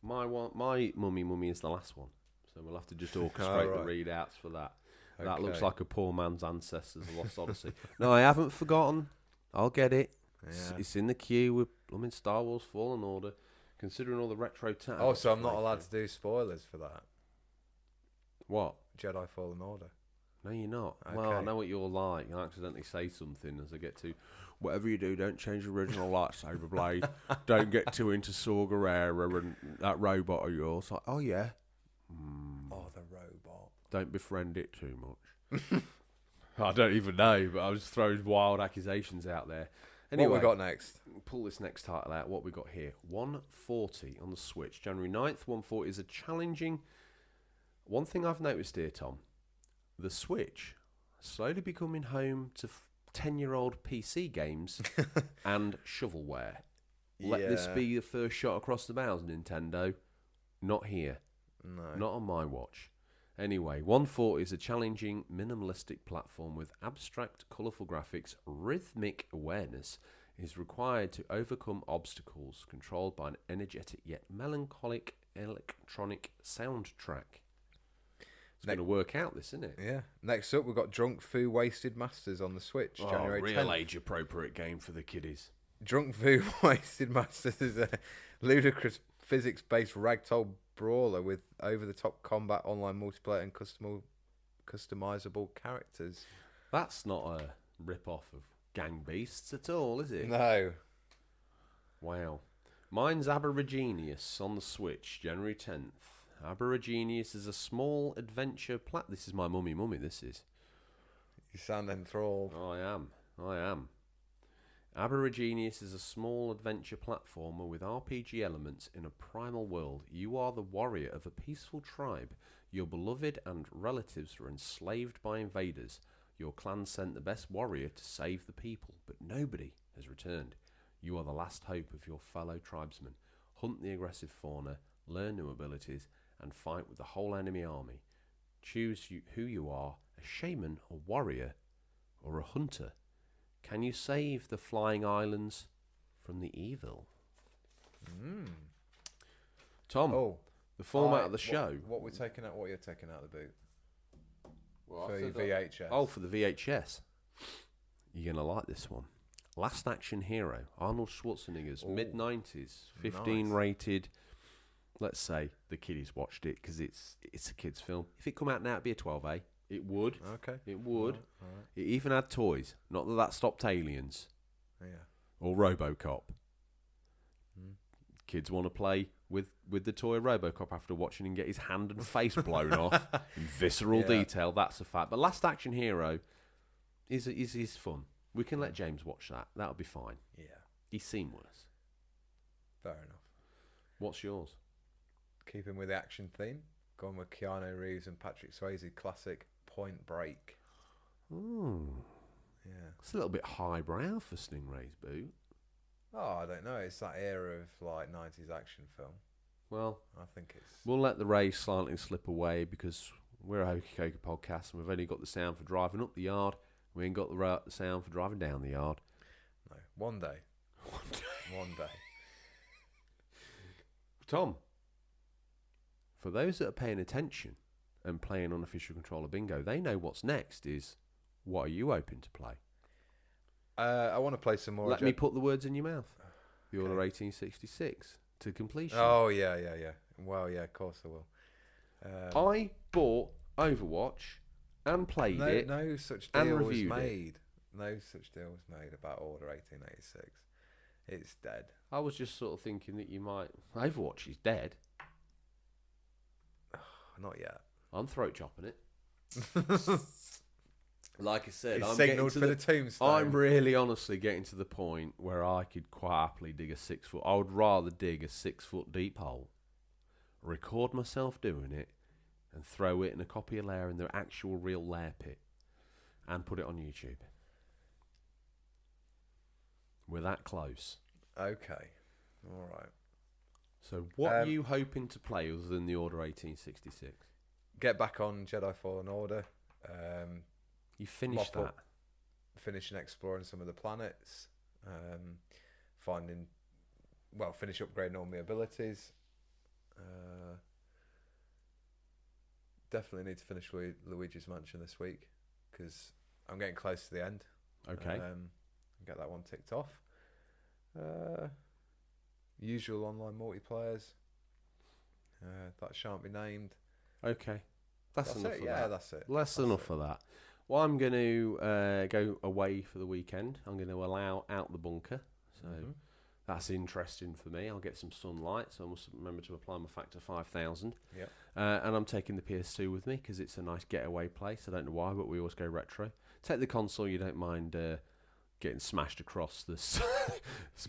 My mummy is the last one, so we'll have to just orchestrate the readouts for that. Okay. That looks like a poor man's ancestors, a Lost Odyssey. No, I haven't forgotten. I'll get it. Yeah. It's in the queue with Star Wars Fallen Order, considering all the retro tech. Oh, so I'm not allowed to do spoilers for that? What? Jedi Fallen Order. No, you're not. Okay. Well, I know what you're like. I accidentally say something as I get to, whatever you do, don't change the original lightsaber blade. Don't get too into Saw Gerrera and that robot of yours. Like, oh, yeah. Oh, the robot. Don't befriend it too much. I don't even know, but I was throwing wild accusations out there. Anyway, what we got next? Pull this next title out. What we got here? 140 on the Switch. January 9th, 140 is a challenging... One thing I've noticed here, Tom, the Switch slowly becoming home to 10-year-old PC games and shovelware. Let this be the first shot across the bows, Nintendo. Not here. No. Not on my watch. Anyway, 140 is a challenging, minimalistic platform with abstract, colourful graphics. Rhythmic awareness is required to overcome obstacles controlled by an energetic yet melancholic electronic soundtrack. It's going to work out, this, isn't it? Yeah. Next up, we've got Drunk Fu Wasted Masters on the Switch, January 10th. Real age-appropriate game for the kiddies. Drunk Fu Wasted Masters is a ludicrous physics-based ragdoll brawler with over-the-top combat, online multiplayer, and customizable characters. That's not a rip-off of Gang Beasts at all, is it? No. Wow. Mine's Aborigenius on the Switch, January 10th. Aborigenius is a small adventure This is my mummy, this is. You sound enthralled. I am. Aborigenius is a small adventure platformer with RPG elements in a primal world. You are the warrior of a peaceful tribe. Your beloved and relatives were enslaved by invaders. Your clan sent the best warrior to save the people, but nobody has returned. You are the last hope of your fellow tribesmen. Hunt the aggressive fauna, learn new abilities, and fight with the whole enemy army. Choose who you are, a shaman, a warrior, or a hunter. Can you save the flying islands from the evil? Tom, the format of the show. What you're taking out of the boot? Well, for your VHS. For the VHS. You're going to like this one. Last Action Hero, Arnold Schwarzenegger's mid-90s, 15 rated. Let's say the kiddies watched it because it's a kid's film. If it come out now, it'd be a 12A. It would. Okay. It would. All right. It even had toys. Not that stopped Aliens. Yeah. Or RoboCop. Kids want to play with the toy RoboCop after watching him get his hand and face blown off in visceral detail. That's a fact. But Last Action Hero is fun. We can let James watch that. That'll be fine. Yeah. He's seen worse. Fair enough. What's yours? Keeping with the action theme, going with Keanu Reeves and Patrick Swayze classic Point Break. Ooh. Yeah. It's a little bit highbrow for Stingrays, boot. Oh, I don't know. It's that era of like 90s action film. Well, I think it's... We'll let the rays slightly slip away because we're a Hokey Cokey podcast and we've only got the sound for driving up the yard. We ain't got the sound for driving down the yard. No. One day. One day. Tom, for those that are paying attention and playing Unofficial Controller Bingo, they know what's next is, what are you hoping to play? I want to play some more... Let me put the words in your mouth. The Order 1866 to completion. Oh, yeah. Well, yeah, of course I will. I bought Overwatch and played it. No such deal was made. It. No such deal was made about Order 1886. It's dead. I was just sort of thinking that you might... Overwatch is dead. Not yet. I'm throat chopping it. Like I said, I'm signalled for the tombstone. I'm really honestly getting to the point where I could quite happily dig a 6 foot... I would rather dig a 6 foot deep hole, record myself doing it, and throw it in a copy of lair in the actual real lair pit, and put it on YouTube. We're that close. Okay. All right. So what are you hoping to play other than the Order 1866? Get back on Jedi Fallen Order. You finished that? Finish and exploring some of the planets. Finish upgrading all my abilities. Definitely need to finish Luigi's Mansion this week because I'm getting close to the end. Okay. Get that one ticked off. Usual online multiplayers. That shan't be named. Okay. That's enough of that. Yeah, that's it. That's enough of that. Well, I'm going to go away for the weekend. I'm going to allow out the bunker. So that's interesting for me. I'll get some sunlight. So I must remember to apply my factor 5,000. Yeah. And I'm taking the PS2 with me because it's a nice getaway place. I don't know why, but we always go retro. Take the console. You don't mind getting smashed across the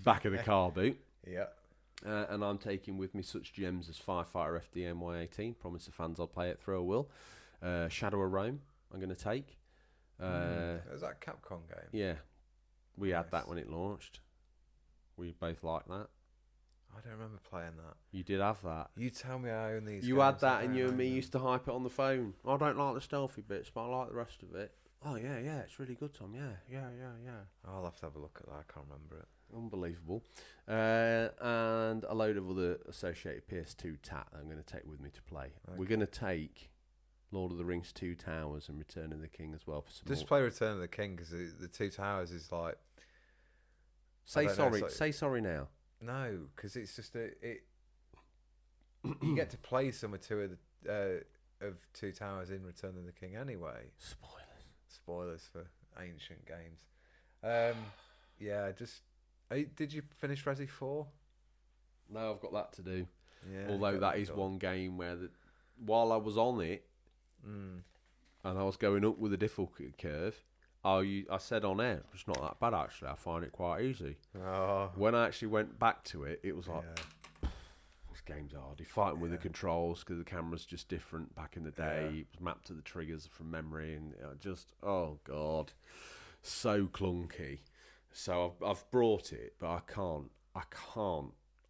back of the car boot. Yeah. And I'm taking with me such gems as Firefighter FDM Y18. Promise the fans I'll play it through a will. Shadow of Rome I'm going to take. Was that a Capcom game? Yeah. We had that when it launched. We both liked that. I don't remember playing that. You did have that. You tell me I own these. You had that and you and me used to hype it on the phone. I don't like the stealthy bits, but I like the rest of it. Oh, yeah, it's really good, Tom. Yeah. I'll have to have a look at that. I can't remember it. Unbelievable. And a load of other associated PS2 tat that I'm going to take with me to play. Okay. We're going to take Lord of the Rings 2 Towers and Return of the King as well. For some Just more. play Return of the King, because the Two Towers is like... Say sorry. Say sorry now. No, because it's just you get to play some of Two Towers in Return of the King anyway. Spoilers for ancient games. Yeah, just... Did you finish Resi 4? No, I've got that to do. Yeah, although that is one game where while I was on it and I was going up with a difficulty curve, I said on air, it's not that bad actually. I find it quite easy. Oh. When I actually went back to it, it was like, this game's hard. You're fighting with the controls because the camera's just different. Back in the day, it was mapped to the triggers from memory, and oh god, so clunky. So I've brought it, but I can't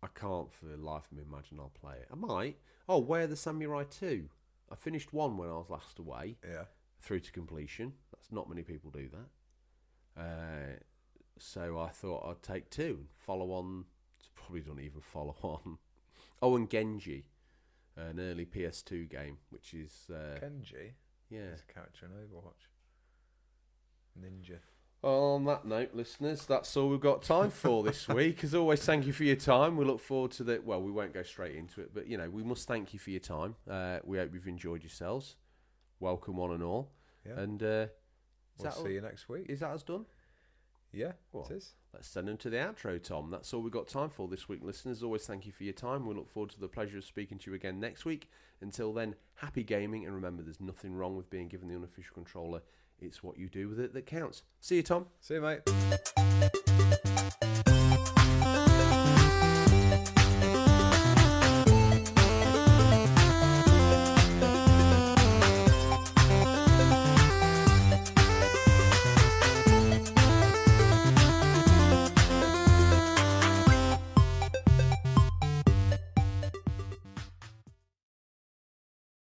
for the life of me imagine I'll play it. I might. Oh, Where the Samurai 2. I finished 1 when I was last away. Yeah. Through to completion. That's not many people do that. So I thought I'd take 2 and follow on. It probably don't even follow on. Oh, and Genji, an early PS2 game, which is Genji. Yeah, it's a character in Overwatch. Ninja. On that note, listeners, that's all we've got time for this week. As always, thank you for your time. We look forward to the... Well, we won't go straight into it, but, we must thank you for your time. We hope you've enjoyed yourselves. Welcome one and all. Yeah. And we'll see you next week. Is that us done? Yeah, it is. Let's send them to the outro, Tom. That's all we've got time for this week, listeners. As always, thank you for your time. We look forward to the pleasure of speaking to you again next week. Until then, happy gaming, and remember, there's nothing wrong with being given the unofficial controller. It's what you do with it that counts. See you, Tom. See you, mate.